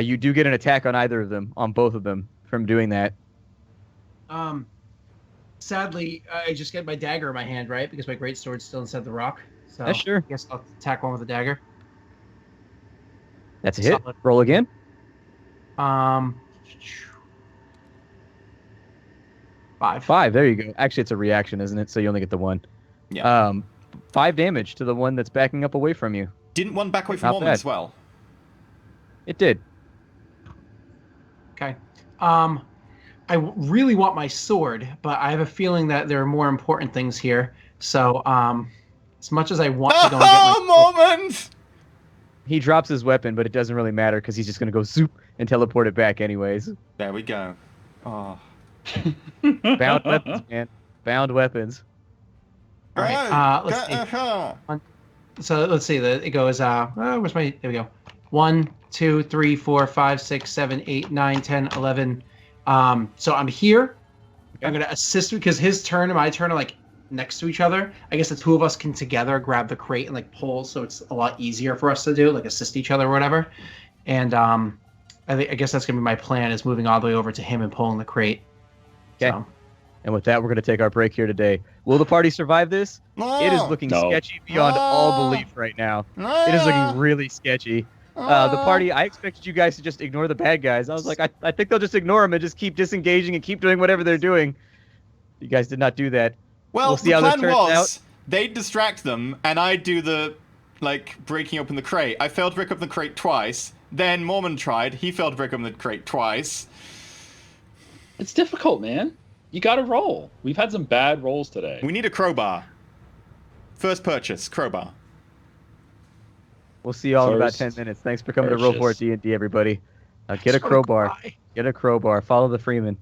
You do get an attack on either of them, on both of them, from doing that. Sadly, I just get my dagger in my hand, right? Because my greatsword's still inside the rock. So Yeah, sure. I guess I'll attack one with a dagger. That's a hit. Solid. Roll again. 5. 5. There you go. Actually, it's a reaction, isn't it? So you only get the 1. Yeah. 5 damage to the one that's backing up away from you. Didn't one back away from Not Mormon bad. as well? It did. Okay. Really want my sword, but I have a feeling that there are more important things here. So, as much as I want to go and get my sword, Mormon! He drops his weapon, but it doesn't really matter because he's just going to go zoop and teleport it back anyways. There we go. Oh. Bound weapons, man. Bound weapons. All right, let's see. So let's see. It goes. Where's my? There we go. 1, 2, 3, 4, 5, 6, 7, 8, 9, 10, 11. So I'm here. Okay. I'm gonna assist because his turn and my turn are like next to each other. I guess the two of us can together grab the crate and like pull, so it's a lot easier for us to do, like assist each other or whatever. And I guess that's gonna be my plan, is moving all the way over to him and pulling the crate. Okay. So, And with that, we're going to take our break here today. Will the party survive this? It is looking No. sketchy beyond all belief right now. It is looking really sketchy. The party, I expected you guys to just ignore the bad guys. I was like, I think they'll just ignore them and just keep disengaging and keep doing whatever they're doing. You guys did not do that. Well, We'll see the how this plan turns was out. they'd distract them, and I'd do the, like, breaking open the crate. I failed to break open the crate twice. Then Mormon tried. He failed to break open the crate twice. It's difficult, man. You got to roll. We've had some bad rolls today. We need a crowbar. First purchase, crowbar. We'll see you all in about First 10 minutes. Thanks for coming to Roll4It purchase. D&D, everybody. Get a so crowbar. cry. Get a crowbar. Follow the Freeman.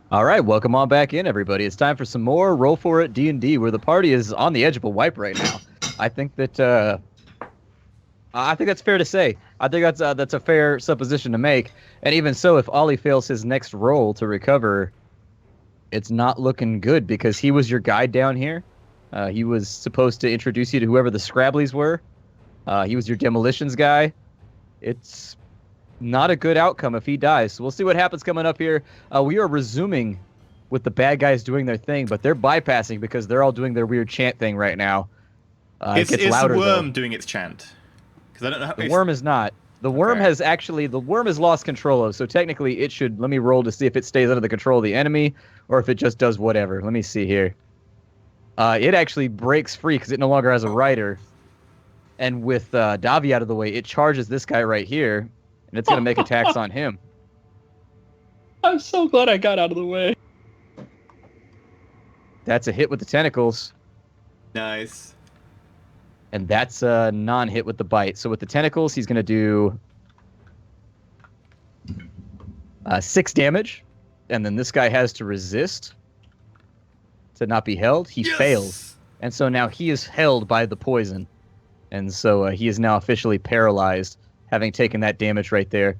All right, welcome on back in, everybody. It's time for some more Roll4It D&D, where the party is on the edge of a wipe right now. I think that's fair to say. I think that's a fair supposition to make. And even so, if Ollie fails his next roll to recover, it's not looking good because he was your guide down here. He was supposed to introduce you to whoever the Scrabblies were. He was your demolitions guy. It's not a good outcome if he dies. So we'll see what happens coming up here. We are resuming with the bad guys doing their thing, but they're bypassing because they're all doing their weird chant thing right now. It gets louder, the worm though. doing its chant? Because I don't know how The worm is not. The worm has lost control of, so technically it should, let me roll to see if it stays under the control of the enemy or if it just does whatever. Let me see here. It actually breaks free because it no longer has a rider. And with Davi out of the way, it charges this guy right here, and it's going to make attacks on him. I'm so glad I got out of the way. That's a hit with the tentacles. Nice. And that's a non-hit with the bite. So with the tentacles, he's going to do 6 damage. And then this guy has to resist to not be held. He fails. And so now he is held by the poison. And so he is now officially paralyzed, having taken that damage right there.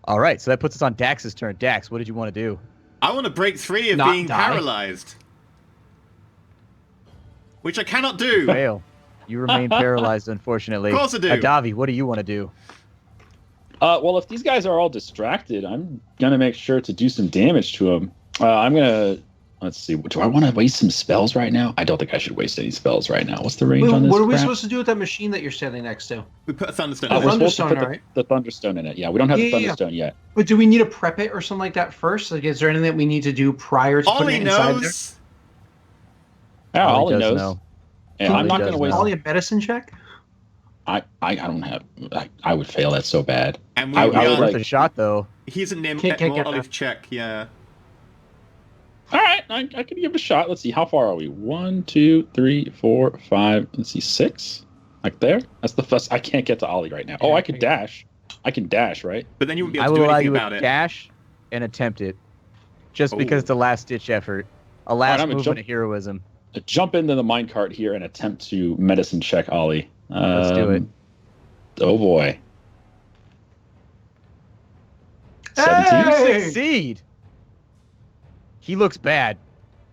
All right, so that puts us on Dax's turn. Dax, what did you want to do? I want to break free of Not being die. paralyzed. Which I cannot do. Fail. You remain paralyzed, unfortunately. Of course I do. Davi, what do you want to do? Well, if these guys are all distracted, I'm gonna make sure to do some damage to them. I'm gonna let's see. Do I want to waste some spells right now? I don't think I should waste any spells right now. What's the range on this? What are we crap? supposed to do with that machine that you're standing next to? We put a thunderstone We're in it. supposed to Thunderstone, put all right. the Thunderstone in it. Yeah, we don't have the Yeah. Thunderstone yet. But do we need to prep it or something like that first? Like, is there anything that we need to do prior to Ollie putting it inside there? knows. Yeah, Ollie does knows. know. Yeah, Ollie I'm not does gonna waste. know. Ollie, a medicine check? I don't have. I would fail that so bad. And we I are, would Worth like- a shot, though. he's a nim Can't get Olive that. check, yeah. All right, I can give it a shot. Let's see. How far are we? 1, 2, 3, 4, 5. Let's see, 6. Like there. That's the first. I can't get to Ollie right now. Oh, I could dash. I can dash, right? But then you wouldn't be I able to will do allow anything you about a it. dash and attempt it, just because Ooh. it's a last-ditch effort. A last I'm gonna movement jump- of heroism. Jump into the minecart here and attempt to medicine check Ollie. Let's do it. Oh boy. Hey! 17. You succeed! He looks bad.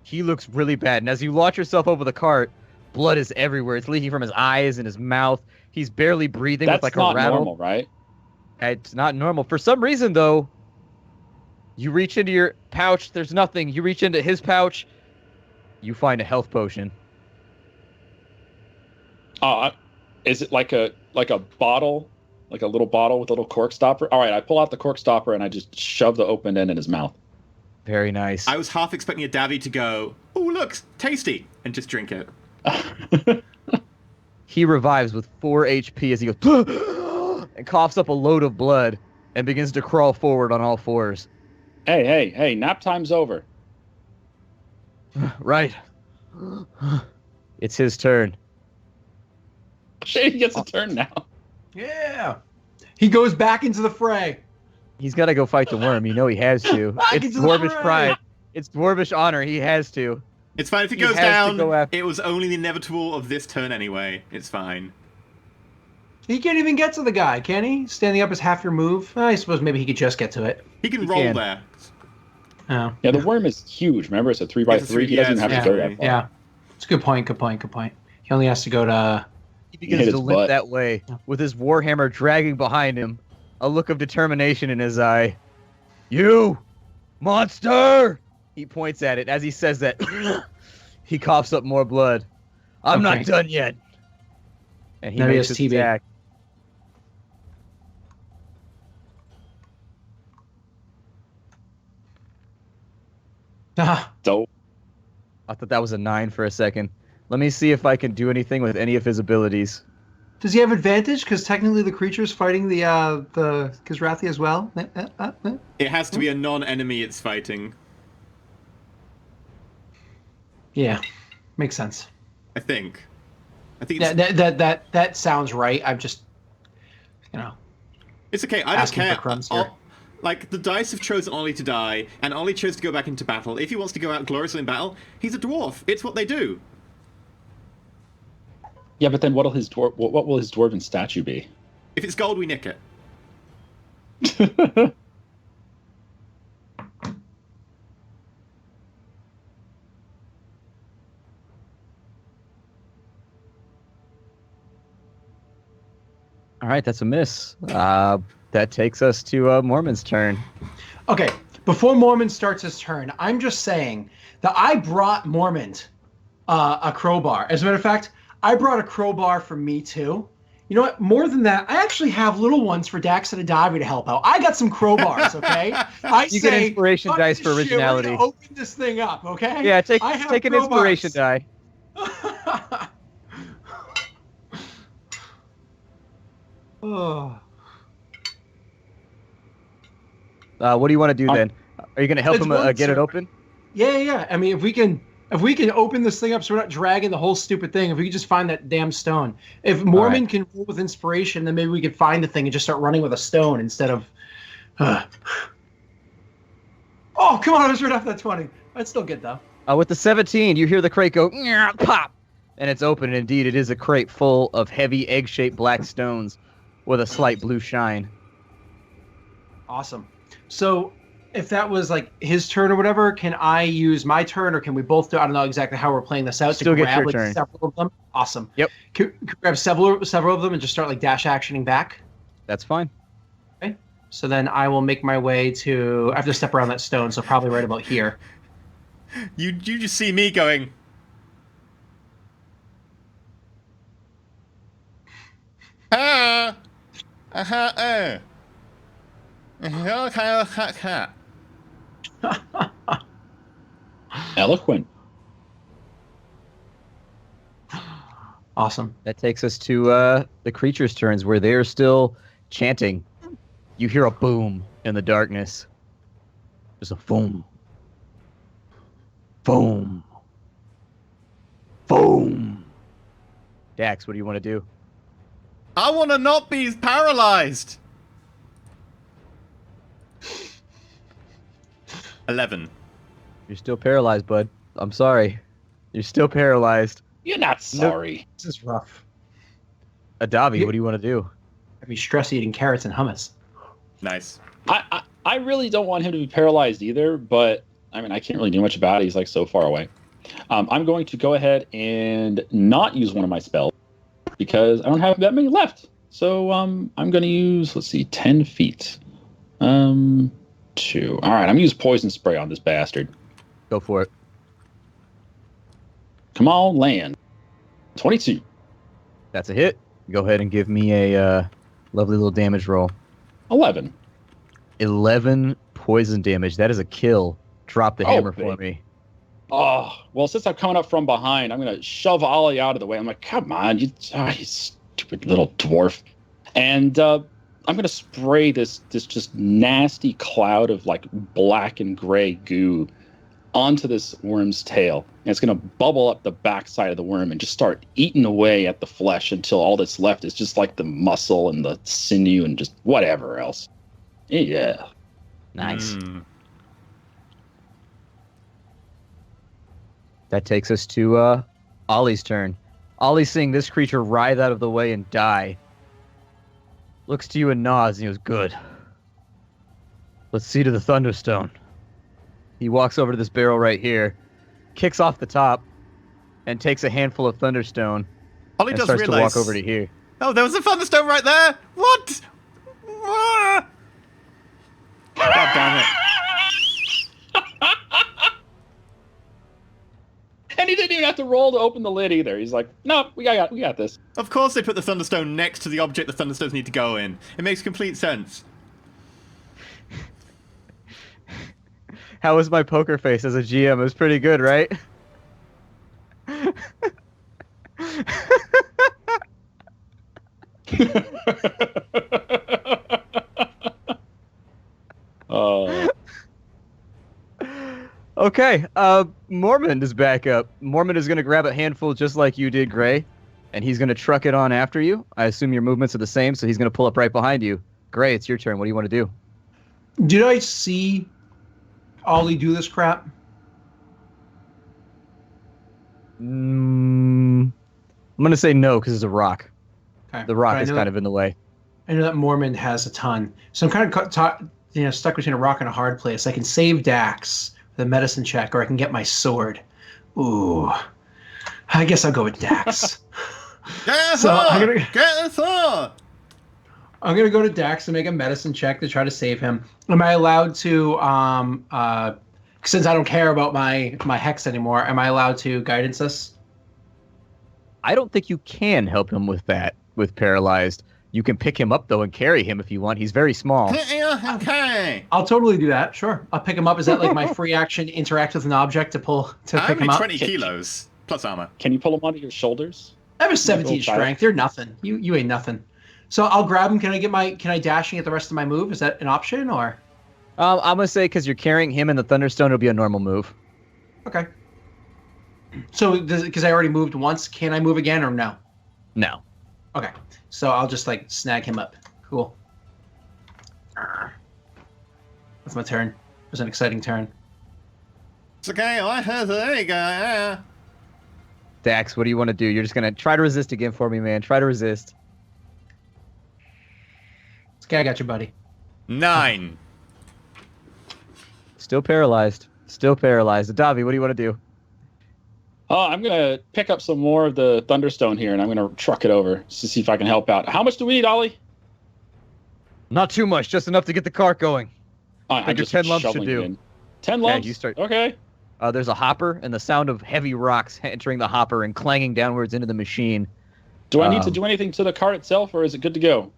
He looks really bad. And as you launch yourself over the cart, blood is everywhere. It's leaking from his eyes and his mouth. He's barely breathing That's with like not a rattle. normal, right? It's not normal. For some reason, though, you reach into your pouch. There's nothing. You reach into his pouch. You find a health potion. Is it like a bottle, like a little bottle with a little cork stopper? All right, I pull out the cork stopper and I just shove the open end in his mouth. Very nice. I was half expecting a Davy to go, oh, look, tasty, and just drink it. He revives with 4 HP as he goes and coughs up a load of blood and begins to crawl forward on all fours. Hey, nap time's over. Right. It's his turn. Shady gets a turn now. Yeah. He goes back into the fray. He's got to go fight the worm. You know he has to. Back It's into the dwarvish fray. pride. It's dwarvish honor. He has to. It's fine if it He goes has to down. go after- It was only the inevitable of this turn anyway. It's fine. He can't even get to the guy, can he? Standing up is half your move. I suppose maybe he could just get to it. He can He roll can. there. Oh. Yeah, the worm is huge. Remember, it's a 3x3. It's a three- He doesn't yeah, have it's to go three. that far. Yeah. It's a good point. He only has to go to... He begins hit to his limp butt. that way with his warhammer dragging behind him, a look of determination in his eye. You monster! He points at it. As he says that, he coughs up more blood. I'm not Okay. done yet. And he Now he makes has his TB. attack. Ah, Dope. I thought that was a 9 for a second. Let me see if I can do anything with any of his abilities. does he have advantage? Because technically the creature's fighting the Kizrathi as well. It has to be a non-enemy it's fighting, Yeah, makes sense. I think. I think it's, That sounds right. I'm just, it's okay. I don't asking care. for crumbs here. Like, the dice have chosen Ollie to die, and Ollie chose to go back into battle. If he wants to go out gloriously in battle, he's a dwarf. It's what they do. Yeah, but then what will his dwarven statue be? If it's gold, we nick it. All right, that's a miss. That takes us to Mormon's turn. Okay, before Mormon starts his turn, I'm just saying that I brought Mormon a crowbar. As a matter of fact, I brought a crowbar for me too. You know what? More than that, I actually have little ones for Dax and Adavi to help out. I got some crowbars, okay? You get inspiration "Fuck dice this for shit, we're gonna originality. open this thing up, okay? Yeah, take I have an inspiration crowbars. die. Oh. What do you want to do then? Are you going to help It's him one get it turn. open? Yeah. I mean, if we can open this thing up so we're not dragging the whole stupid thing, if we could just find that damn stone. If Mormon can roll with inspiration, then maybe we could find the thing and just start running with a stone instead of... Oh, come on, I was right off that 20. That's still good, though. With the 17, you hear the crate go, "Nyah," pop, and it's open, and indeed it is a crate full of heavy egg-shaped black stones with a slight blue shine. Awesome. So if that was like his turn or whatever, can I use my turn, or can we both do? I don't know exactly how we're playing this out. Still to get grab your like turn. several of them. Awesome. Yep. Can we grab several of them and just start like dash actioning back? That's fine. Okay. So then I will make my way to. I have to step around that stone, so probably right about here. You just see me going... Eloquent. Awesome. That takes us to the creature's turns, where they're still chanting. You hear a boom in the darkness. Just a boom. Boom. Boom. Dax, what do you want to do? I want to not be paralyzed! 11. You're still paralyzed, bud. I'm sorry. You're still paralyzed. You're not sorry. This is rough. Adavi, what do you want to do? I'd be stress eating carrots and hummus. Nice. I really don't want him to be paralyzed either, but I mean, I can't really do much about it. He's like so far away. I'm going to go ahead and not use one of my spells because I don't have that many left. So I'm going to use, let's see, 10 feet. 2. All right, I'm going to use poison spray on this bastard. Go for it. Come on, land. 22. That's a hit. Go ahead and give me a lovely little damage roll. 11. 11 poison damage. That is a kill. Drop the hammer for me. Oh, well, since I'm coming up from behind, I'm going to shove Ollie out of the way. I'm like, come on, you stupid little dwarf. And I'm going to spray this just nasty cloud of like black and gray goo onto this worm's tail. And it's going to bubble up the backside of the worm and just start eating away at the flesh until all that's left is just like the muscle and the sinew and just whatever else. Yeah. Nice. That takes us to Ollie's turn. Ollie's seeing this creature writhe out of the way and die. Looks to you and nods, and he goes, "Good. Let's see to the Thunderstone." He walks over to this barrel right here, kicks off the top, and takes a handful of Thunderstone Ollie and does starts realize... to walk over to here. Oh, there was a thunderstone right there! What? Ah! God damn it. And he didn't even have to roll to open the lid either. He's like, no, we got this. Of course they put the thunderstone next to the object the thunderstones need to go in. It makes complete sense. How was my poker face as a GM? It was pretty good, right? Okay, Mormon is back up. Mormon is going to grab a handful just like you did, Gray, and he's going to truck it on after you. I assume your movements are the same, so he's going to pull up right behind you. Gray, it's your turn. What do you want to do? Did I see Ollie do this crap? I'm gonna say no because it's a rock. Okay. The rock But I is know kind that- of in the way. I know that Mormon has a ton, so I'm kind of stuck between a rock and a hard place. I can save Dax with a medicine check, or I can get my sword. Ooh, I guess I'll go with Dax. Get a So, sword! I'm gonna- Get a sword! I'm gonna go to Dax and make a medicine check to try to save him. Am I allowed to, since I don't care about my hex anymore, am I allowed to guidance this? I don't think you can help him with that, with paralyzed. You can pick him up, though, and carry him if you want. He's very small. Okay. I'll totally do that. Sure, I'll pick him up. Is that like my free action? Interact with an object to pick Only him up. 20 kilos plus armor. Can you pull him onto your shoulders? I have a 17 Little child. strength. You're nothing. You ain't nothing. So I'll grab him. Can I dash and get the rest of my move? Is that an option or? I'm gonna say because you're carrying him in the Thunderstone, it'll be a normal move. Okay. So because I already moved once, can I move again or no? No. Okay. So I'll just like snag him up. Cool. That's my turn. It was an exciting turn. It's okay, there you go. Dax, what do you want to do? You're just gonna try to resist again for me, man. Try to resist. Okay, I got you, buddy. 9. Still paralyzed. Still paralyzed. Davi, what do you want to do? Oh, I'm gonna pick up some more of the Thunderstone here, and I'm gonna truck it over to see if I can help out. How much do we need, Ollie? Not too much, just enough to get the cart going. I'm Figure just 10 lumps should shoveling do. it in. 10 Yeah, lumps? you start- Okay. There's a hopper, and the sound of heavy rocks entering the hopper and clanging downwards into the machine. Do I need to do anything to the cart itself, or is it good to go?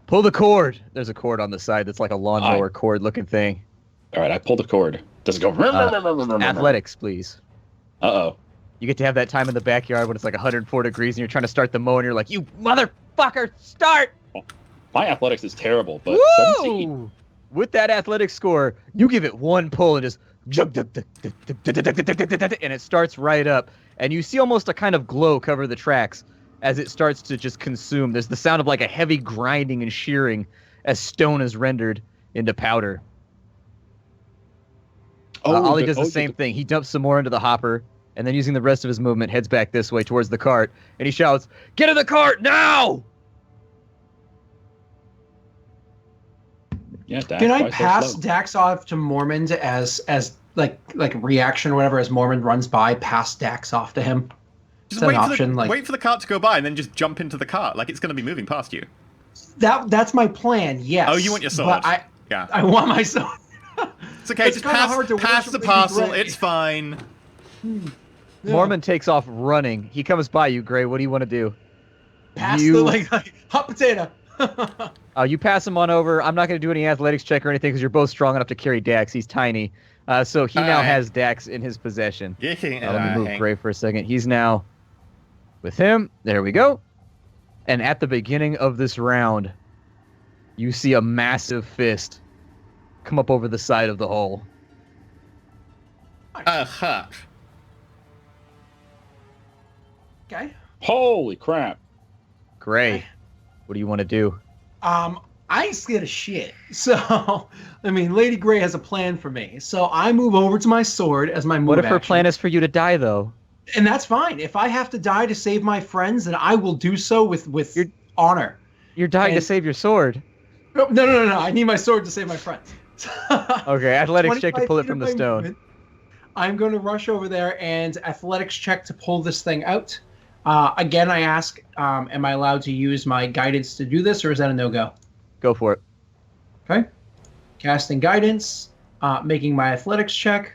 Pull the cord. There's a cord on the side that's like a lawnmower cord-looking thing. All right, I pulled the cord. Does it go? Athletics, please. Uh-oh. You get to have that time in the backyard when it's like 104 degrees and you're trying to start the mow and you're like, you motherfucker, start! My athletics is terrible, but 17. Woo! With that athletic score, you give it one pull and just and it starts right up. And you see almost a kind of glow cover the tracks as it starts to just consume. There's the sound of like a heavy grinding and shearing as stone is rendered into powder. Ollie does the same thing. He dumps some more into the hopper, and then using the rest of his movement, heads back this way towards the cart, and he shouts, "Get in the cart now!" Yeah, Dax, Can I why so pass slow? Dax off to Mormon as like reaction or whatever as Mormon runs by? Pass Dax off to him. Is Just that an option? wait for the cart to go by and then just jump into the cart like it's going to be moving past you. That's my plan. Yes. Oh, you want your sword? But Yeah. I want my sword. It's okay, It's just kinda hard to pass worship the Lady parcel, Gray. it's fine. Mormon takes off running. He comes by you, Gray. What do you want to do? Pass You- the like hot potato. You pass him on over. I'm not going to do any athletics check or anything because you're both strong enough to carry Dax. He's tiny. So he now Alright. has Dax in his possession. Yeah, Let me move Gray for a second. He's now with him. There we go. And at the beginning of this round, you see a massive fist come up over the side of the hole. hut. Okay. Holy crap. Gray, what do you want to do? I ain't scared of shit. So, I mean, Lady Gray has a plan for me. So I move over to my sword as my move What if her action. plan is for you to die, though? And that's fine. If I have to die to save my friends, then I will do so with You're- honor. You're dying to And- save your sword. No. I need my sword to save my friends. Okay, athletics check to 25 pull it feet from of the my stone. movement. I'm going to rush over there and athletics check to pull this thing out. Again, I ask, am I allowed to use my guidance to do this, or is that a no-go? Go for it. Okay. Casting guidance, making my athletics check,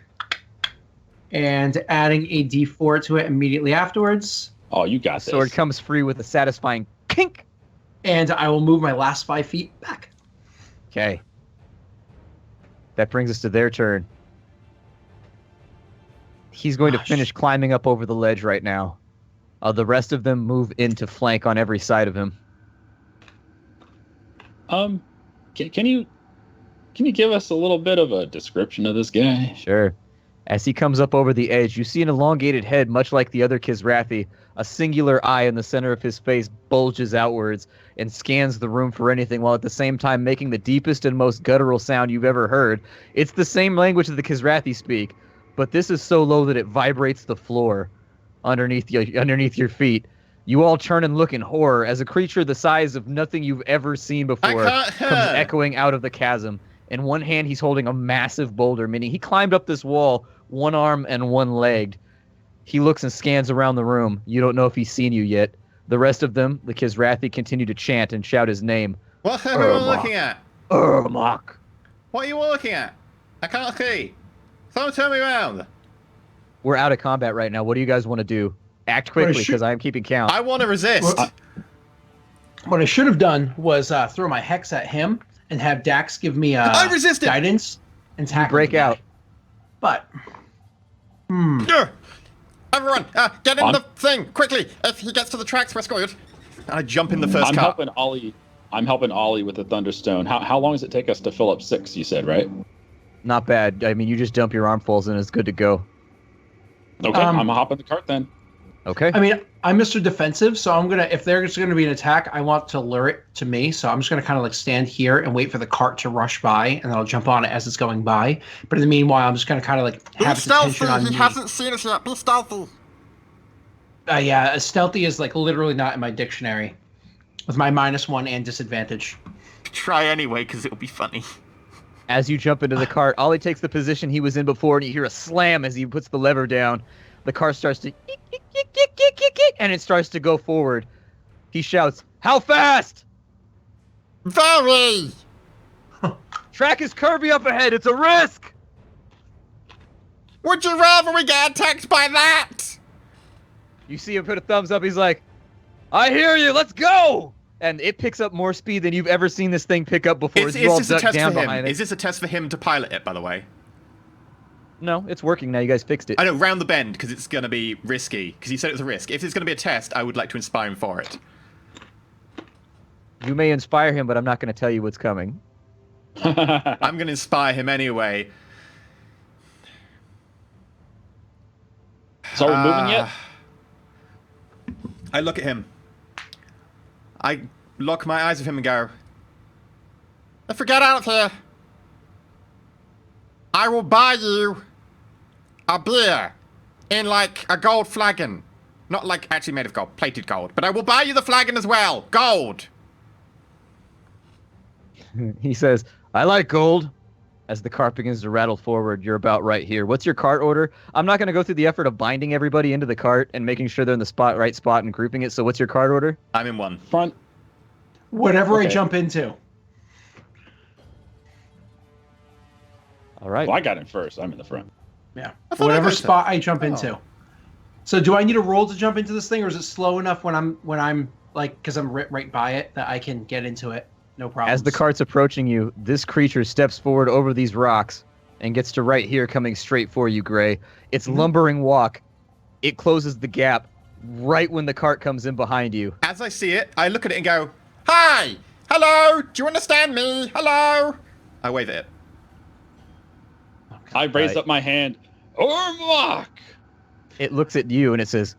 and adding a d4 to it immediately afterwards. Oh, you got this. Sword comes free with a satisfying kink. And I will move my last 5 feet back. Okay. That brings us to their turn. He's going to Gosh. finish climbing up over the ledge right now. The rest of them move in to flank on every side of him. Can you give us a little bit of a description of this guy? Sure. As he comes up over the edge, you see an elongated head, much like the other Kizrathi. A singular eye in the center of his face bulges outwards and scans the room for anything, while at the same time making the deepest and most guttural sound you've ever heard. It's the same language that the Kizrathi speak, but this is so low that it vibrates the floor underneath your feet. You all turn and look in horror as a creature the size of nothing you've ever seen before comes echoing out of the chasm. In one hand, he's holding a massive boulder, meaning he climbed up this wall one arm and one legged. He looks and scans around the room. You don't know if he's seen you yet. The rest of them, the Kizrathi, continue to chant and shout his name. What are you looking at? Urmak. What are you all looking at? I can't see. Someone turn me around. We're out of combat right now. What do you guys want to do? Act quickly, because I am keeping count. I want to resist. What I should have done was throw my hex at him and have Dax give me I resisted. guidance and tackle. Break out. But everyone, get in the thing quickly. If he gets to the tracks, we're screwed. I jump in the first car. I'm helping Ollie with the Thunderstone. How long does it take us to fill up 6? You said, right? Not bad. I mean, you just dump your armfuls and it's good to go. Okay, I'm gonna hop in the cart then. Okay. I mean, I'm Mr. Defensive, so I'm gonna, if there's gonna be an attack, I want to lure it to me. So I'm just gonna kind of like stand here and wait for the cart to rush by, and then I'll jump on it as it's going by. But in the meanwhile, I'm just gonna kind of like have its attention on me. He hasn't seen us yet. Be stealthy. Yeah, stealthy is like literally not in my dictionary, with my -1 and disadvantage. Try anyway, because it'll be funny. As you jump into the cart, Ollie takes the position he was in before, and you hear a slam as he puts the lever down. The car starts to and it starts to go forward. He shouts, "How fast?" Very! Track is curvy up ahead. It's a risk. Would you rather we get attacked by that? You see him put a thumbs up. He's like, "I hear you. Let's go!" And it picks up more speed than you've ever seen this thing pick up before. Is this a test for him? Is this a test for him to pilot it, by the way? No, it's working now. You guys fixed it. I know, round the bend, because it's going to be risky. Because you said it was a risk. If it's going to be a test, I would like to inspire him for it. You may inspire him, but I'm not going to tell you what's coming. I'm going to inspire him anyway. So are we moving yet? I look at him. I lock my eyes with him and go, if we get out of here, I will buy you a beer in like a gold flagon. Not like actually made of gold, plated gold. But I will buy you the flagon as well. Gold. He says, "I like gold." As the cart begins to rattle forward, you're about right here. What's your cart order? I'm not going to go through the effort of binding everybody into the cart and making sure they're in the right spot and grouping it. So what's your cart order? I'm in one. Front. Whatever I jump into. All right. Well, I got in first. I'm in the front. Yeah. Whatever spot I jump into. So do I need a roll to jump into this thing, or is it slow enough when I'm like, because I'm right by it, that I can get into it? No problem. As the cart's approaching you, this creature steps forward over these rocks and gets to right here, coming straight for you, Gray. Its lumbering walk, it closes the gap right when the cart comes in behind you. As I see it, I look at it and go, "Hi! Hello! Do you understand me? Hello!" I wave at it. I raise up my hand. Ormok! It looks at you and it says,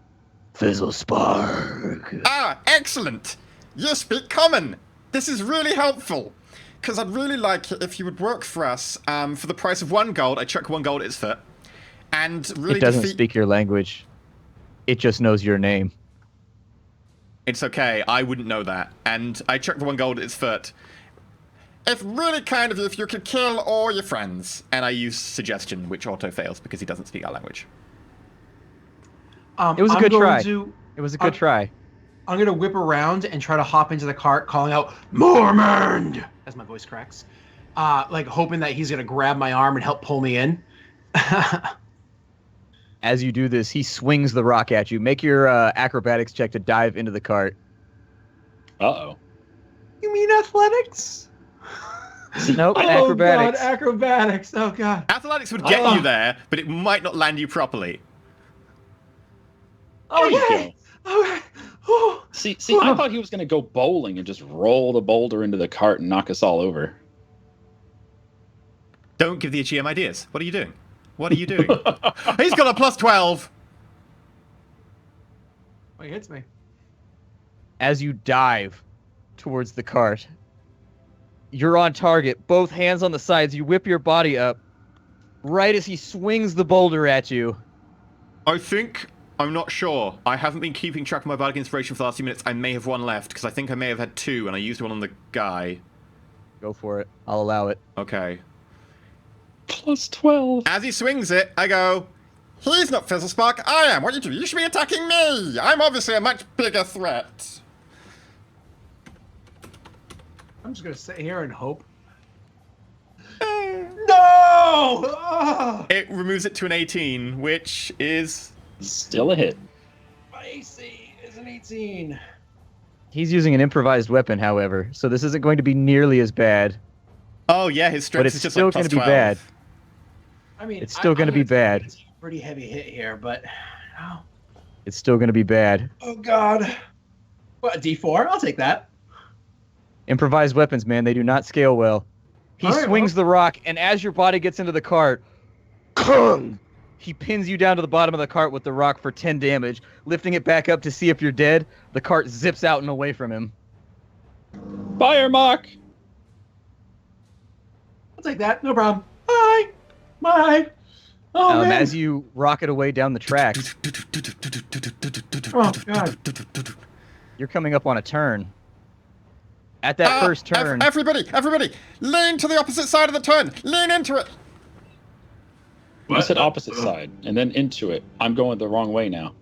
"Fizzle Spark." Ah, excellent! You speak common! This is really helpful. Because I'd really like it if you would work for us for the price of 1 gold. I chuck 1 gold at its foot. And really It doesn't speak your language. It just knows your name. It's okay, I wouldn't know that. And I chuck the 1 gold at its foot. It's really kind of you if you could kill all your friends. And I use suggestion, which auto fails because he doesn't speak our language. It was a good try. It was a good try. I'm going to whip around and try to hop into the cart, calling out, "Mormond!" as my voice cracks. Like hoping that he's going to grab my arm and help pull me in. As you do this, he swings the rock at you. Make your acrobatics check to dive into the cart. Uh-oh. You mean athletics? Nope, Oh, acrobatics. God, acrobatics. Oh, God. Athletics would get you there, but it might not land you properly. There you Okay. go. Okay. Oh. See, I thought he was going to go bowling and just roll the boulder into the cart and knock us all over. Don't give the GM ideas. What are you doing? What are you doing? He's got a plus 12. Oh, he hits me. As you dive towards the cart, you're on target. Both hands on the sides. You whip your body up. Right as he swings the boulder at you. I'm not sure. I haven't been keeping track of my bardic inspiration for the last few minutes. I may have one left, because I think I may have had 2, and I used one on the guy. Go for it. I'll allow it. Okay. Plus 12. As he swings it, I go, he's not Fizzlespark, I am. What you do? You should be attacking me. I'm obviously a much bigger threat. I'm just gonna sit here and hope. No! Ah! It removes it to an 18, which is... Still a hit. My AC is an 18. He's using an improvised weapon, however, so this isn't going to be nearly as bad. Oh, yeah, his strength But it's is just still like plus going to be 12. bad. I mean, It's still gonna be bad. It's a pretty heavy hit here, but no. It's still going to be bad. Oh God. What, a D4? I'll take that. Improvised weapons, man, they do not scale well. He All right, swings the rock, and as your body gets into the cart, Kung! He pins you down to the bottom of the cart with the rock for 10 damage. Lifting it back up to see if you're dead, the cart zips out and away from him. Fire mock. I'll take that. No problem. Bye. Bye. Oh man. As you rocket away down the tracks, Oh God. you're coming up on a turn. At that first turn, Everybody, lean to the opposite side of the turn. Lean into it. You said opposite side, and then into it. I'm going the wrong way now.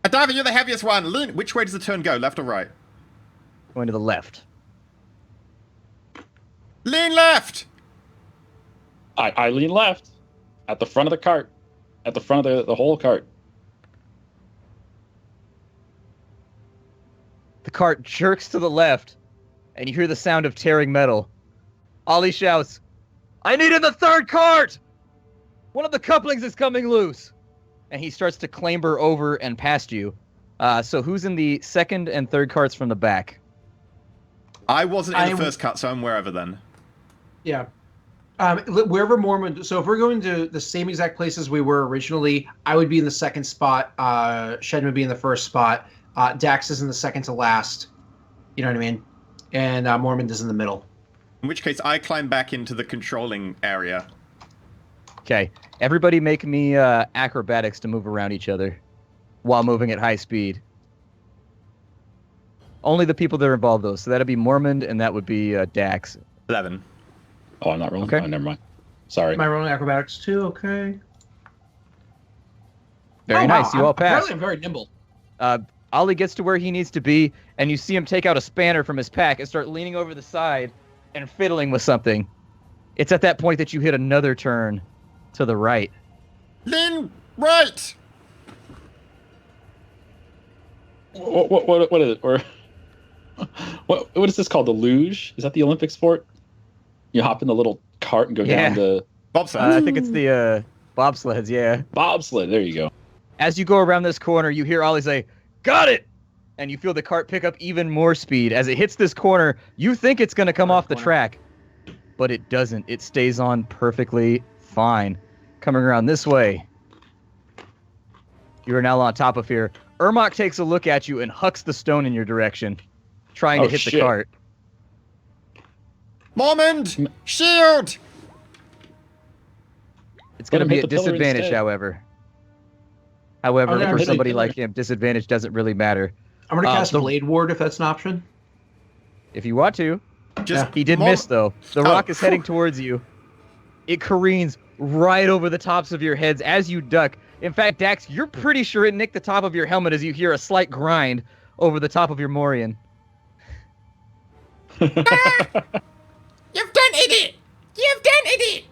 Adavi, you're the heaviest one. Lean. Which way does the turn go? Left or right? going to the left. Lean left. I lean left. At the front of the cart. At the front of the whole cart. The cart jerks to the left, and you hear the sound of tearing metal. Ollie shouts, "I needed the third cart! One of the couplings is coming loose!" And he starts to clamber over and past you. So who's in the second and third carts from the back? I wasn't in the first cut, so I'm wherever then. Yeah. Wherever Mormon. So if we're going to the same exact places we were originally, I would be in the second spot. Shed would be in the first spot. Dax is in the second to last. You know what I mean? And Mormon is in the middle. In which case, I climb back into the controlling area. Okay, everybody make me acrobatics to move around each other while moving at high speed. Only the people that are involved, though. So that'd be Mormon, and that would be Dax. 11. Oh, I'm not rolling? Okay. Oh, never mind. Sorry. Am I rolling acrobatics too? Okay. Very nice. You all pass. Apparently I'm very nimble. Ollie gets to where he needs to be, and you see him take out a spanner from his pack and start leaning over the side and fiddling with something. It's at that point that you hit another turn to the right. Lean right. What is it? Or what is this called? The luge? Is that the Olympic sport? You hop in the little cart and go down the Bobsled. I think it's the bobsleds, yeah. bobsled. There you go. As you go around this corner, you hear Ollie say, "Got it!" And you feel the cart pick up even more speed. As it hits this corner, you think it's going to come off the track, but it doesn't. It stays on perfectly fine. Coming around this way, you are now on top of here. Ermok takes a look at you and hucks the stone in your direction, trying to hit the cart. Mormon, shield. It's going to Let him be hit a the pillar disadvantage, instead. however. However, yeah, for hit somebody the like pillar. him, disadvantage doesn't really matter. I'm going to cast the- Blade Ward if that's an option. If you want to. Just He did miss, though. The rock is heading towards you. It careens right over the tops of your heads as you duck. In fact, Dax, you're pretty sure it nicked the top of your helmet as you hear a slight grind over the top of your Morion. You've done it! You've done it!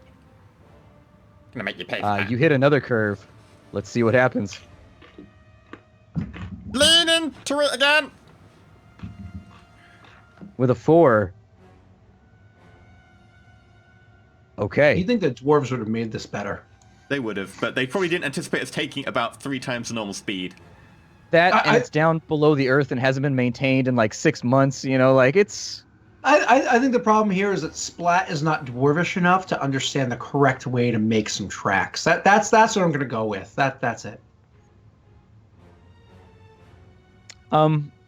Gonna make you pay for that. You hit another curve. Let's see what happens. Lean into it again. With a 4. Okay. You think the dwarves would have made this better? They would have, but they probably didn't anticipate us taking about 3 times the normal speed. That, and it's down below the earth and hasn't been maintained in like 6 months, you know, like it's I think the problem here is that Splat is not dwarvish enough to understand the correct way to make some tracks. That's what I'm going to go with. That's it.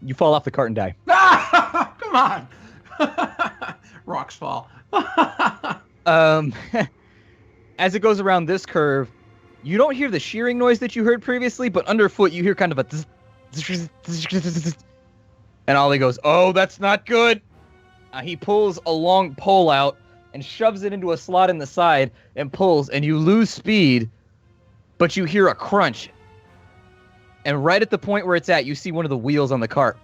You fall off the cart and die. Come on. Rocks fall. As it goes around this curve, you don't hear the shearing noise that you heard previously, but underfoot you hear kind of a and Ollie goes, "Oh, that's not good." He pulls a long pole out and shoves it into a slot in the side and pulls, and you lose speed, but you hear a crunch. And right at the point where it's at, you see one of the wheels on the cart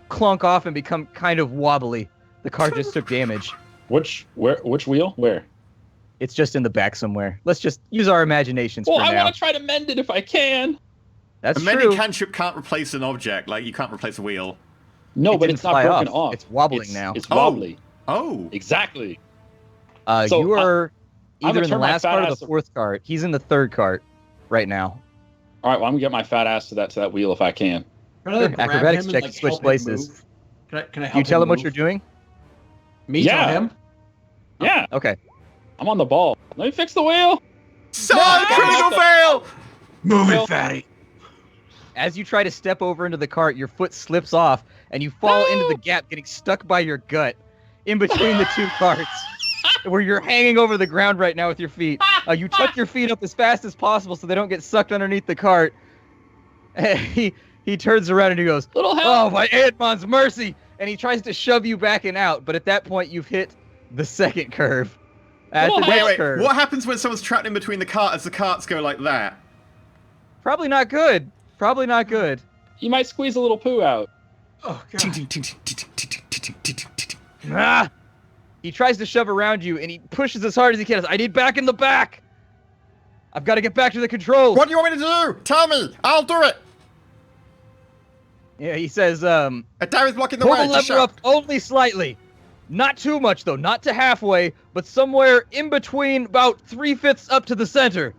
clunk off and become kind of wobbly. The car just took damage. Which wheel? Where? It's just in the back somewhere. Let's just use our imaginations Well, for I now. want to try to mend it if I can. That's A mending true. cantrip can't replace an object. Like, you can't replace a wheel. No, It but didn't it's not fly broken off. off. It's wobbling now. It's Oh. wobbly. Oh. Exactly. You are I'm either gonna in the turn my last fat cart or ass- the fourth cart. He's in the third cart right now. All right, well, I'm gonna get my fat ass to that wheel if I can. Can I, like, grab Acrobatics him and, check like, to switch help him places. move? Can I help You tell him what move? you're doing? Me Yeah. tell him? Yeah, Okay. I'm on the ball. Let me fix the wheel. Son, No! critical fail! Move Well- it, fatty. As you try to step over into the cart, your foot slips off, and you fall into the gap, getting stuck by your gut in between the two carts, where you're hanging over the ground right now with your feet. You tuck your feet up as fast as possible so they don't get sucked underneath the cart. He turns around and he goes, Little "Oh, help. by Edmond's mercy!" And he tries to shove you back and out, but at that point, you've hit the second curve. At the Well, next Wait, curve. what happens when someone's trapped in between the cart as the carts go like that? Probably not good. Probably not good. You might squeeze a little poo out. Oh, Ting, God. ting, ting, ting, ting, ting, ting, ting, ting, ting, ting. Ah! He tries to shove around you, and he pushes as hard as he can. I need back in the back. I've got to get back to the controls. What do you want me to do? Tell me. I'll do it. Yeah, he says, Darius blocking the pull way. the Just lever shout. up only slightly. Not too much, though. Not to halfway, but somewhere in between, about 3/5 up to the center.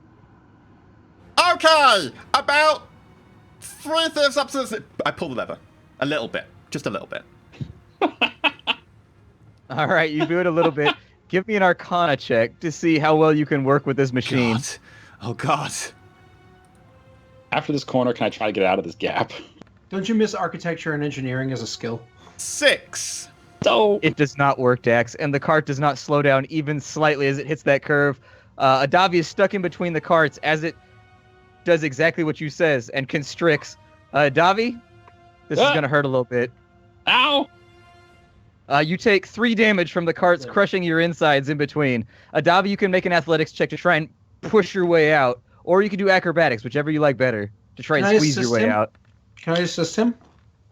Okay. About 3/5 up to the... I pull the lever. A little bit. Just a little bit. All right, you do it a little bit. Give me an Arcana check to see how well you can work with this machine. God. Oh, God. After this corner, can I try to get out of this gap? Don't you miss architecture and engineering as a skill? 6. So It does not work, Dax, and the cart does not slow down even slightly as it hits that curve. Adavi is stuck in between the carts as it does exactly what you says and constricts. Davi, this is Ah. going to hurt a little bit. ow. You take 3 damage from the carts crushing your insides in between. Adavi, you can make an athletics check to try and push your way out, or you can do acrobatics, whichever you like better, to try and Can I squeeze your assist way him? out. Can I assist him?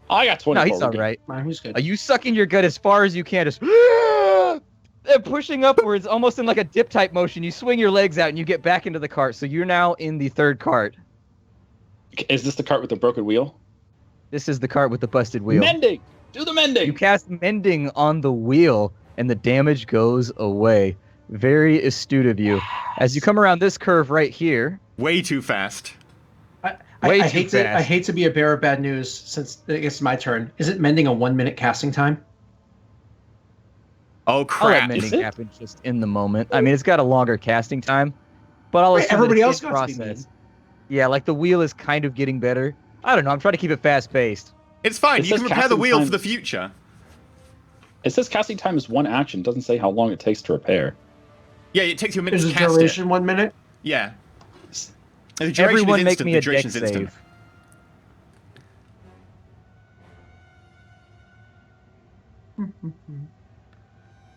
I got 24. No, he's We're all good. right. He's good. You suck in your gut as far as you can, just and pushing upwards, almost in like a dip type motion. You swing your legs out and you get back into the cart. So you're now in the third cart. Is this the cart with the broken wheel? This is the cart with the busted wheel. Mending. Do the mending. You cast mending on the wheel, and the damage goes away. Very astute of you. As you come around this curve right here, Way too fast. Way I too hate to. fast. I hate to be a bearer of bad news. Since I guess it's my turn. Is it mending a 1-minute casting time? Oh, I'll let crap. mending Is it? happen just in the moment. I mean, it's got a longer casting time, but I'll Wait, assume that everybody it's else in got to be process. Yeah, like the wheel is kind of getting better. I don't know. I'm trying to keep it fast paced. It's fine. It You says can repair the casting wheel time- for the future. It says casting time is 1 action. It doesn't say how long it takes to repair. Yeah, it takes you a minute Is to the cast duration it. 1 minute? Yeah. The duration Everyone is make instant. me The a deck duration's instant. save.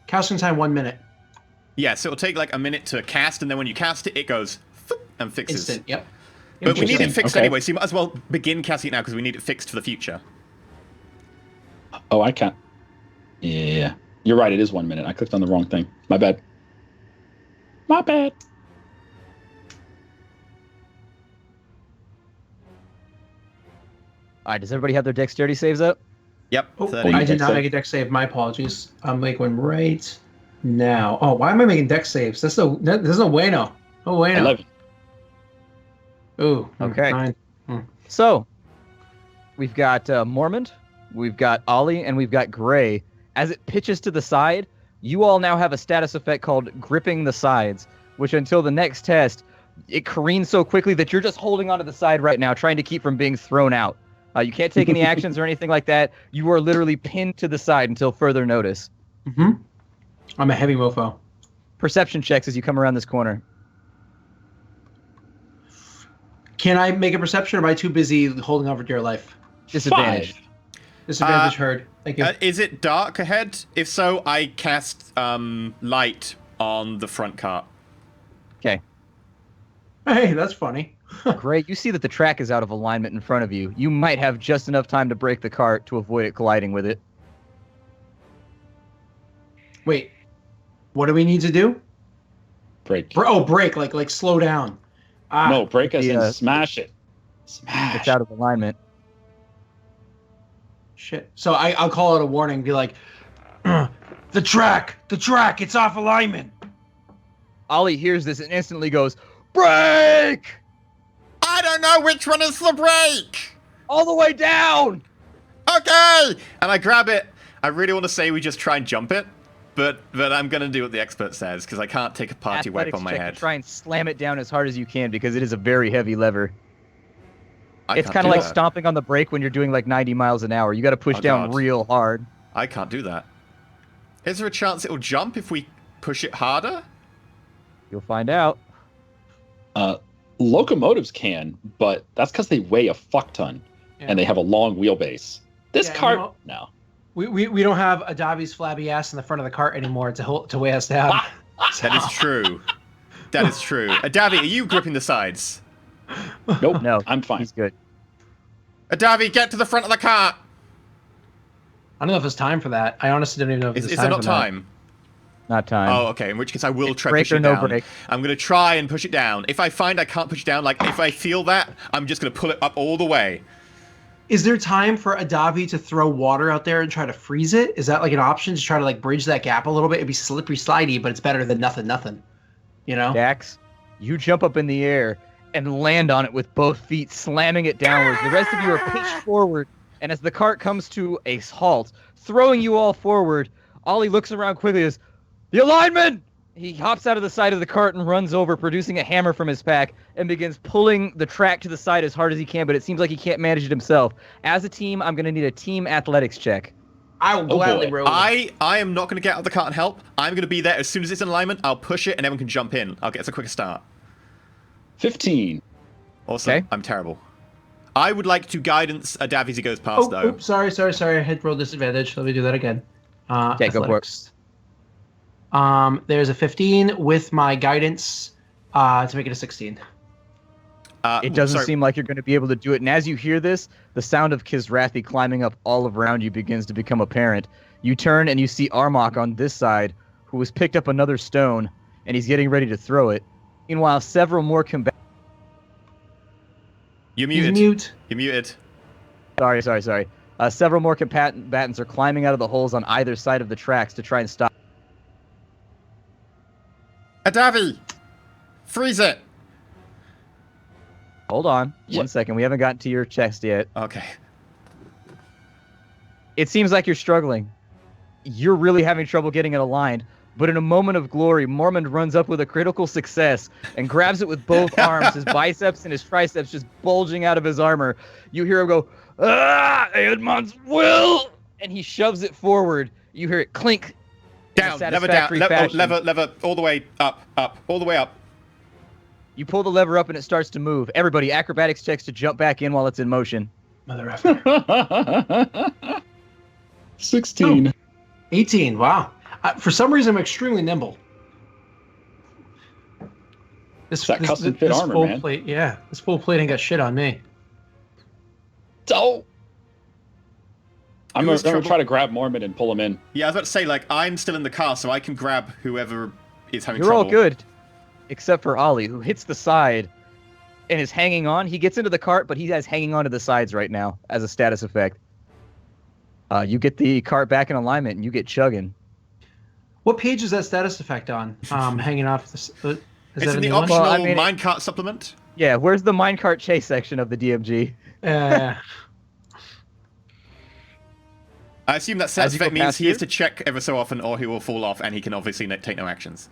Casting time 1 minute. Yeah, so it'll take like a minute to cast, and then when you cast it, it goes thoop, and fixes. Instant. Yep. But we need it Interesting. fixed Okay. anyway, so you might as well begin casting it now because we need it fixed for the future. Oh, I can't. Yeah. You're right. It is 1 minute. I clicked on the wrong thing. My bad. My bad. All right, does everybody have their dexterity saves up? Yep. Oh, 30. you I did dex not save? make a deck save. My apologies. I'm making one right now. Oh, why am I making deck saves? There's no bueno. No bueno. 11. Ooh. Okay. 9. So, we've got Mormont, we've got Ollie, and we've got Gray. As it pitches to the side, you all now have a status effect called Gripping the Sides, which until the next test, it careens so quickly that you're just holding onto the side right now, trying to keep from being thrown out. You can't take any actions or anything like that. You are literally pinned to the side until further notice. Mm-hmm. I'm a heavy mofo. Perception checks as you come around this corner. Can I make a perception, or am I too busy holding on for dear life? Disadvantage. 5. Disadvantage heard. Thank you. Is it dark ahead? If so, I cast light on the front cart. Okay. Hey, that's funny. Great. You see that the track is out of alignment in front of you. You might have just enough time to break the cart to avoid it colliding with it. Wait, what do we need to do? Break. Break, like slow down. No, break as in the, smash it. Smash. It's out of alignment. Shit. So I'll call it a warning. Be like, the track, it's off alignment. Ollie hears this and instantly goes, "Break! I don't know which one is the brake. All the way down!" Okay. And I grab it. I really want to say we just try and jump it, but I'm going to do what the expert says, because I can't take a party wipe Athletics on my check head. to try and slam it down as hard as you can because it is a very heavy lever. I It's can't kind of do like that. stomping on the brake when you're doing like 90 miles an hour. You got to push Oh, down God. real hard. I can't do that. Is there a chance it'll jump if we push it harder? You'll find out. Locomotives can, but that's because they weigh a fuck ton and they have a long wheelbase. This Yeah, cart, no. no. We don't have Adavi's flabby ass in the front of the cart anymore to weigh us down. That is true. That is true. Adavi, are you gripping the sides? Nope. No, I'm fine. He's good. Adavi, get to the front of the cart. I don't know if it's time for that. I honestly don't even know if Is it's there time not for that. time? Not time. Oh, okay. In which case, I will It's try break pushing or no down. break. I'm gonna try and push it down. If I find I can't push it down, like if I feel that, I'm just gonna pull it up all the way. Is there time for Adavi to throw water out there and try to freeze it? Is that like an option to try to like bridge that gap a little bit? It'd be slippery, slidey, but it's better than nothing. You know? Dax, you jump up in the air and land on it with both feet, slamming it downwards. The rest of you are pitched forward, and as the cart comes to a halt, throwing you all forward, Ollie looks around quickly as, "The alignment!" He hops out of the side of the cart and runs over, producing a hammer from his pack, and begins pulling the track to the side as hard as he can, but it seems like he can't manage it himself. As a team, I'm going to need a team athletics check. I will gladly boy. roll. I am not gonna get out of the cart and help. I'm gonna be there as soon as it's in alignment. I'll push it and everyone can jump in. I'll get us a quicker start. 15. Awesome. Okay. I'm terrible. I would like to guidance Adavi as he goes past, though. Oops, sorry. I had roll disadvantage. Let me do that again. Okay, go for it. Athletics. There's a 15 with my guidance to make it a 16. It doesn't sorry. seem like you're going to be able to do it. And as you hear this, the sound of Kizrathi climbing up all around you begins to become apparent. You turn and you see Armok on this side, who has picked up another stone, and he's getting ready to throw it. Meanwhile, several more combatants... You're He's muted. mute. You're muted. Sorry. Several more combatants are climbing out of the holes on either side of the tracks to try and stop. Adavi, freeze it. Hold on. Yeah. 1 second. We haven't gotten to your chest yet. Okay. It seems like you're struggling. You're really having trouble getting it aligned. But in a moment of glory, Mormon runs up with a critical success and grabs it with both arms, his biceps and his triceps just bulging out of his armor. You hear him go, "Ah, Edmond's will!" And he shoves it forward. You hear it clink. in a Down, lever down, satisfactory fashion. lever, all the way up, all the way up. You pull the lever up and it starts to move. Everybody, acrobatics checks to jump back in while it's in motion. Mother effer. 16. 18. Wow. For some reason, I'm extremely nimble. It's that custom fit armor, full man. plate, yeah, this full plate ain't got shit on me. So, I'm Who going was to trouble- try to grab Mormon and pull him in. Yeah, I was about to say, like, I'm still in the car, so I can grab whoever is having You're trouble. all good, except for Ollie, who hits the side and is hanging on. He gets into the cart, but he has hanging on to the sides right now as a status effect. You get the cart back in alignment, and you get chugging. What page is that status effect on? Hanging off this. Is It's that in a the new one? optional Well, I mean, minecart supplement. Yeah, where's the minecart chase section of the DMG? I assume that As set you go effect means past he is here? to check ever so often, or he will fall off, and he can obviously take no actions.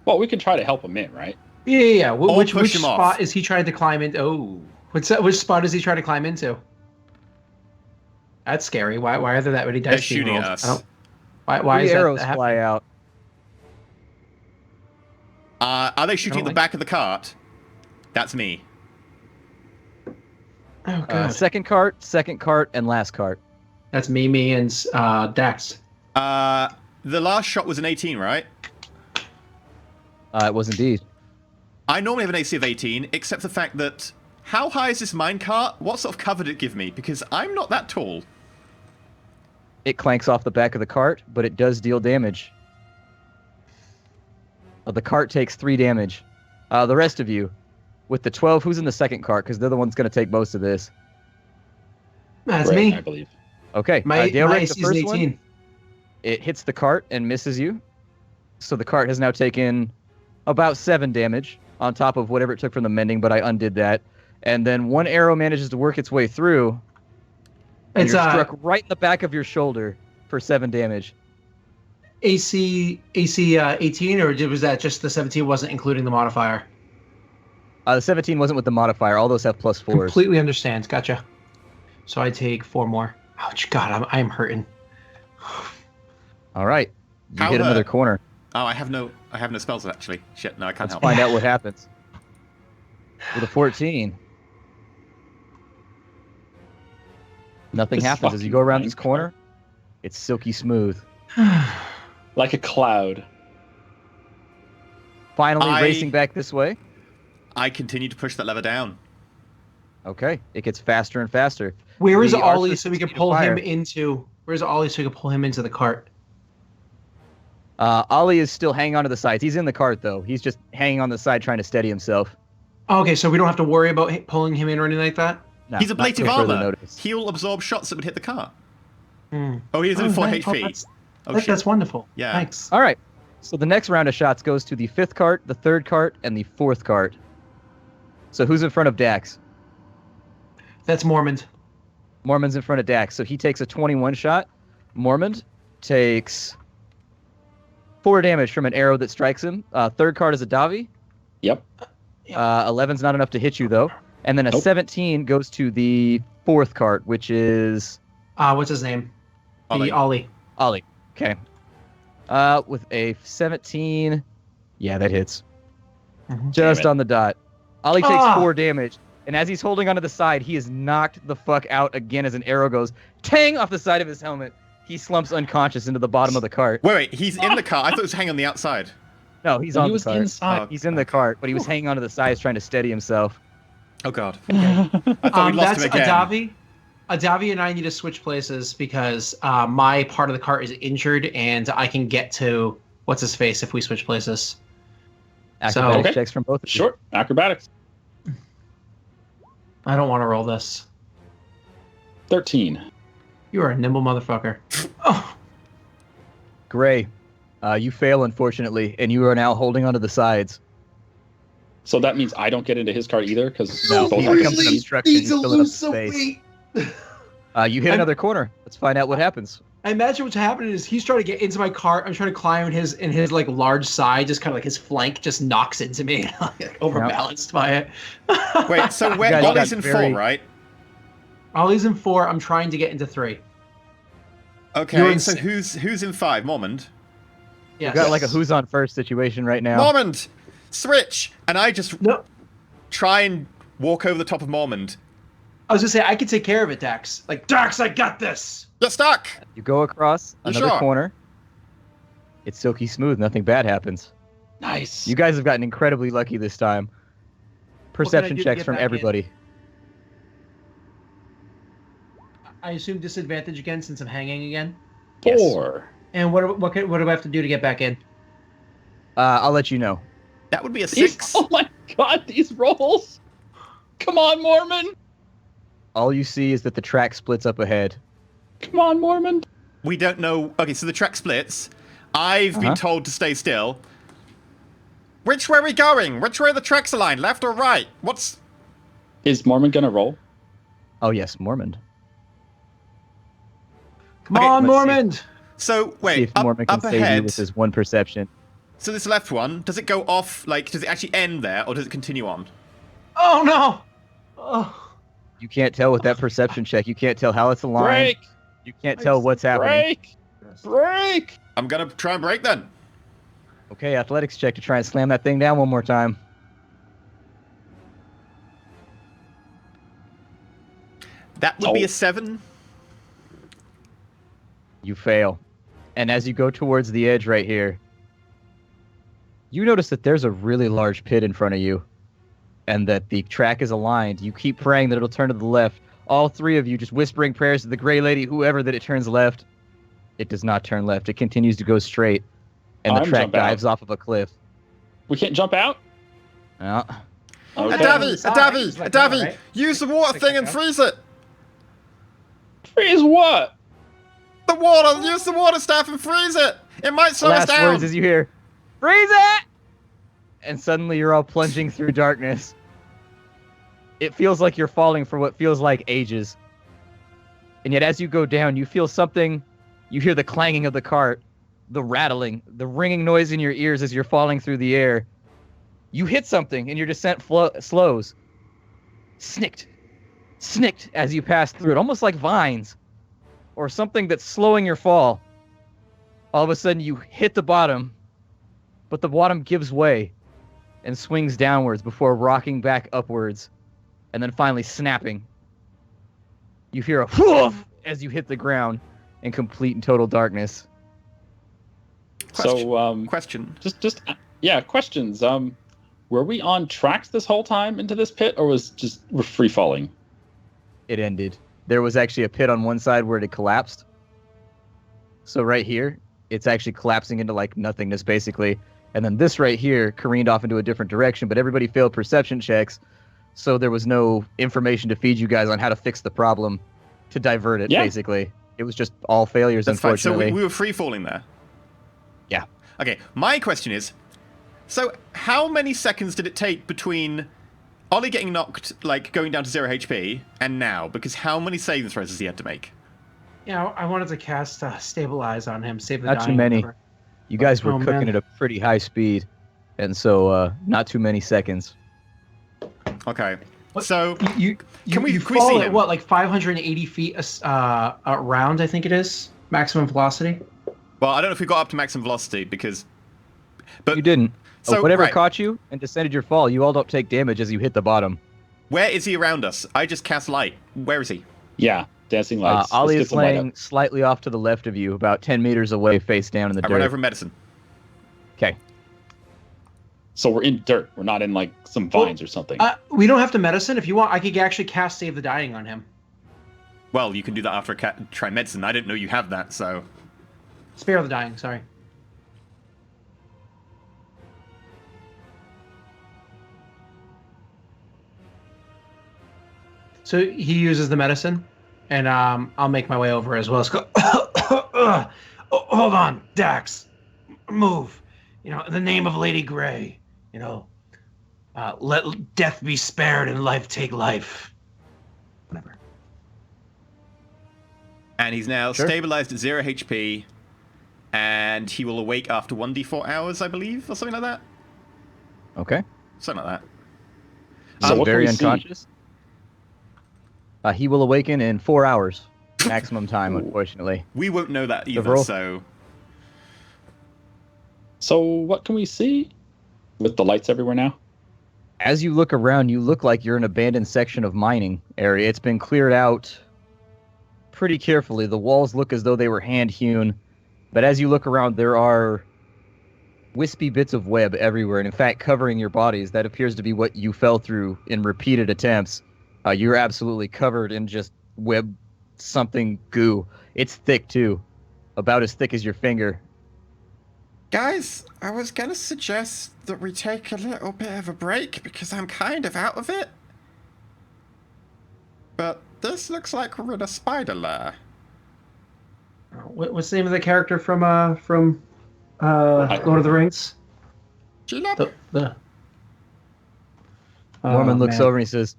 Well, we can try to help him in, right? Yeah. Or Which push him spot off. is he trying to climb into? Oh, which spot is he trying to climb into? That's scary. Why are there that many dice They're being shooting rolled? at us. I don't- Why Three is arrows that fly happening? out. Are they shooting at the like- back of the cart? That's me. Oh god, Second cart, and last cart. that's me, and Dax. The last shot was an 18, right? It was indeed. I normally have an AC of 18, except the fact that... How high is this minecart? What sort of cover did it give me? Because I'm not that tall. It clanks off the back of the cart, but it does deal damage. The cart takes 3 damage. The rest of you, with the 12, who's in the second cart? Because they're the ones going to take most of this. That's Right, me. I believe. Okay, My Dale Rick, the AC is first 18. one, it hits the cart and misses you. So the cart has now taken about 7 damage on top of whatever it took from the mending, but I undid that. And then one arrow manages to work its way through, and It's you're struck right in the back of your shoulder for 7 damage. AC 18, or was that just the 17 wasn't including the modifier? The 17 wasn't with the modifier. All those have +4s. Completely understand. Gotcha. So I take 4 more. Ouch, God, I'm hurting. All right, you How hit another hurt? corner. Oh, I have no spells, actually. Shit, no, I can't Let's help. find out what happens. With a 14. Nothing This happens as you go around this corner. It's silky smooth. Like a cloud. Finally I- racing back this way. I continue to push that lever down. Okay, it gets faster and faster. Where is The Ollie archers so we can continue to pull him fire. into? Where's Ollie so we can pull him into the cart? Ollie is still hanging onto the sides. He's in the cart though. He's just hanging on the side trying to steady himself. Okay, so we don't have to worry about pulling him in or anything like that. No, He's not ablative till further armor. notice. He'll absorb shots that would hit the car. Hmm. Oh, he is in 4 right. HP. that's, Oh, that- shit. that's wonderful. Yeah. Thanks. All right. So the next round of shots goes to the 5th cart, the 3rd cart, and the 4th cart. So who's in front of Dax? That's Mormont. Mormon's in front of Dax, so he takes a 21 shot. Mormon takes 4 damage from an arrow that strikes him. 3rd card is a Davi. Yep. 11's not enough to hit you, though. And then a Nope. 17 goes to the 4th card, which is What's his name? Ollie. The Ollie. Ollie. Okay. With a 17, yeah, that hits. Mhm. Just Damn it. on the dot. Ollie takes Ah! 4 damage, and as he's holding onto the side, he is knocked the fuck out again as an arrow goes tang off the side of his helmet. He slumps unconscious into the bottom of the cart. Wait, he's in the car. I thought it was hanging on the outside. No, he's He on was the cart. inside. He's in the cart, but he was hanging onto the sides trying to steady himself. Oh, God. I thought we lost That's him again. Adavi. Adavi and I need to switch places because my part of the cart is injured, and I can get to what's his face if we switch places. Acrobatics Okay. checks from both of you. Sure. Acrobatics. I don't want to roll this. 13. You are a nimble motherfucker. Oh, Gray, you fail, unfortunately, and you are now holding onto the sides. So that means I don't get into his cart either because No, both he have to becomes an succeed? obstruction. Needs He's to filling up lose the some space. weight. You hit I'm- another corner. Let's find out what happens. I imagine what's happening is he's trying to get into my cart. I'm trying to climb in his like large side, just kind of like his flank just knocks into me, and I'm like, overbalanced by it. Wait, so You guys Ollie's got in very- 4, right? Ollie's in 4. I'm trying to get into 3. You're Okay, in so six. who's in 5? Mormont? Yes. We've got like a who's on first situation right now. Mormont! Switch! And I just No, try and walk over the top of Mormont. I was gonna say I could take care of it, Dax. Like Dax, I got this. You're stuck! You go across You another sure? corner. It's silky smooth. Nothing bad happens. Nice. You guys have gotten incredibly lucky this time. Perception do to checks get from back in? everybody. I assume disadvantage again since I'm hanging again. Yes. 4. And what do I have to do to get back in? I'll let you know. That would be a These- 6. Oh my god, these rolls! Come on, Mormon! All you see is that the track splits up ahead. Come on, Mormon! We don't know. Okay, so the track splits. I've been Uh-huh. told to stay still. Which way are we going? Which way are the tracks aligned? Left or right? What's... Is Mormon gonna roll? Oh yes, Mormon. Come Okay, on, let's see. Mormon. So, See wait, if Mormon can up save you ahead. with his one perception. So this left one, does it go off, like, does it actually end there, or does it continue on? Oh no. Oh. You can't tell with that perception check. You can't tell how it's aligned. Break! You can't tell what's happening. Break! Break! I'm gonna try and break then. Okay, athletics check to try and slam that thing down one more time. That would be a 7. You fail. And as you go towards the edge right here, you notice that there's a really large pit in front of you and that the track is aligned. You keep praying that it'll turn to the left. All three of you just whispering prayers to the gray lady, whoever, that it turns left. It does not turn left. It continues to go straight. And the I'm track jump out. dives off of a cliff. We can't jump out? Yeah. Okay. Adavi, Right? use the water Take thing it and out. freeze it. Freeze what? The water, use the water staff and freeze it. It might slow us Last down. words as you hear, freeze it! And suddenly you're all plunging through darkness. It feels like you're falling for what feels like ages. And yet as you go down, you feel something. You hear the clanging of the cart, the rattling, the ringing noise in your ears as you're falling through the air. You hit something and your descent slows. Snicked as you pass through it, almost like vines or something that's slowing your fall. All of a sudden you hit the bottom, but the bottom gives way and swings downwards before rocking back upwards and then finally snapping. You hear a whoof as you hit the ground in complete and total darkness. Question. Questions. Were we on tracks this whole time into this pit, or was just we're free falling? It ended. There was actually a pit on one side where it had collapsed. So right here, it's actually collapsing into like nothingness basically. And then this right here careened off into a different direction, but everybody failed perception checks. So there was no information to feed you guys on how to fix the problem to divert it, basically. It was just all failures, That's fine. So unfortunately. we were free falling there. Yeah. Okay, my question is, so how many seconds did it take between Ollie getting knocked, like going down to 0 HP, and now? Because how many saving throws has he had to make? Yeah, I wanted to cast Stabilize on him, save the Not dying. too many. whatever. You guys were Oh, cooking man. at a pretty high speed, and so not too many seconds. Okay. What- So You Can we fall see at him? what, like 580 feet around, I think it is, maximum velocity. well, I don't know if we got up to maximum velocity because, but You didn't. So, Whatever right. caught you and descended your fall, you all don't take damage as you hit the bottom. where is he around us? I just cast light. Where is he? Yeah, dancing lights. Let's Ollie get is some light laying up. slightly off to the left of you, about 10 meters away, face down in the I run dirt. over medicine. Okay. So we're in dirt. We're not in like some vines or something. We don't have to medicine. If you want, I could actually cast Save the Dying on him. Well, you can do that after I try medicine. I didn't know you have that, so. Spare the Dying, sorry. So he uses the medicine, and I'll make my way over as well. Let's go. Oh, hold on, Dax. Move. You know, in the name of Lady Grey. You know, let death be spared and life take life. Whatever. And he's now Sure. stabilized at 0 HP, and he will awake after 1d4 hours, I believe, or something like that. Okay. Something like that. So what can very we see? unconscious. He will awaken in 4 hours, maximum time, unfortunately. We won't know that either, roll- so. So what can we see? With the lights everywhere now? As you look around, you look like you're in an abandoned section of mining area. It's been cleared out pretty carefully. The walls look as though they were hand-hewn, but as you look around, there are wispy bits of web everywhere, and in fact, covering your bodies. That appears to be what you fell through in repeated attempts. You're absolutely covered in just web something goo. It's thick, too. About as thick as your finger. Guys, I was gonna suggest that we take a little bit of a break because I'm kind of out of it. But this looks like we're in a spider lair. What's the name of the character from Lord of the Rings? Sheila? Mormon looks man. over and he says,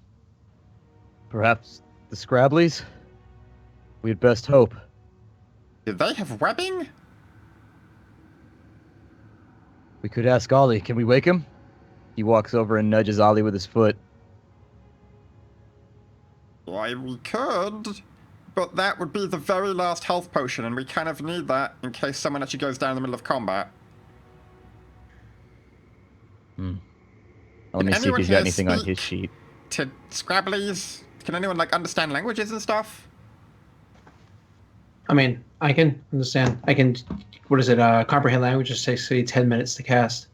"Perhaps the Scrabblies? We'd best hope." Do they have webbing? We could ask Ollie. Can we wake him? He walks over and nudges Ollie with his foot. Why, we could. But that would be the very last health potion, and we kind of need that in case someone actually goes down in the middle of combat. Let me see if he's got anything on his sheet. To Scrabblies? Can anyone, like, understand languages and stuff? I mean, I can understand. I can, what is it, comprehend languages takes 10 minutes to cast.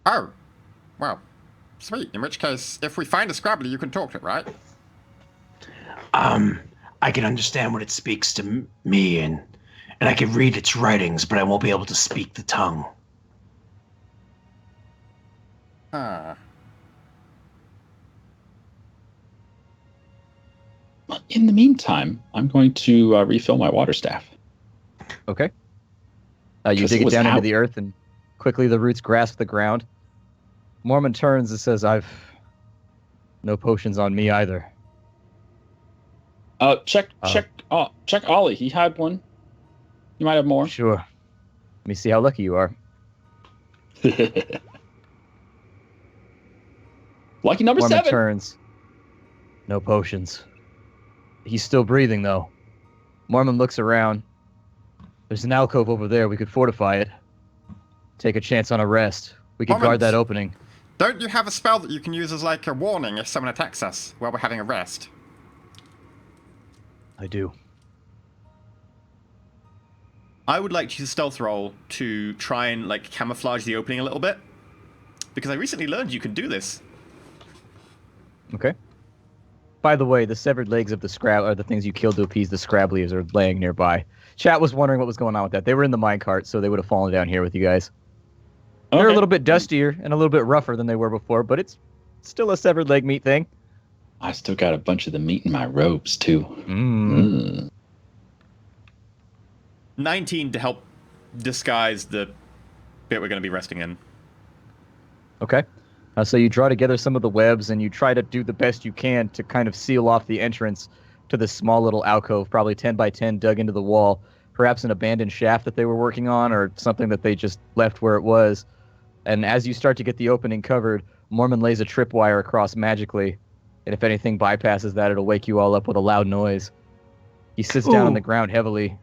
Oh. Well, sweet. In which case, if we find a Scrabbly, you can talk to it, right? I can understand what it speaks to me, and I can read its writings, but I won't be able to speak the tongue. Huh. In the meantime, I'm going to refill my water staff. Okay. You 'Cause dig it it was down into out. the earth, and quickly the roots grasp the ground. Mormon turns and says, I've no potions on me either. Check Ollie. He had one. You might have more. Sure. Let me see how lucky you are. Lucky number Mormon 7. turns. No potions. He's still breathing, though. Mormon looks around. There's an alcove over there. We could fortify it. Take a chance on a rest. We could guard that opening. Don't you have a spell that you can use as, like, a warning if someone attacks us while we're having a rest? I do. I would like to use a stealth roll to try and, like, camouflage the opening a little bit. Because I recently learned you can do this. Okay. By the way, the severed legs of the Scrab are the things you killed to appease the Scrabblies are laying nearby. Chat was wondering what was going on with that. They were in the minecart, so they would have fallen down here with you guys. They're a little bit dustier and a little bit rougher than they were before, but it's still a severed leg meat thing. I still got a bunch of the meat in my robes, too. 19 to help disguise the bit we're going to be resting in. Okay. So you draw together some of the webs and you try to do the best you can to kind of seal off the entrance to this small little alcove, probably 10 by 10 dug into the wall, perhaps an abandoned shaft that they were working on or something that they just left where it was. And as you start to get the opening covered, Mormon lays a tripwire across magically, and if anything bypasses that, it'll wake you all up with a loud noise. He sits down on the ground heavily.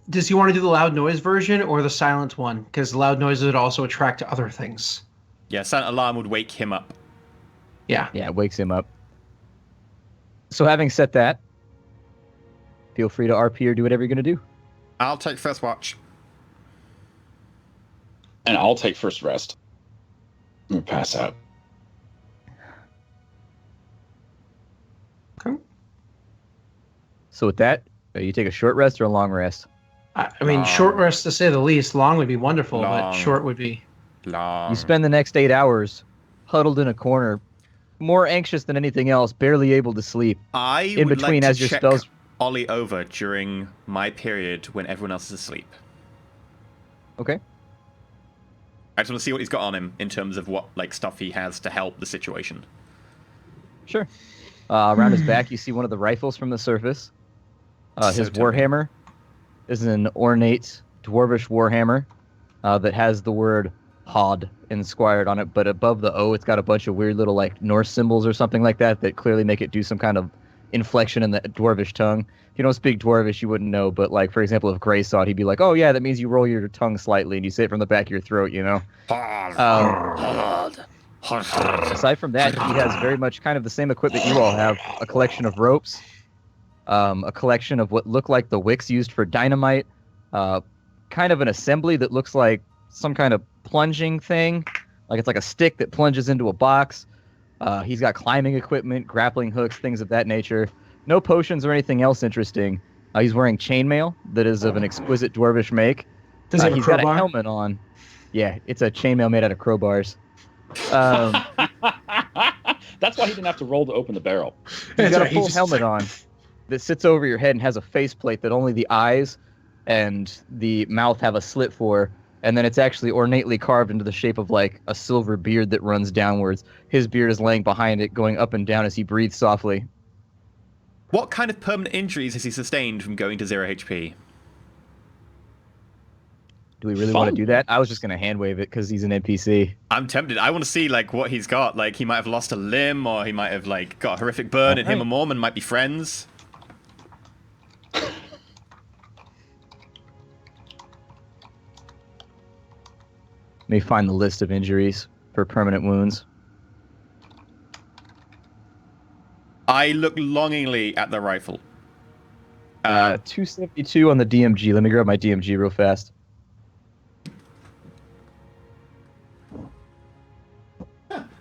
Does he want to do the loud noise version or the silent one? Because the loud noises would also attract other things. Yeah, silent alarm would wake him up. Yeah. Yeah, it wakes him up. So having said that, feel free to RP or do whatever you're going to do. I'll take first watch. And I'll take first rest. I'm going to pass out. Okay. So with that, you take a short rest or a long rest? I mean, short rest to say the least. Long would be wonderful, but Long. short would be... Long. You spend the next 8 hours huddled in a corner, more anxious than anything else, barely able to sleep. I In would between like to as your check spells- Ollie over during my period when everyone else is asleep. Okay. I just want to see what he's got on him in terms of what like stuff he has to help the situation. Sure. Around his back, you see one of the rifles from the surface. His So warhammer is an ornate dwarvish warhammer that has the word Hod inscribed on it, but above the O, it's got a bunch of weird little like Norse symbols or something like that that clearly make it do some kind of inflection in the dwarvish tongue. If you don't speak dwarvish, you wouldn't know, but like for example, if Gray saw it, he'd be like, "Oh yeah, that means you roll your tongue slightly and you say it from the back of your throat," you know. Aside from that, he has very much kind of the same equipment you all have: a collection of ropes, a collection of what look like the wicks used for dynamite, kind of an assembly that looks like some kind of plunging thing, like it's like a stick that plunges into a box. He's got climbing equipment, grappling hooks, things of that nature. No potions or anything else interesting. He's wearing chainmail that is of an exquisite dwarvish make. Does he have a He's got a crowbar? helmet on. Yeah, it's a chainmail made out of crowbars. That's why he didn't have to roll to open the barrel. He's That's got right, a he full just- helmet on that sits over your head and has a faceplate that only the eyes and the mouth have a slit for, and then it's actually ornately carved into the shape of like a silver beard that runs downwards. His beard is laying behind it, going up and down as he breathes softly. What kind of permanent injuries has he sustained from going to 0 HP? Do we really want to do that? I was just gonna hand wave it because he's an NPC. I'm tempted. I want to see like what he's got. Like he might have lost a limb, or he might have like got a horrific burn, and him and Mormon might be friends. Let me find the list of injuries for permanent wounds. I look longingly at the rifle. 272 on the DMG. Let me grab my DMG real fast.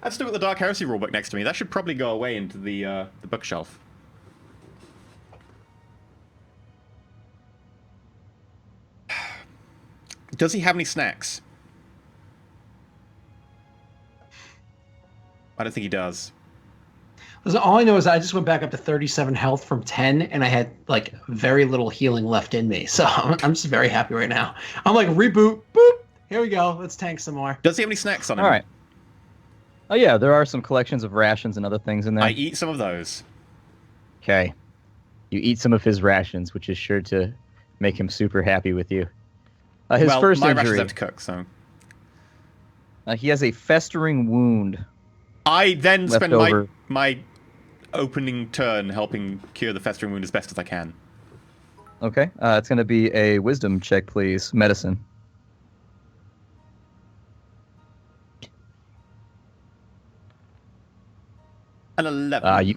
I've still got the Dark Heresy rulebook next to me. That should probably go away into the bookshelf. Does he have any snacks? I don't think he does. Listen, all I know is I just went back up to 37 health from 10, and I had like very little healing left in me. So I'm just very happy right now. I'm like, reboot, boop. Here we go. Let's tank some more. Does he have any snacks on him? All right. Oh yeah, there are some collections of rations and other things in there. I eat some of those. Okay. You eat some of his rations, which is sure to make him super happy with you. His first my injury. rations have to cook, so. He has a festering wound. I then spend over. my opening turn helping cure the festering wound as best as I can. Okay. It's going to be a wisdom check, please. Medicine. An 11.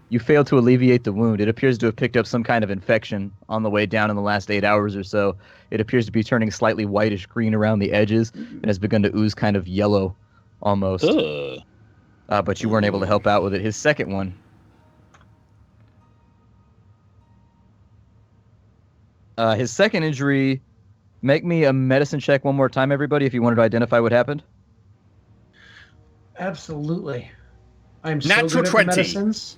You failed to alleviate the wound. It appears to have picked up some kind of infection on the way down in the last 8 hours or so. It appears to be turning slightly whitish green around the edges and has begun to ooze kind of yellow almost. But you weren't able to help out with it. His second one. His second injury. Make me a medicine check one more time, everybody, if you wanted to identify what happened. Absolutely. I'm Natural so good 20. at the medicines.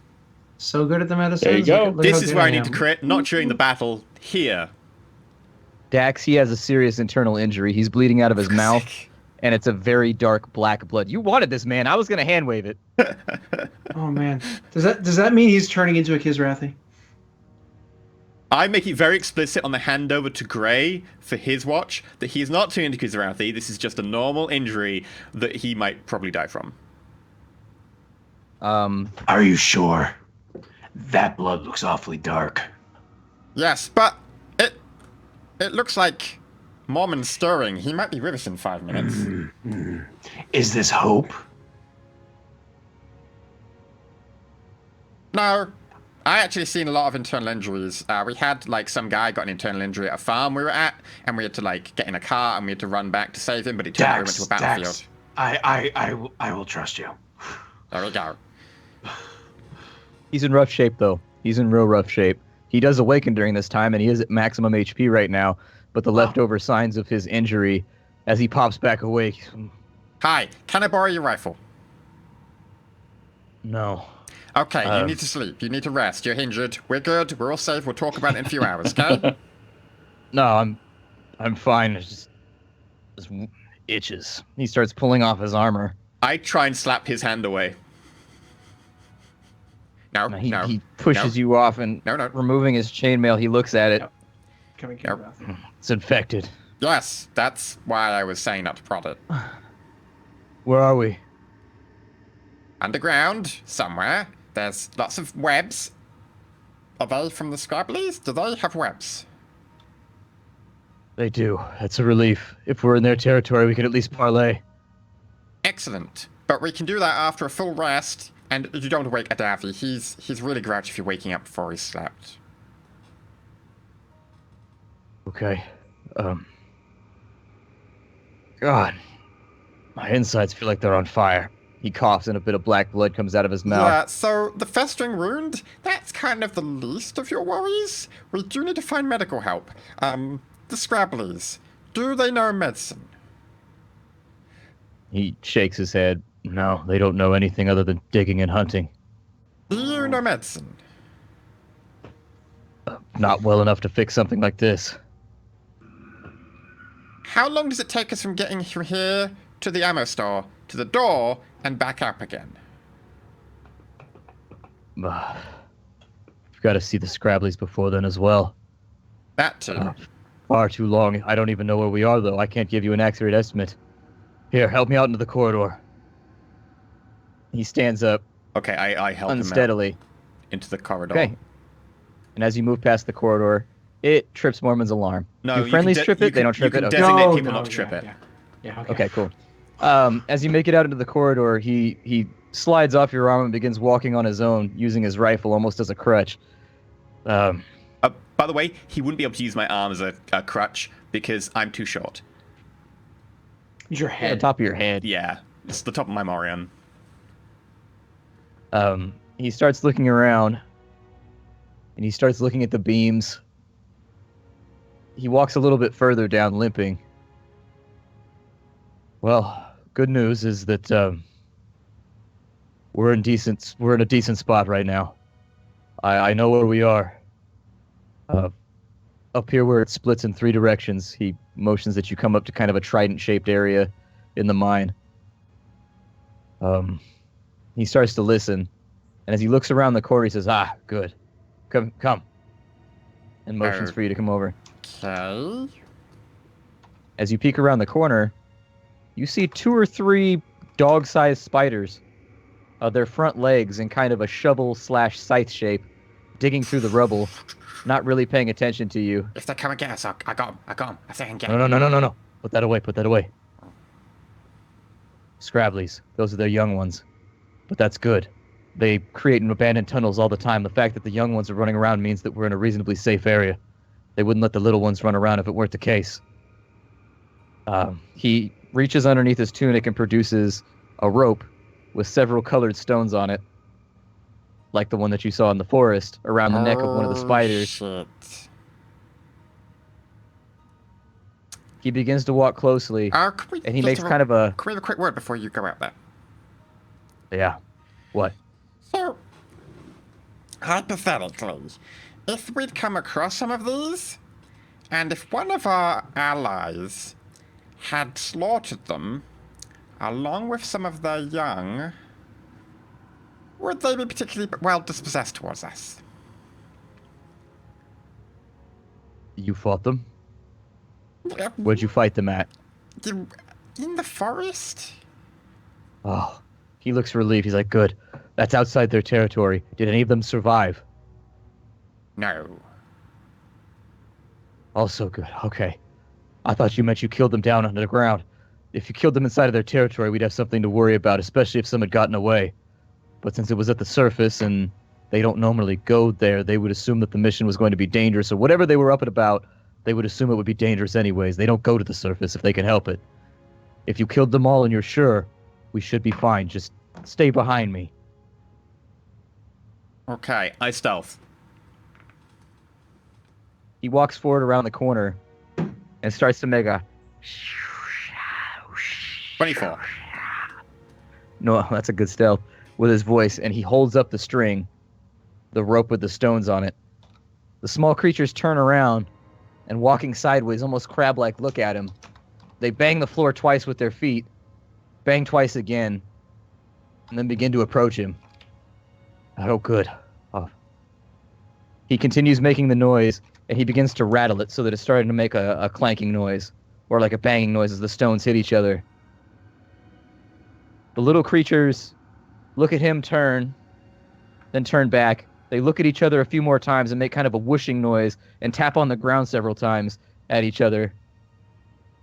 So good at the medicines. There you go. Look This how is good where I I need am. to crit, not during the battle. Here. Dax, he has a serious internal injury. He's bleeding out of his mouth, and it's a very dark black blood. You wanted this, man. I was going to hand wave it. Oh man, does that mean he's turning into a Kizrathi? I make it very explicit on the handover to Gray for his watch that he is not turned into Kizarathi. This is just a normal injury that he might probably die from. Are you sure? That blood looks awfully dark. Yes, but it looks like Mormon's stirring. He might be with us in 5 minutes. Is this hope? No, I actually seen a lot of internal injuries. We had like some guy got an internal injury at a farm we were at, and we had to like get in a car and we had to run back to save him. But it turned out we went to a battlefield. Dax, I will trust you. There we go. He's in rough shape, though. He's in real rough shape. He does awaken during this time, and he is at maximum HP right now, but the leftover signs of his injury, as he pops back awake... Hi, can I borrow your rifle? No. Okay, you need to sleep. You need to rest. You're injured. We're good. We're all safe. We'll talk about it in a few hours, okay? No, I'm fine. It just itches. He starts pulling off his armor. I try and slap his hand away. No, He no. pushes you off, and No. removing his chainmail, he looks at it. No. Coming Yep. It's infected. Yes, that's why I was saying not to prod it. Where are we? Underground, somewhere. There's lots of webs. Are they from the Scrabblies? Do they have webs? They do. That's a relief. If we're in their territory, we can at least parlay. Excellent. But we can do that after a full rest. And you don't wake Adavi. He's really grouchy if you're waking up before he slept. Okay. God. My insides feel like they're on fire. He coughs and a bit of black blood comes out of his mouth. Yeah, so the festering wound, that's kind of the least of your worries. We do need to find medical help. The Scrabblies, do they know medicine? He shakes his head. No, they don't know anything other than digging and hunting. Do you know medicine? Not well enough to fix something like this. How long does it take us from getting from here to the ammo store, to the door, and back up again? I've got to see the Scrabblies before then as well. That too. Far too long. I don't even know where we are, though. I can't give you an accurate estimate. Here, help me out into the corridor. He stands up Okay, I help him unsteadily. out into the corridor. Okay. And as you move past the corridor, it trips Mormon's alarm. No, Do friendlies trip it? They don't trip you it? can Okay. designate No, people no, not to trip yeah, it. yeah. Yeah, Okay, cool. As you make it out into the corridor, he slides off your arm and begins walking on his own, using his rifle almost as a crutch. By the way, he wouldn't be able to use my arm as a crutch because I'm too short. Use your At the head. top of your head. Yeah, it's the top of my morion. He starts looking around, and he starts looking at the beams. He walks a little bit further down, limping. Well, good news is that we're in a decent spot right now. I know where we are. Up here where it splits in 3 directions, he motions that you come up to kind of a trident-shaped area in the mine. He starts to listen, and as he looks around the corner, he says, good. Come. And motions for you to come over. Okay. As you peek around the corner, you see 2 or 3 dog-sized spiders. Their front legs in kind of a shovel/scythe shape, digging through the rubble, not really paying attention to you. If they come and get us, I got him. I think I can get No, him. no. Put that away. Scrabblies. Those are their young ones. But that's good. They create and abandon tunnels all the time. The fact that the young ones are running around means that we're in a reasonably safe area. They wouldn't let the little ones run around if it weren't the case. He reaches underneath his tunic and produces a rope with several colored stones on it, like the one that you saw in the forest, around the neck of one of the spiders. Shit. He begins to walk closely, and he makes kind of a... Can we have a quick word before you go out there? Yeah. What? So, hypothetically, if we'd come across some of these, and if one of our allies had slaughtered them, along with some of their young, would they be particularly well dispossessed towards us? You fought them? Where'd you fight them at? In the forest? Oh, he looks relieved. He's like, good. That's outside their territory. Did any of them survive? No. Also good. Okay. I thought you meant you killed them down under the ground. If you killed them inside of their territory, we'd have something to worry about, especially if some had gotten away. But since it was at the surface and they don't normally go there, they would assume that the mission was going to be dangerous, or whatever they were up and about, they would assume it would be dangerous anyways. They don't go to the surface if they can help it. If you killed them all and you're sure, we should be fine. Just stay behind me. Okay, I stealth. He walks forward around the corner and starts to make a... 24. No, that's a good stealth. With his voice, and he holds up the string, the rope with the stones on it. The small creatures turn around and, walking sideways, almost crab-like, look at him. They bang the floor twice with their feet, bang twice again, and then begin to approach him. Oh, good. Oh. He continues making the noise, and he begins to rattle it so that it's starting to make a clanking noise, or like a banging noise as the stones hit each other. The little creatures look at him turn, then turn back. They look at each other a few more times and make kind of a whooshing noise and tap on the ground several times at each other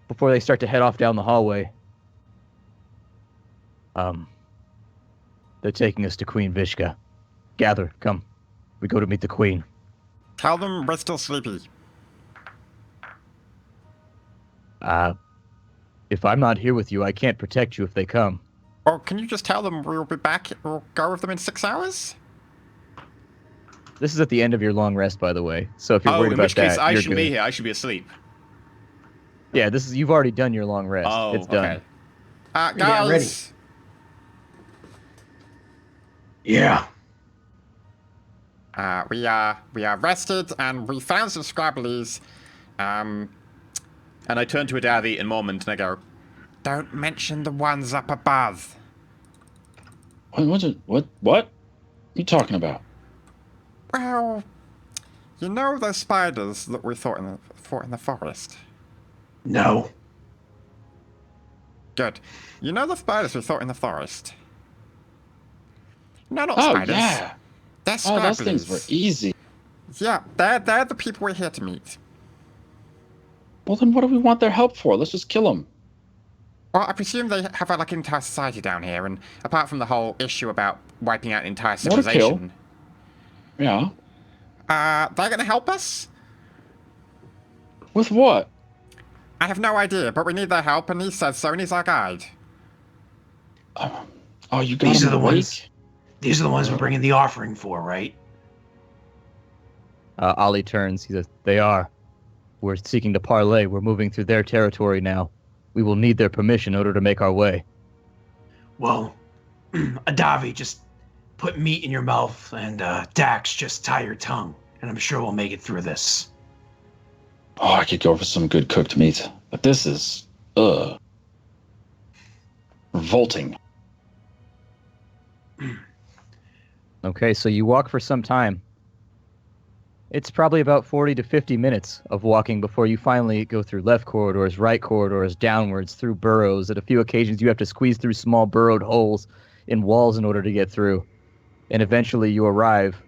before they start to head off down the hallway. They're taking us to Queen Vishka. Gather, come. We go to meet the Queen. Tell them we're still sleepy. If I'm not here with you, I can't protect you if they come. Or can you just tell them we'll be back, we'll go with them in 6 hours? This is at the end of your long rest, by the way. So if you're Oh, worried in about which case that, I you're shouldn't good. be here. I should be asleep. Yeah, you've already done your long rest. Oh, It's done. okay. Yeah, ready. Guys, Yeah. we are rested and we found some Scrabblies. And I turn to Adavi and Mormont and I go, Don't mention the ones up above. What are you talking about? Well, You know those spiders that we fought in the forest? No. Good. You know the spiders we fought in the forest? No, not Oh, spiders. yeah. They're Oh, scrabblies. those things were easy. Yeah, they're the people we're here to meet. Well, then what do we want their help for? Let's just kill them. Well, I presume they have like an entire society down here, and apart from the whole issue about wiping out an entire More to kill. civilization, Yeah. they're gonna help us? With what? I have no idea, but we need their help, and he says so, and he's our guide. Oh, you got These them are the awake? ones. These are the ones we're bringing the offering for, right? Ollie turns. He says, "They are. We're seeking to parley. We're moving through their territory now. We will need their permission in order to make our way." Well, Adavi, just put meat in your mouth, and Dax, just tie your tongue, and I'm sure we'll make it through this. Oh, I could go for some good cooked meat. But this is, revolting. Okay, so you walk for some time. It's probably about 40 to 50 minutes of walking before you finally go through left corridors, right corridors, downwards, through burrows. At a few occasions, you have to squeeze through small burrowed holes in walls in order to get through. And eventually you arrive,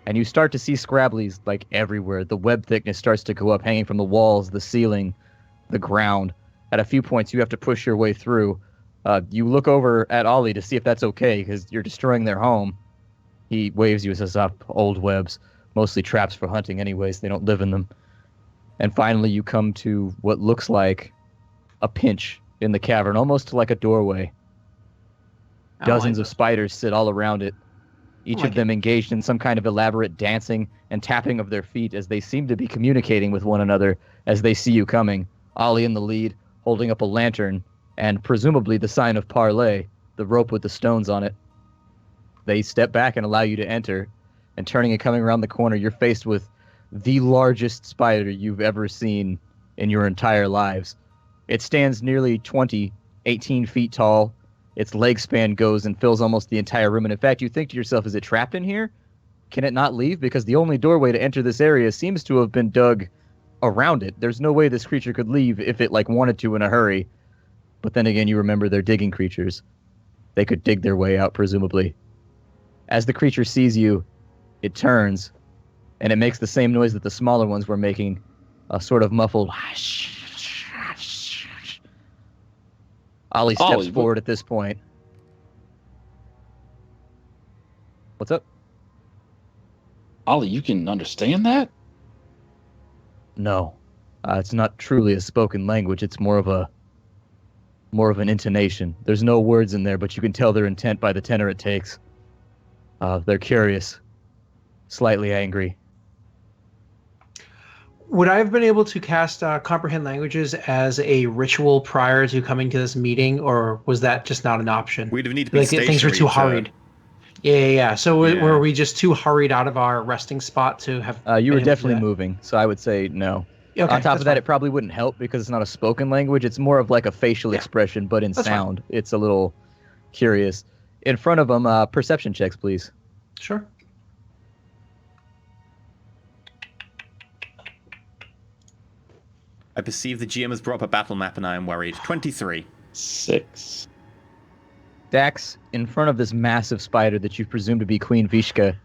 and you start to see scrabblies like everywhere. The web thickness starts to go up, hanging from the walls, the ceiling, the ground. At a few points, you have to push your way through. You look over at Ollie to see if that's okay, because you're destroying their home. He waves you and says, "Up, old webs. Mostly traps for hunting anyways. They don't live in them." And finally, you come to what looks like a pinch in the cavern, almost like a doorway. Dozens of spiders sit all around it, each of them engaged in some kind of elaborate dancing and tapping of their feet as they seem to be communicating with one another as they see you coming. Ollie in the lead, holding up a lantern, and presumably the sign of parley, the rope with the stones on it. They step back and allow you to enter, and turning and coming around the corner, you're faced with the largest spider you've ever seen in your entire lives. It stands nearly 18 feet tall. Its leg span goes and fills almost the entire room. And in fact, you think to yourself, is it trapped in here? Can it not leave? Because the only doorway to enter this area seems to have been dug around it. There's no way this creature could leave if it wanted to in a hurry. But then again, you remember they're digging creatures. They could dig their way out, presumably. As the creature sees you, it turns, and it makes the same noise that the smaller ones were making, a sort of muffled Ollie steps forward at this point. What's up? Ollie, you can understand that? No. It's not truly a spoken language. It's more of an intonation. There's no words in there, but you can tell their intent by the tenor it takes. They're curious, slightly angry. Would I have been able to cast Comprehend Languages as a ritual prior to coming to this meeting, or was that just not an option? We'd have need to be things were too hurried. Yeah. So were we just too hurried out of our resting spot to have? You were definitely moving, so I would say no. Okay, On top of that, fine. it probably wouldn't help because it's not a spoken language. It's more of like a facial expression, but in That's sound. It's a little curious. In front of them, perception checks, please. Sure. I perceive the GM has brought up a battle map and I am worried. 23. 6. Dax, in front of this massive spider that you presume to be Queen Vishka,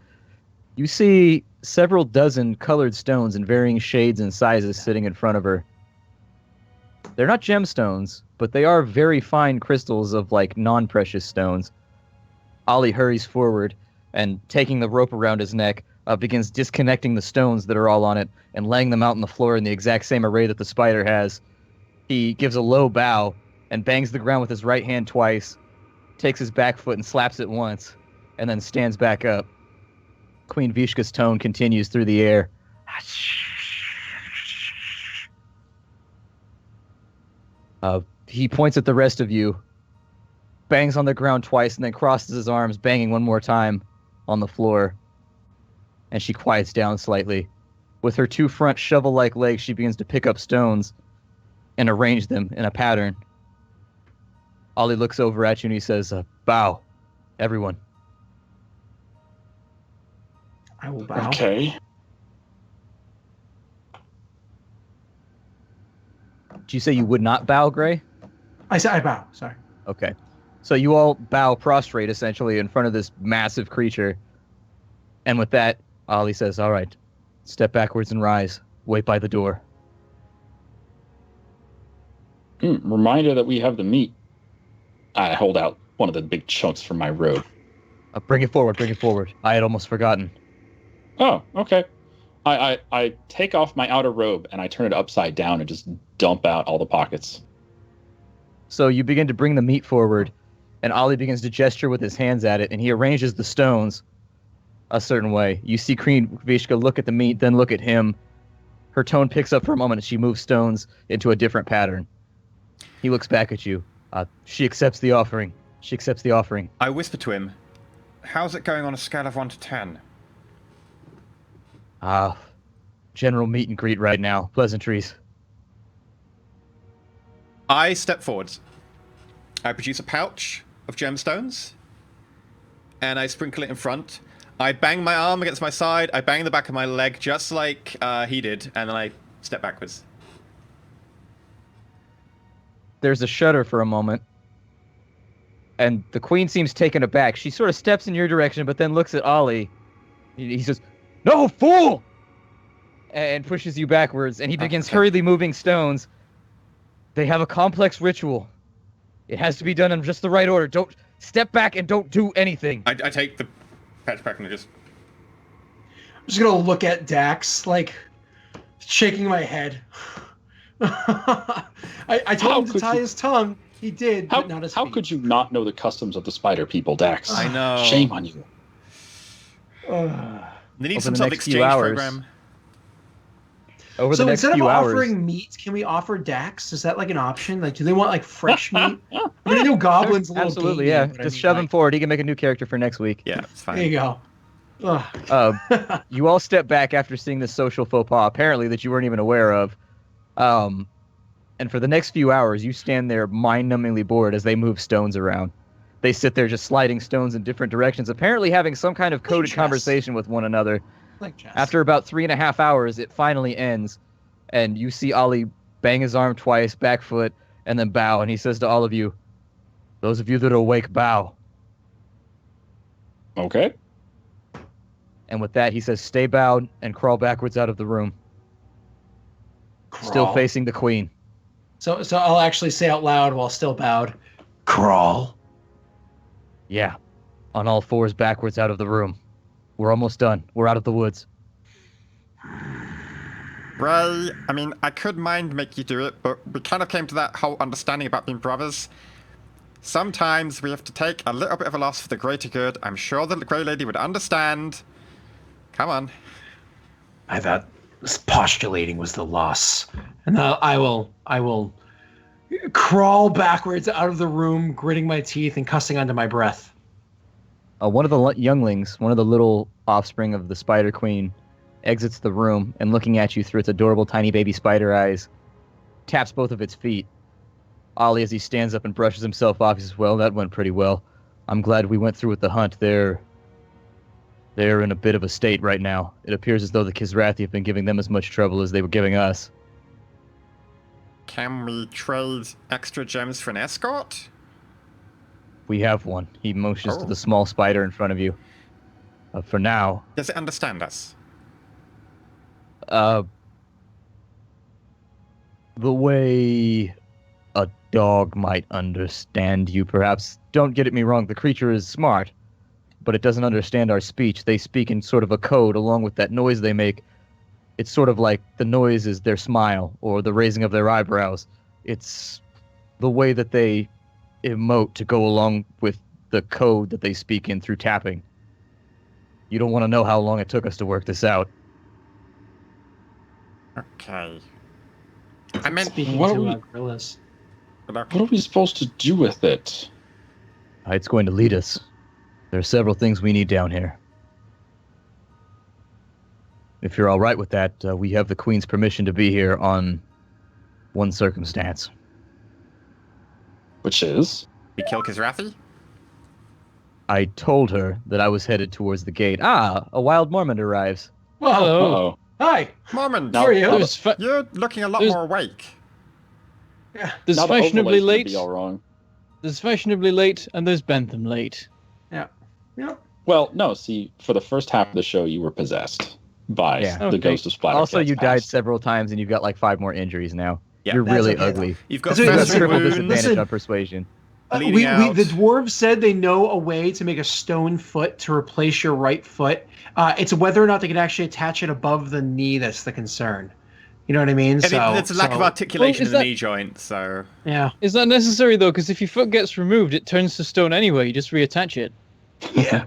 you see several dozen colored stones in varying shades and sizes sitting in front of her. They're not gemstones, but they are very fine crystals of like non-precious stones. Ollie hurries forward and, taking the rope around his neck, begins disconnecting the stones that are all on it and laying them out on the floor in the exact same array that the spider has. He gives a low bow and bangs the ground with his right hand twice, takes his back foot and slaps it once, and then stands back up. Queen Vishka's tone continues through the air. He points at the rest of you, bangs on the ground twice, and then crosses his arms, banging one more time on the floor. And she quiets down slightly. With her two front shovel-like legs, she begins to pick up stones and arrange them in a pattern. Ollie looks over at you and he says, bow, everyone. I will bow. Okay. Did you say you would not bow, Gray? I said I bow. Sorry. Okay. So you all bow prostrate, essentially, in front of this massive creature. And with that, Ollie says, all right, step backwards and rise. Wait by the door. Reminder that we have the meat. I hold out one of the big chunks from my robe. Bring it forward, bring it forward. I had almost forgotten. Oh, okay. I take off my outer robe and I turn it upside down and just dump out all the pockets. So you begin to bring the meat forward, and Ollie begins to gesture with his hands at it, and he arranges the stones a certain way. You see Queen Vishka look at the meat, then look at him. Her tone picks up for a moment, and she moves stones into a different pattern. He looks back at you. She accepts the offering. She accepts the offering. I whisper to him, how's it going on a scale of 1 to 10? General meet and greet right now. Pleasantries. I step forwards. I produce a pouch of gemstones, and I sprinkle it in front. I bang my arm against my side, I bang the back of my leg just like he did, and then I step backwards. There's a shudder for a moment, and the queen seems taken aback. She sort of steps in your direction, but then looks at Ollie. He says, "No, fool!" and pushes you backwards, and he begins hurriedly moving stones. They have a complex ritual. It has to be done in just the right order. Don't step back and don't do anything. I take the patch back and I just... I'm just gonna look at Dax, like, shaking my head. I told him to tie his tongue. He did, but not his feet. How could you not know the customs of the spider people, Dax? I know. Shame on you. They need Over some the sort of next few exchange hours. program. Over the So next instead of few hours, offering meat, can we offer Dax? Is that like an option? Like, do they want like fresh meat? I mean, I know goblins a little absolutely, gamey, yeah. but I Just mean, shove like, him forward. He can make a new character for next week. Yeah, it's There fine. you go. Ugh. You all step back after seeing this social faux pas, apparently that you weren't even aware of. And for the next few hours, you stand there mind-numbingly bored as they move stones around. They sit there just sliding stones in different directions, apparently having some kind of coded chess. conversation with one another. Like chess. After about 3.5 hours, it finally ends, and you see Ollie bang his arm twice, back foot, and then bow, and he says to all of you, "Those of you that are awake, bow." Okay. And with that, he says, "Stay bowed and crawl backwards out of the room." Still Crawl. facing the queen. So I'll actually say out loud while still bowed. Crawl. Yeah. On all fours backwards out of the room. We're almost done. We're out of the woods. Ray, I mean, I could mind make you do it, but we kind of came to that whole understanding about being brothers. Sometimes we have to take a little bit of a loss for the greater good. I'm sure the Grey Lady would understand. Come on. I thought postulating was the loss. And I will crawl backwards out of the room, gritting my teeth and cussing under my breath. One of the younglings, one of the little offspring of the Spider Queen, exits the room and looking at you through its adorable tiny baby spider eyes, taps both of its feet. Ollie, as he stands up and brushes himself off, he says, "Well, that went pretty well. I'm glad we went through with the hunt. They're in a bit of a state right now. It appears as though the Kizrathi have been giving them as much trouble as they were giving us." Can we trade extra gems for an escort? "We have one." He motions to Oh. the small spider in front of you. For now, Does it understand us? the way a dog might understand you, perhaps. Don't get me wrong, the creature is smart, but it doesn't understand our speech. They speak in sort of a code along with that noise they make. It's sort of like the noise is their smile or the raising of their eyebrows. It's the way that they emote to go along with the code that they speak in through tapping. You don't want to know how long it took us to work this out. Okay. I meant... Speaking What to are we- gorillas. What are we supposed to do with it? It's going to lead us. There are several things we need down here. If you're all right with that, we have the Queen's permission to be here on one circumstance. Which is? We kill Kizrathi? I told her that I was headed towards the gate. A wild Mormon arrives. Whoa. Uh-oh. Hi. Mormon, How are you? There's you're looking a lot There's- more awake. There's Now the fashionably overlay's gonna late. be all wrong. There's fashionably late, and there's Bentham late. Yeah. Well, no. See, for the first half of the show, you were possessed by Yeah. the Okay. ghost of Splattercats. Also, you died past. several times, and you've got like 5 more injuries now. Yeah. You're That's really okay. ugly. You've got That's what- You got Listen, triple wounds. disadvantage listen. on persuasion. Bleeding out. The dwarves said they know a way to make a stone foot to replace your right foot. It's whether or not they can actually attach it above the knee that's the concern. You know what I mean? It's a lack of articulation Well, in the is knee joint, so... Yeah. Is that necessary though? Because if your foot gets removed, it turns to stone anyway. You just reattach it. Yeah.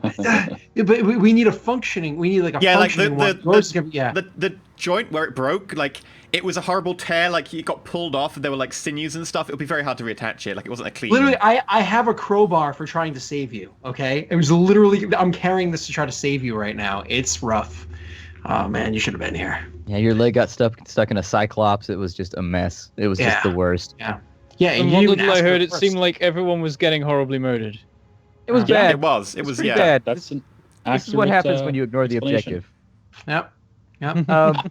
But we need a functioning. We need like a Yeah, like functioning one. Dwarves can be- yeah. the joint where it broke, like, it was a horrible tear, like, it got pulled off, and there were, like, sinews and stuff. It would be very hard to reattach it, like, it wasn't a clean... Literally, I have a crowbar for trying to save you. Okay, it was literally I'm carrying this to try to save you right now. It's rough. Oh man, you should have been here. Yeah, your leg got stuck in a cyclops. It was just a mess. It was just Yeah. the worst. Yeah, From and what you little I asked heard, for it first. seemed like everyone was getting horribly murdered. It was Yeah, bad. it was. It was, pretty yeah. bad. That's an This is what accurate, happens when you ignore the explanation. objective. Yep.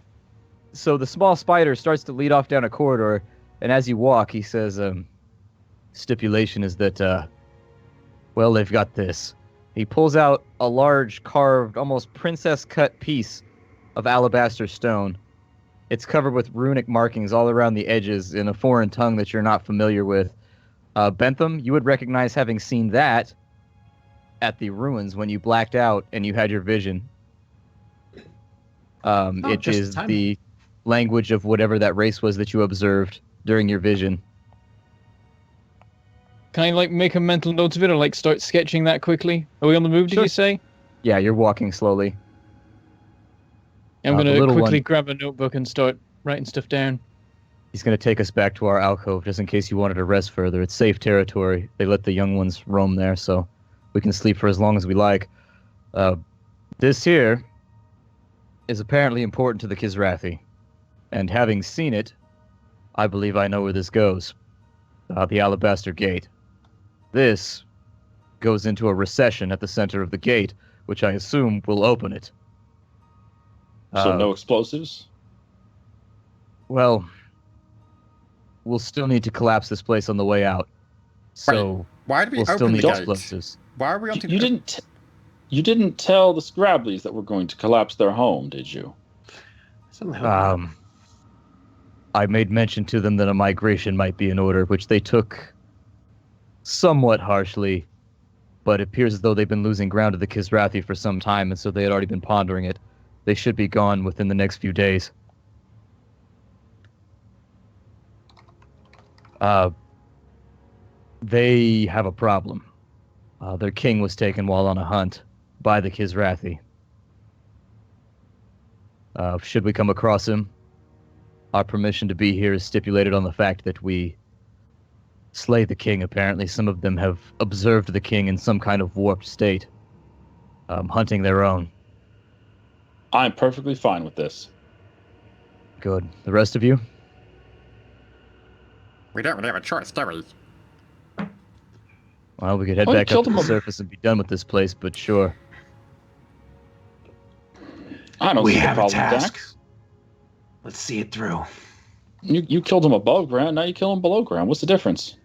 So the small spider starts to lead off down a corridor, and as you walk, he says, stipulation is that, well, they've got this. He pulls out a large carved, almost princess-cut piece of alabaster stone. It's covered with runic markings all around the edges in a foreign tongue that you're not familiar with. Bentham, you would recognize having seen that at the ruins when you blacked out and you had your vision. It just is timing. the language of whatever that race was that you observed during your vision. Can I like make a mental note of it, or like start sketching that quickly? Are we on the move? Did Sure. you say? Yeah, you're walking slowly. I'm The gonna little quickly one- grab a notebook and start writing stuff down. He's going to take us back to our alcove just in case you wanted to rest further. It's safe territory. They let the young ones roam there, so we can sleep for as long as we like. This here is apparently important to the Kizrathi, and having seen it, I believe I know where this goes. The Alabaster Gate. This goes into a recession at the center of the gate, which I assume will open it. So no explosives? Well, we'll still need to collapse this place on the way out. So Why did we we'll still open need the gate? explosives. Why are we on You didn't tell the Scrabblies that we're going to collapse their home, did you? I made mention to them that a migration might be in order, which they took somewhat harshly, but it appears as though they've been losing ground to the Kizrathi for some time, and so they had already been pondering it. They should be gone within the next few days. They have a problem. Their king was taken while on a hunt by the Kizrathi. Should we come across him, our permission to be here is stipulated on the fact that we slay the king, apparently. Some of them have observed the king in some kind of warped state, hunting their own. I'm perfectly fine with this. Good. The rest of you? We don't really have a choice, do we? Well, we could head Oh, you back up killed to him the on- surface and be done with this place, but sure. I don't We see the have a problem, task. Dax. Let's see it through. You killed him above ground, now you kill him below ground. What's the difference?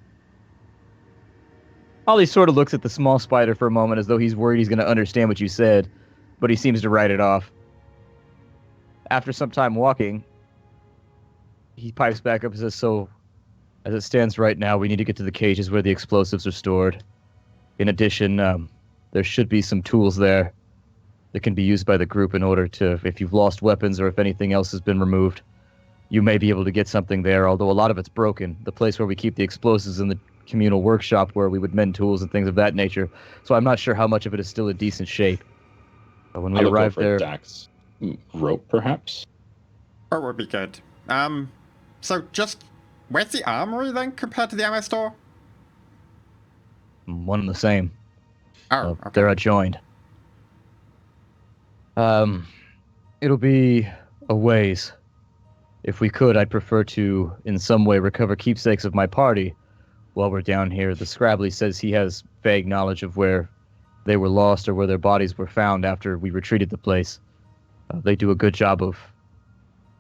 Ollie sort of looks at the small spider for a moment as though he's worried he's going to understand what you said, but he seems to write it off. After some time walking, he pipes back up and says, so, as it stands right now, we need to get to the cages where the explosives are stored. In addition, there should be some tools there that can be used by the group in order to, if you've lost weapons or if anything else has been removed, you may be able to get something there, although a lot of it's broken. The place where we keep the explosives in the communal workshop where we would mend tools and things of that nature. So I'm not sure how much of it is still in decent shape. But when we I look arrive over there, at Dax. Rope, perhaps? Oh, would be good. So just where's the armory then compared to the ammo store? one and the same. Oh, So okay. they're adjoined. It'll be a ways. If we could, I'd prefer to, in some way, recover keepsakes of my party while we're down here. The Scrabbly says he has vague knowledge of where they were lost or where their bodies were found after we retreated the place. They do a good job of...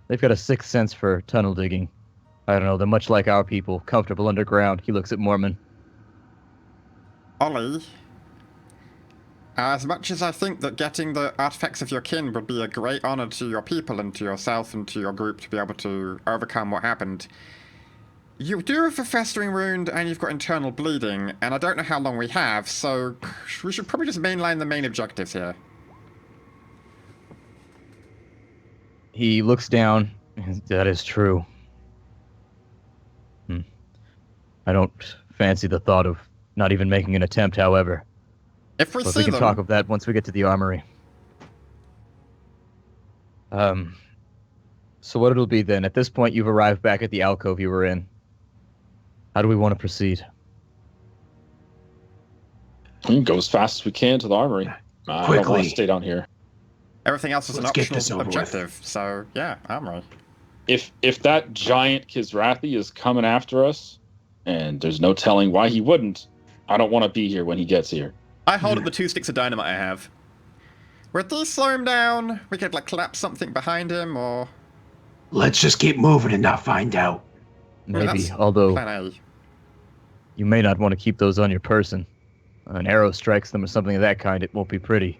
They've got a sixth sense for tunnel digging. I don't know, they're much like our people, comfortable underground. He looks at Mormon. Ollie, as much as I think that getting the artifacts of your kin would be a great honor to your people and to yourself and to your group to be able to overcome what happened, you do have a festering wound and you've got internal bleeding, and I don't know how long we have, so we should probably just mainline the main objectives here. He looks down. That is true. I don't fancy the thought of not even making an attempt, however. If we But see we can them, talk of that once we get to the armory. So what it'll be then, at this point you've arrived back at the alcove you were in. How do we want to proceed? We can go as fast as we can to the armory. I don't want Quickly. to stay down here. everything else is an Let's get this optional over with. objective, so yeah, armory. If that giant Kizrathi is coming after us, and there's no telling why he wouldn't, I don't want to be here when he gets here. I hold up the 2 sticks of dynamite I have. Would these slow him down? We could like collapse something behind him, or Let's just keep moving and not find out. Maybe, that's although plan A. you may not want to keep those on your person. An arrow strikes them or something of that kind, it won't be pretty.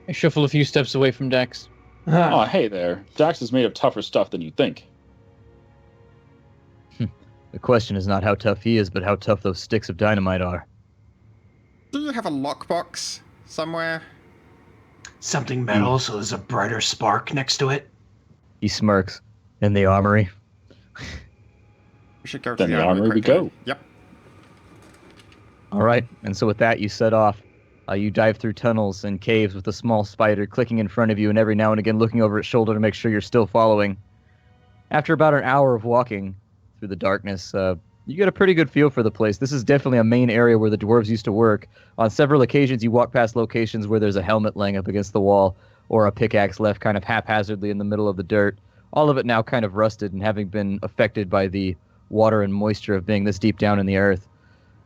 I shuffle a few steps away from Dax. Oh, hey there. Dax is made of tougher stuff than you think. The question is not how tough he is, but how tough those sticks of dynamite are. Do you have a lockbox somewhere? Something metal, so there's a brighter spark next to it. He smirks. In the armory? We should go to Then the the armory we quickly. go. Yep. All right, and so with that, you set off. You dive through tunnels and caves with a small spider clicking in front of you and every now and again looking over its shoulder to make sure you're still following. After about an hour of walking through the darkness, you get a pretty good feel for the place. This is definitely a main area where the dwarves used to work. On several occasions, you walk past locations where there's a helmet laying up against the wall or a pickaxe left kind of haphazardly in the middle of the dirt. All of it now kind of rusted and having been affected by the water and moisture of being this deep down in the earth.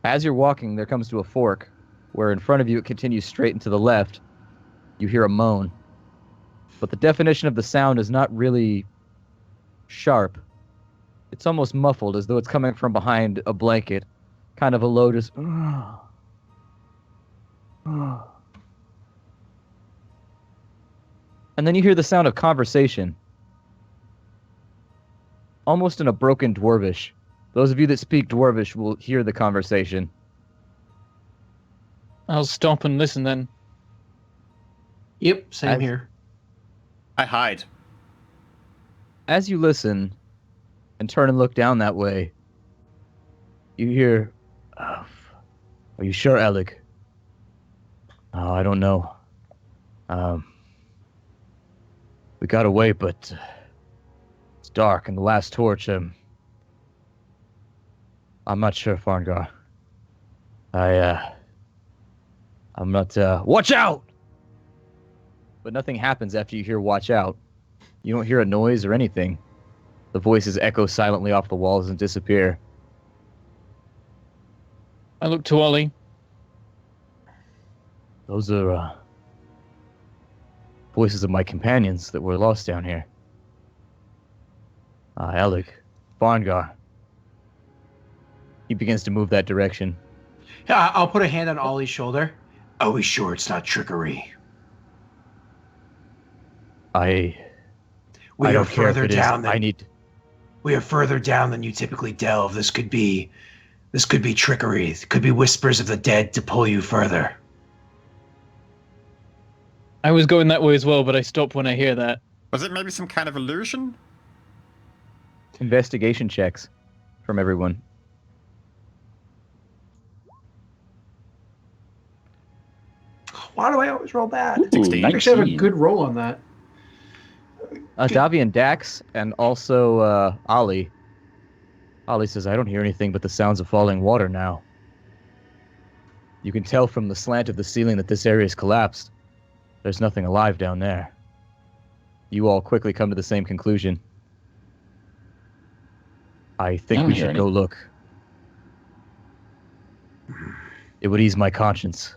As you're walking, there comes to a fork, where in front of you it continues straight and to the left. You hear a moan. But the definition of the sound is not really sharp. It's almost muffled, as though it's coming from behind a blanket. Kind of a low, just... And then you hear the sound of conversation. Almost in a broken Dwarvish. Those of you that speak Dwarvish will hear the conversation. I'll stop and listen then. Yep, same I've- here. I hide. As you listen and turn and look down that way, you hear, "Are you sure, Alec?" "Oh, I don't know. We got away, but it's dark, and the last torch, I'm not sure, Farngar. I'm not, watch out!" But nothing happens after you hear watch out. You don't hear a noise or anything. The voices echo silently off the walls and disappear. I look to Ollie. Those are, voices of my companions that were lost down here. Alec, Farngar. He begins to move that direction. Yeah, I'll put a hand on Ollie's shoulder. Are we sure it's not trickery? I We don't are care if further it is. down than I need... we are further down than you typically delve. This could be trickery. It could be whispers of the dead to pull you further. I was going that way as well, but I stop when I hear that. Was it maybe some kind of illusion? Investigation checks from everyone. Why do I always roll bad? Ooh, 16. I actually have a 19. good roll on that. Davi and Dax, and also Ollie. Ollie says, "I don't hear anything but the sounds of falling water now. You can tell from the slant of the ceiling that this area is collapsed. There's nothing alive down there." You all quickly come to the same conclusion. I think don't we hear should go look. It would ease my conscience.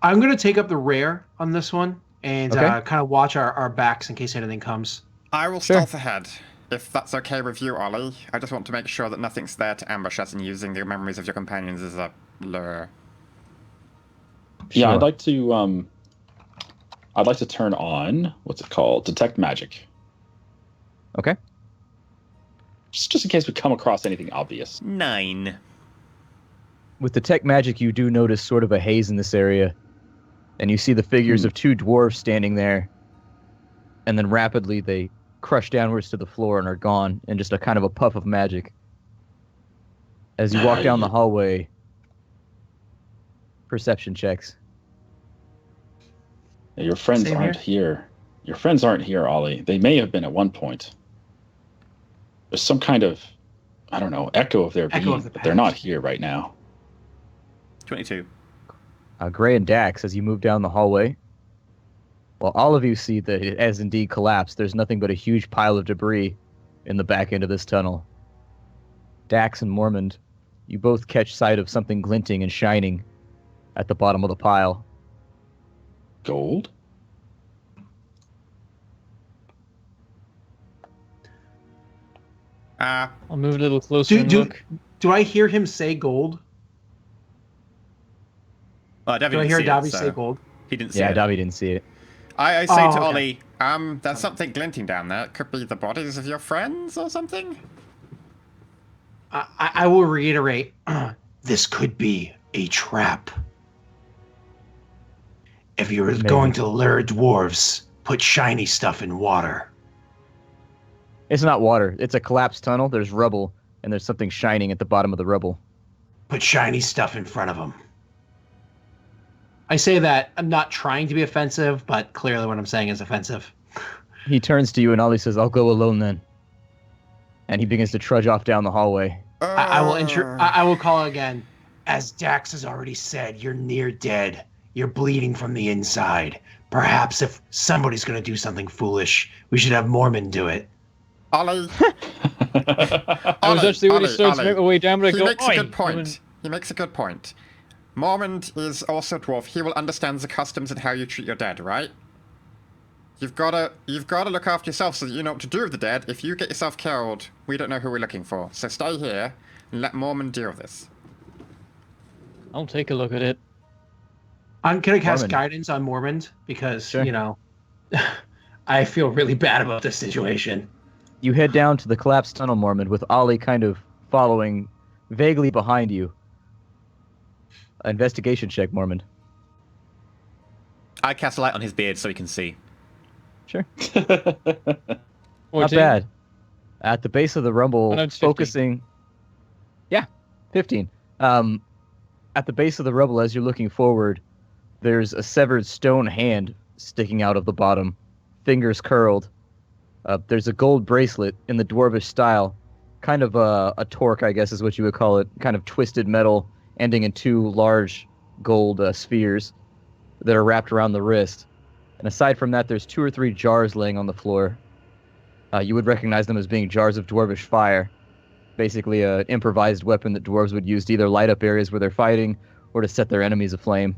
I'm going to take up the rear on this one and Okay. kind of watch our backs in case anything comes. I will Sure. stealth ahead, if that's okay with you, Ollie. I just want to make sure that nothing's there to ambush us and using the memories of your companions as a lure. Yeah, Sure. I'd like to turn on what's it called? Detect magic. Okay. Just in case we come across anything obvious. 9. With Detect Magic, you do notice sort of a haze in this area, and you see the figures of 2 dwarves standing there, and then rapidly they crush downwards to the floor and are gone in just a kind of a puff of magic. As you walk down the hallway, perception checks. Your friends Same aren't here. Your friends aren't here, Ollie. They may have been at one point. There's some kind of, I don't know, echo of their being, but they're not here right now. 22. Gray and Dax, as you move down the hallway, well, all of you see that it has indeed collapsed. There's nothing but a huge pile of debris in the back end of this tunnel. Dax and Mormond, you both catch sight of something glinting and shining at the bottom of the pile. Gold? I'll move a little closer and look. Do I hear him say gold? Well, Do I hear Davi say gold? He didn't see Yeah, it. Davi didn't see it. I say to okay. Ollie, there's something glinting down there. It could be the bodies of your friends or something. I will reiterate, this could be a trap. If you're Maybe. going to lure dwarves, put shiny stuff in water. It's not water. It's a collapsed tunnel. There's rubble, and there's something shining at the bottom of the rubble. Put shiny stuff in front of them. I say that I'm not trying to be offensive, but clearly what I'm saying is offensive. He turns to you, and Ollie says, "I'll go alone then." And he begins to trudge off down the hallway. I will call again. As Dax has already said, you're near dead. You're bleeding from the inside. Perhaps if somebody's going to do something foolish, we should have Mormon do it. Ollie. I was actually already starting to make my way down, but I He go, makes a "Oi, good point. woman." He makes a good point. Mormont is also a dwarf. He will understand the customs and how you treat your dead, right? You've gotta look after yourself so that you know what to do with the dead. If you get yourself killed, we don't know who we're looking for. So stay here and let Mormon deal with this. I'll take a look at it. I'm going to cast Mormon. guidance on Mormond because, Sure. you know, I feel really bad about this situation. You head down to the collapsed tunnel, Mormon, with Ollie kind of following vaguely behind you. Investigation check, Mormon. I cast a light on his beard so he can see. Sure. 14. Not bad. At the base of the rumble, Oh, no, it's 15. focusing... Yeah, 15. At the base of the rubble, as you're looking forward, there's a severed stone hand sticking out of the bottom, fingers curled. There's a gold bracelet in the dwarvish style, kind of a torque, I guess is what you would call it, kind of twisted metal, ending in 2 large gold spheres that are wrapped around the wrist. And aside from that, there's 2 or 3 jars laying on the floor. You would recognize them as being jars of dwarvish fire, basically an improvised weapon that dwarves would use to either light up areas where they're fighting or to set their enemies aflame.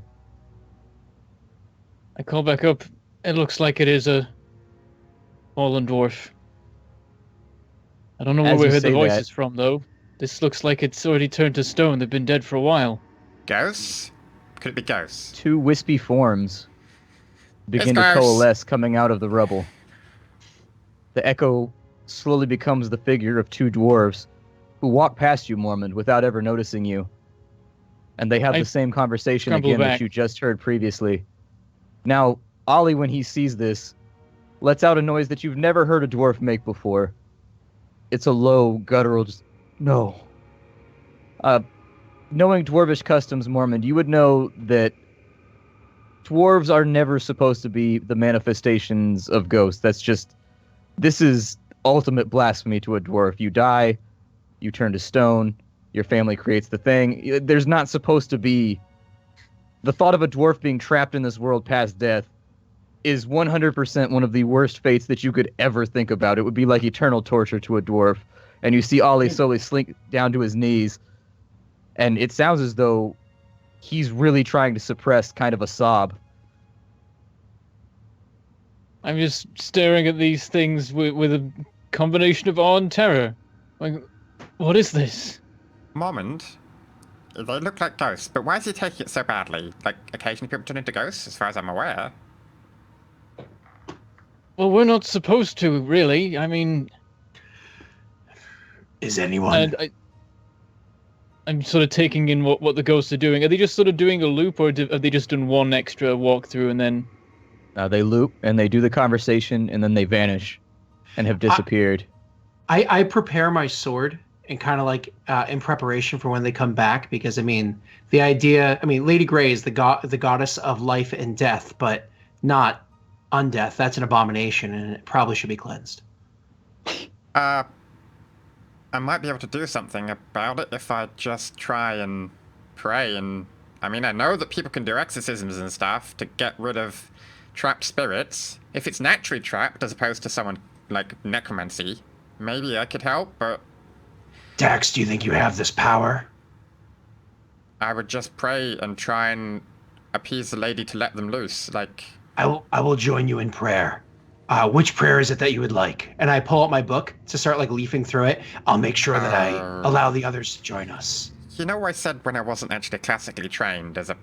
I call back up. It looks like it is a fallen dwarf. I don't know where As we you heard the say voices that- from, though. This looks like it's already turned to stone. They've been dead for a while. Ghosts? Could it be ghosts? 2 wispy forms begin to It's coalesce coming out of the rubble. The echo slowly becomes the figure of 2 dwarves who walk past you, Mormon, without ever noticing you. And they have I the same conversation scramble again that back. you just heard previously. Now, Ollie, when he sees this, lets out a noise that you've never heard a dwarf make before. It's a low, guttural, just, no. Knowing dwarvish customs, Mormon, you would know that dwarves are never supposed to be the manifestations of ghosts. This is ultimate blasphemy to a dwarf. You die, you turn to stone, your family creates the thing. There's not supposed to be... The thought of a dwarf being trapped in this world past death is 100% one of the worst fates that you could ever think about. It would be like eternal torture to a dwarf. And you see Ollie slowly slink down to his knees, and it sounds as though he's really trying to suppress kind of a sob. I'm just staring at these things with a combination of awe and terror. Like, what is this? Mormont, they look like ghosts, but why is he taking it so badly? Like, occasionally people turn into ghosts, as far as I'm aware. Well, we're not supposed to, really. I mean, Is anyone? and I'm sort of taking in what the ghosts are doing. Are they just sort of doing a loop, or have they just done one extra walkthrough and then? They loop and they do the conversation and then they vanish and have disappeared. I prepare my sword and kind of like in preparation for when they come back, because I mean the idea. I mean, Lady Grey is the goddess of life and death, but not undeath. That's an abomination, and it probably should be cleansed. I might be able to do something about it if I just try and pray. And I mean, I know that people can do exorcisms and stuff to get rid of trapped spirits. If it's naturally trapped as opposed to someone like necromancy, maybe I could help, but Dax, do you think you have this power? I would just pray and try and appease the lady to let them loose. Like, I will join you in prayer. Which prayer is it that you would like? And I pull out my book to start like leafing through it. I'll make sure that I allow the others to join us. you know, I said when I wasn't actually classically trained as a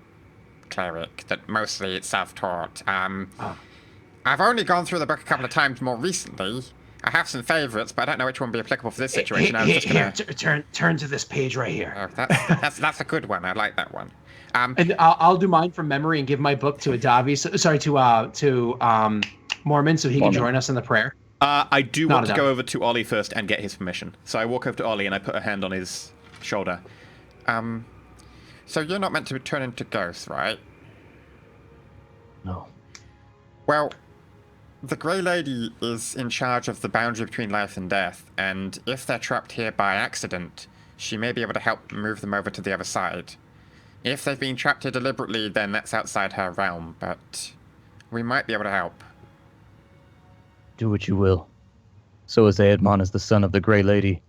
cleric that mostly it's self-taught. I've only gone through the book a couple of times more recently. I have some favorites, but I don't know which one would be applicable for this situation. I was just gonna turn to this page right here. Oh, that's a good one. I like that one. And I'll do mine from memory and give my book to Mormon, so he can join us in the prayer. I do want to go over to Ollie first and get his permission. So I walk over to Ollie and I put a hand on his shoulder. So you're not meant to turn into ghosts, right? No. Well, the Grey Lady is in charge of the boundary between life and death, and if they're trapped here by accident, she may be able to help move them over to the other side. If they've been trapped here deliberately, then that's outside her realm, but we might be able to help. Do what you will. So is Aedmon as the son of the Grey Lady.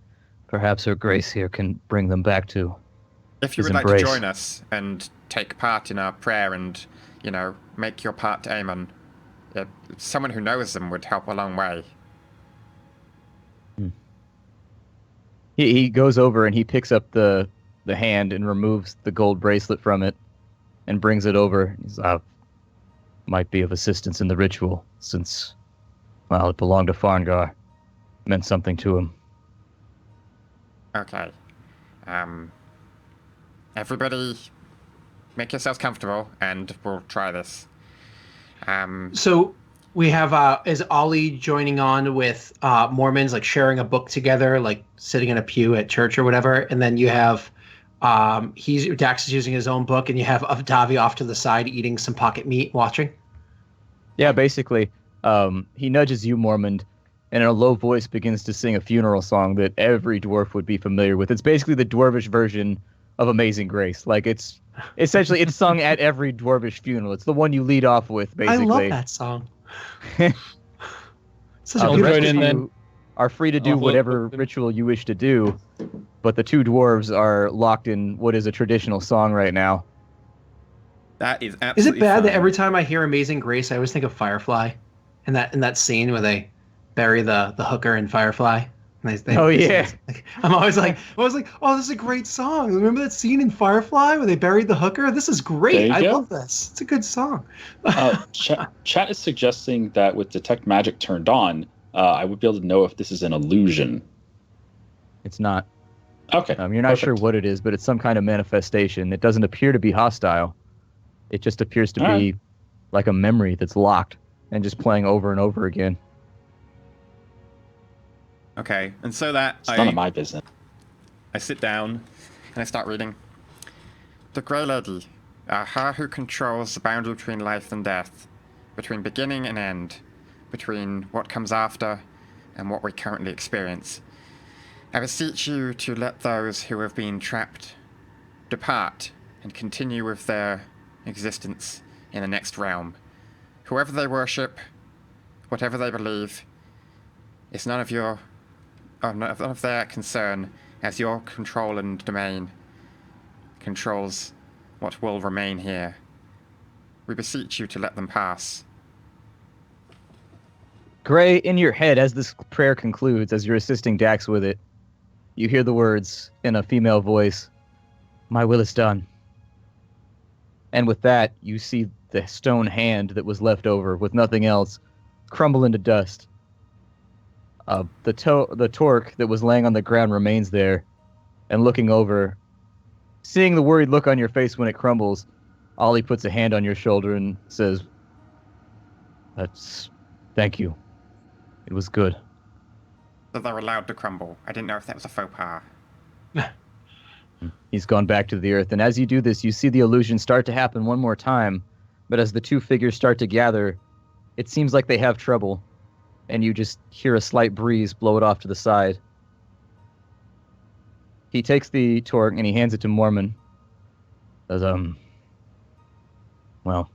Perhaps her grace here can bring them back to If you his would like embrace. to join us and take part in our prayer and, you know, make your part to Aemon, someone who knows them would help a long way. He goes over and he picks up the hand and removes the gold bracelet from it and brings it over. He's might be of assistance in the ritual since, well, it belonged to Farngar. Meant something to him. Okay. Everybody make yourselves comfortable and we'll try this. So we have is Ollie joining on with Mormons, like sharing a book together, like sitting in a pew at church or whatever, and then you have Dax is using his own book, and you have Davi off to the side eating some pocket meat, watching. Yeah, basically, he nudges you, Mormon, and in a low voice begins to sing a funeral song that every dwarf would be familiar with. It's basically the dwarvish version of Amazing Grace. Like, it's essentially it's sung at every dwarvish funeral. It's the one you lead off with, basically. I love that song. Such a The beautiful rest in of then. you are free to do whatever ritual you wish to do, but the two dwarves are locked in what is a traditional song right now. That is Is absolutely it bad fine. that every time I hear Amazing Grace, I always think of Firefly, in that scene where they bury the hooker in Firefly? And I'm always like, oh, this is a great song. Remember that scene in Firefly where they buried the hooker? This is great. There you I go. love this. It's a good song. Chat is suggesting that with Detect Magic turned on, I would be able to know if this is an illusion. It's not. Okay. You're not sure what it is, but it's some kind of manifestation. It doesn't appear to be hostile. It just appears to be like a memory that's locked and just playing over and over again. Okay, and so that It's none of my business. I sit down. And I start reading. The Grey Lady, her who controls the boundary between life and death, between beginning and end, between what comes after and what we currently experience. I beseech you to let those who have been trapped depart and continue with their existence in the next realm. Whoever they worship, whatever they believe, it's none of their concern, as your control and domain controls what will remain here. We beseech you to let them pass. Gray, in your head, as this prayer concludes, as you're assisting Dax with it, you hear the words in a female voice, "My will is done." And with that, you see the stone hand that was left over with nothing else crumble into dust. The torque that was laying on the ground remains there, and looking over, seeing the worried look on your face when it crumbles, Ollie puts a hand on your shoulder and says, thank you. It was good. That they're allowed to crumble. I didn't know if that was a faux pas. He's gone back to the earth, and as you do this, you see the illusion start to happen one more time, but as the two figures start to gather, it seems like they have trouble, and you just hear a slight breeze blow it off to the side. He takes the torque and he hands it to Mormon. Says, well,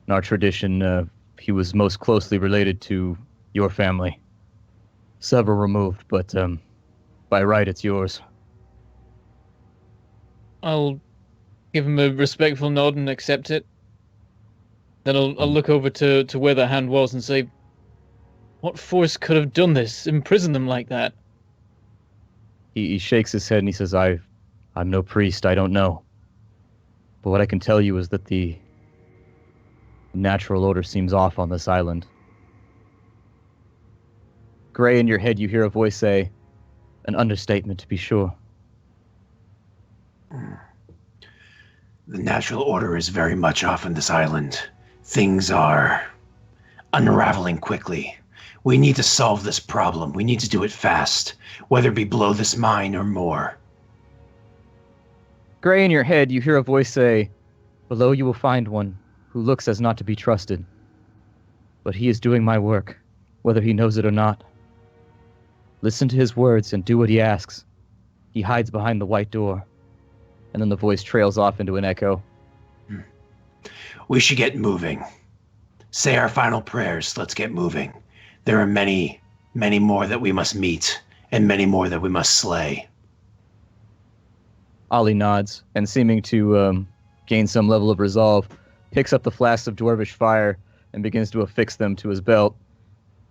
in our tradition, he was most closely related to your family. Several removed, but by right, it's yours. I'll give him a respectful nod and accept it. Then I'll look over to where the hand was and say, what force could have done this? Imprison them like that? He shakes his head and he says, I'm no priest, I don't know. But what I can tell you is that the natural order seems off on this island. Gray, in your head, you hear a voice say, an understatement to be sure. The natural order is very much off on this island. Things are unraveling quickly. We need to solve this problem. We need to do it fast, whether it be below this mine or more. Gray, in your head, you hear a voice say, below you will find one who looks as not to be trusted. But he is doing my work, whether he knows it or not. Listen to his words and do what he asks. He hides behind the white door. And then the voice trails off into an echo. We should get moving. Say our final prayers. Let's get moving. There are many, many more that we must meet, and many more that we must slay. Ollie nods, and seeming to gain some level of resolve, picks up the flasks of dwarvish fire and begins to affix them to his belt.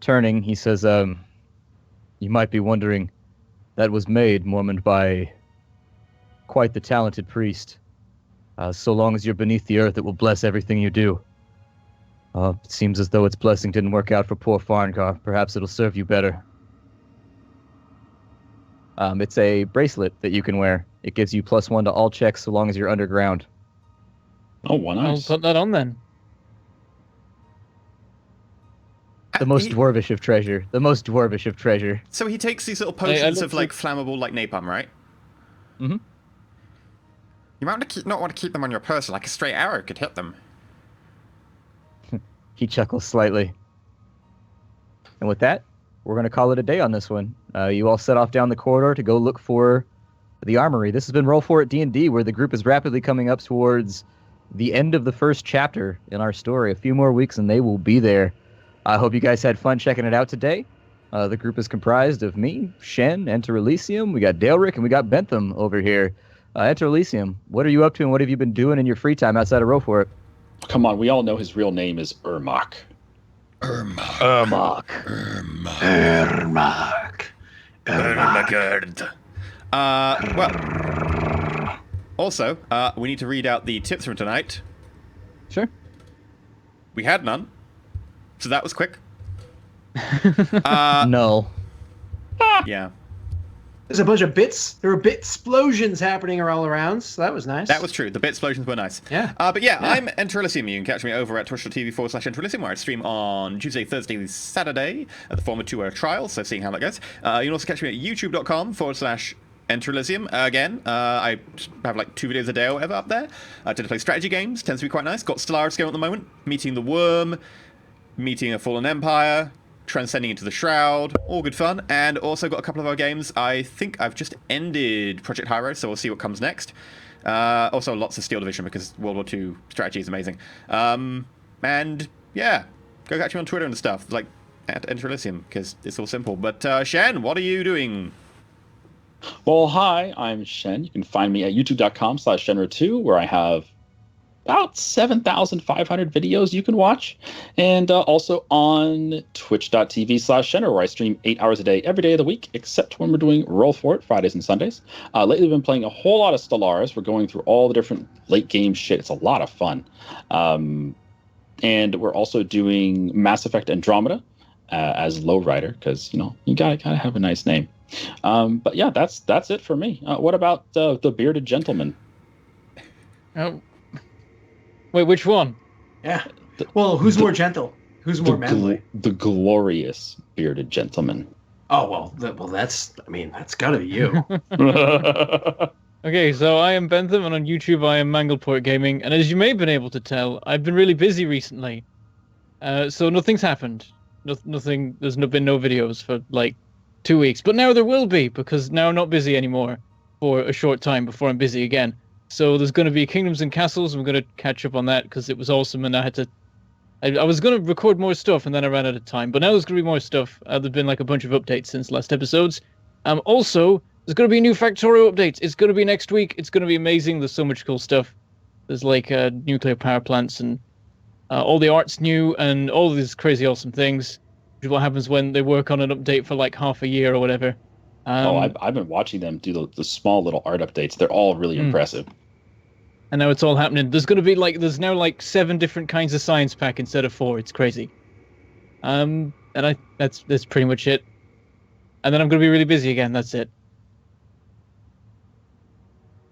Turning, he says, you might be wondering, that was made, Mormon, by quite the talented priest. So long as you're beneath the earth, it will bless everything you do. It seems as though its blessing didn't work out for poor Farnkar. Perhaps it'll serve you better. It's a bracelet that you can wear. It gives you +1 to all checks so long as you're underground. Oh, well, nice. I'll put that on then. The most dwarvish of treasure. The most dwarvish of treasure. So he takes these little potions of like flammable, like napalm, right? Mm-hmm. You might not want to keep them on your person, like a stray arrow could hit them. He chuckles slightly. And with that, we're going to call it a day on this one. You all set off down the corridor to go look for the armory. This has been Roll4It D&D, where the group is rapidly coming up towards the end of the first chapter in our story. A few more weeks and they will be there. I hope you guys had fun checking it out today. The group is comprised of me, Shen, Enter Elysium, we got Daleric, and we got Bentham over here. Enter Elysium, what are you up to and what have you been doing in your free time outside of Roll4It? Come on, we all know his real name is Ermach. Ermach. Well, also, we need to read out the tips from tonight. Sure. We had none, so that was quick. No. Yeah. There's a bunch of bits. There were bit explosions happening all around, so that was nice. That was true. The bit explosions were nice. Yeah. But yeah, I'm Enter Elysium. You can catch me over at twitch.tv/Enter Elysium, where I stream on Tuesday, Thursday, Saturday at the former 2-hour trial, so seeing how that goes. You can also catch me at youtube.com/Enter Elysium. Again, I have like 2 videos a day or whatever up there. I tend to play strategy games. Tends to be quite nice. Got Stellaris going at the moment. Meeting the Worm. Meeting a Fallen Empire. Transcending into the Shroud, all good fun, and also got a couple of our games. I think I've just ended Project High Road, so we'll see what comes next. Also, lots of Steel Division because World War II strategy is amazing. And yeah, go catch me on Twitter and stuff, like at Enter Elysium, because it's all simple. But Shen, what are you doing? Well, hi, I'm Shen. You can find me at youtube.com/Shenro2, where I have about 7,500 videos you can watch. And also on twitch.tv/Shenner, where I stream 8 hours a day, every day of the week, except when we're doing Roll4It Fridays and Sundays. Lately, we've been playing a whole lot of Stellaris. We're going through all the different late game shit. It's a lot of fun. And we're also doing Mass Effect Andromeda as Lowrider, because, you know, you gotta have a nice name. But yeah, that's it for me. What about the bearded gentleman? Oh, wait, which one? Yeah. Well, who's more gentle? Who's more manly? The glorious bearded gentleman. Oh that's gotta be you. Okay, so I am Bentham, and on YouTube I am Mangleport Gaming, and as you may have been able to tell, I've been really busy recently. So nothing's happened. Nothing. There's been no videos for like 2 weeks, but now there will be, because now I'm not busy anymore for a short time before I'm busy again. So there's going to be Kingdoms and Castles. I'm going to catch up on that because it was awesome, and I was going to record more stuff, and then I ran out of time. But now there's going to be more stuff. There's been like a bunch of updates since last episodes. Also, there's going to be new Factorio updates. It's going to be next week. It's going to be amazing. There's so much cool stuff. There's like nuclear power plants, and all the art's new, and all of these crazy awesome things. Which is what happens when they work on an update for like half a year or whatever. I've been watching them do the small little art updates. They're all really impressive. And now it's all happening. There's going to be there's now like 7 different kinds of science pack instead of 4. It's crazy. And that's pretty much it. And then I'm going to be really busy again. That's it.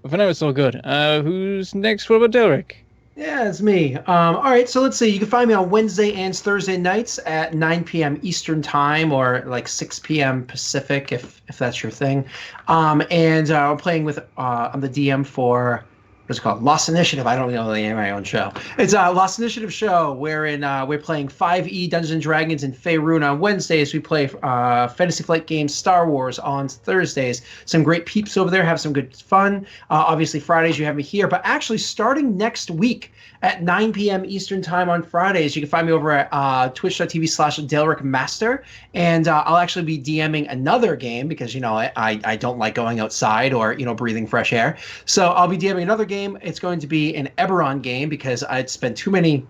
But for now, it's all good. Who's next? What about Delric? Yeah, it's me. All right, so let's see. You can find me on Wednesday and Thursday nights at 9 p.m. Eastern Time, or like 6 p.m. Pacific, if that's your thing. And I'm playing with I'm the DM for, what's it called? Lost Initiative. I don't know the name of my own show. It's a Lost Initiative show wherein we're playing 5e Dungeons and Dragons in Faerun on Wednesdays. We play Fantasy Flight games Star Wars on Thursdays. Some great peeps over there. Have some good fun. Obviously, Fridays you have me here. But actually, starting next week at 9 p.m. Eastern Time on Fridays, you can find me over at twitch.tv/DelricMaster. And I'll actually be DMing another game because, you know, I don't like going outside or, you know, breathing fresh air. So I'll be DMing another game. It's going to be an Eberron game because I'd spent too many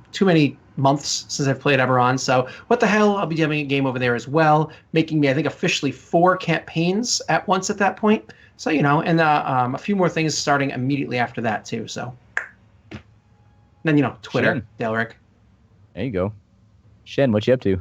months since I've played Eberron. So what the hell? I'll be DMing a game over there as well, making me, I think, officially 4 campaigns at once at that point. So, you know, and a few more things starting immediately after that too. So then, you know, Twitter, Shen. Delric. There you go. Shen, what you up to?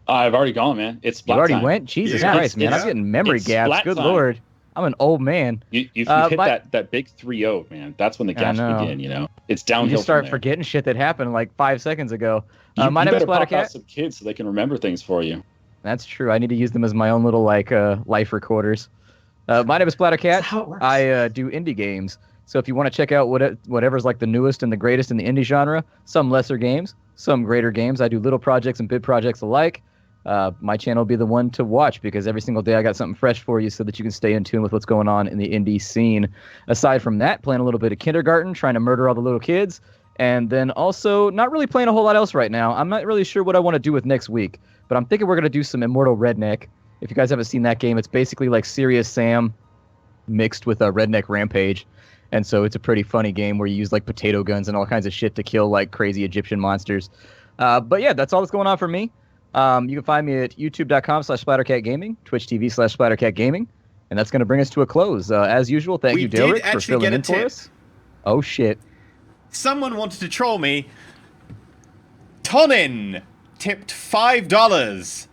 I've already gone, man. It's You splat already time. went? Jesus Yeah, Christ, man. it's- I'm getting memory it's gaps. splat Good time. Lord. I'm an old man. You've hit but- that big 3-0, man. That's when the I gaps know. begin, you know? It's You downhill just start from there. forgetting shit that happened like 5 seconds ago. You My name is better pop out Splattercat. some kids so they can remember things for you. That's true. I need to use them as my own little life recorders. My name is Splattercat. That's how it works. I do indie games. So if you want to check out whatever's like the newest and the greatest in the indie genre, some lesser games, some greater games. I do little projects and big projects alike. My channel will be the one to watch because every single day I got something fresh for you so that you can stay in tune with what's going on in the indie scene. Aside from that, playing a little bit of kindergarten, trying to murder all the little kids, and then also not really playing a whole lot else right now. I'm not really sure what I want to do with next week, but I'm thinking we're going to do some Immortal Redneck. If you guys haven't seen that game, it's basically like Serious Sam mixed with a Redneck Rampage. And so it's a pretty funny game where you use like potato guns and all kinds of shit to kill like crazy Egyptian monsters. But yeah, that's all that's going on for me. You can find me at youtube.com/SplatterCatGaming, Twitch TV/SplatterCatGaming, and that's going to bring us to a close. As usual, thank We you, did Delric, for actually filling get a in for tip. us. Oh, shit. Someone wanted to troll me. Tonin tipped $5.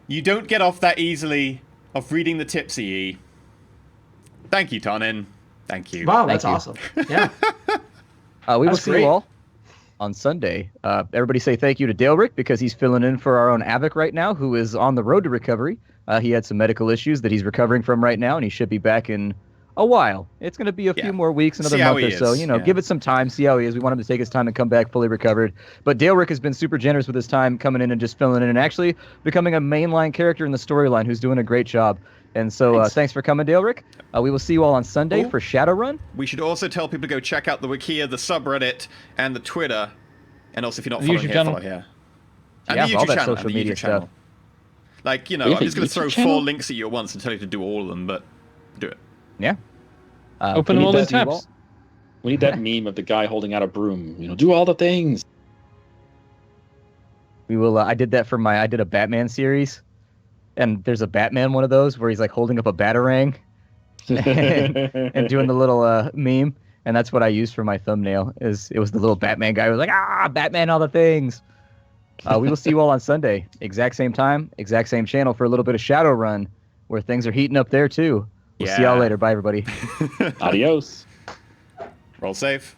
You don't get off that easily of reading the tipsy. Thank you, Tonin. Thank you. Wow, that's you. awesome. Yeah. We will That's see great. you all on Sunday. Everybody say thank you to Delric because he's filling in for our own Avic right now, who is on the road to recovery. He had some medical issues that he's recovering from right now, and he should be back in a while. It's going to be a Yeah. few more weeks, another See how month or he so. is, You know, yeah. give it some time, see how he is. We want him to take his time and come back fully recovered. But Delric has been super generous with his time coming in and just filling in and actually becoming a mainline character in the storyline who's doing a great job. And so thanks for coming, Delric. We will see you all on Sunday Oh. for Shadowrun. We should also tell people to go check out the Wikia, the subreddit, and the Twitter. And also, if you're not The following YouTube here, channel. follow here. And Yeah, the all YouTube that channel. social and the media YouTube channel. stuff. Like, you know, We have I'm a just going to throw YouTube 4 channel? links at you at once and tell you to do all of them, but do it. Yeah. Open we them all need in to see you tabs. We need that meme of the guy holding out a broom. Do all the things. We will. I did that for I did a Batman series, and there's a Batman one of those where he's like holding up a batarang and doing the little meme, and that's what I used for my thumbnail. It was the little Batman guy who was like, Batman, all the things. We will see you all on Sunday, exact same time, exact same channel for a little bit of Shadowrun, where things are heating up there too. We'll see y'all later. Bye, everybody. Adios. Roll safe.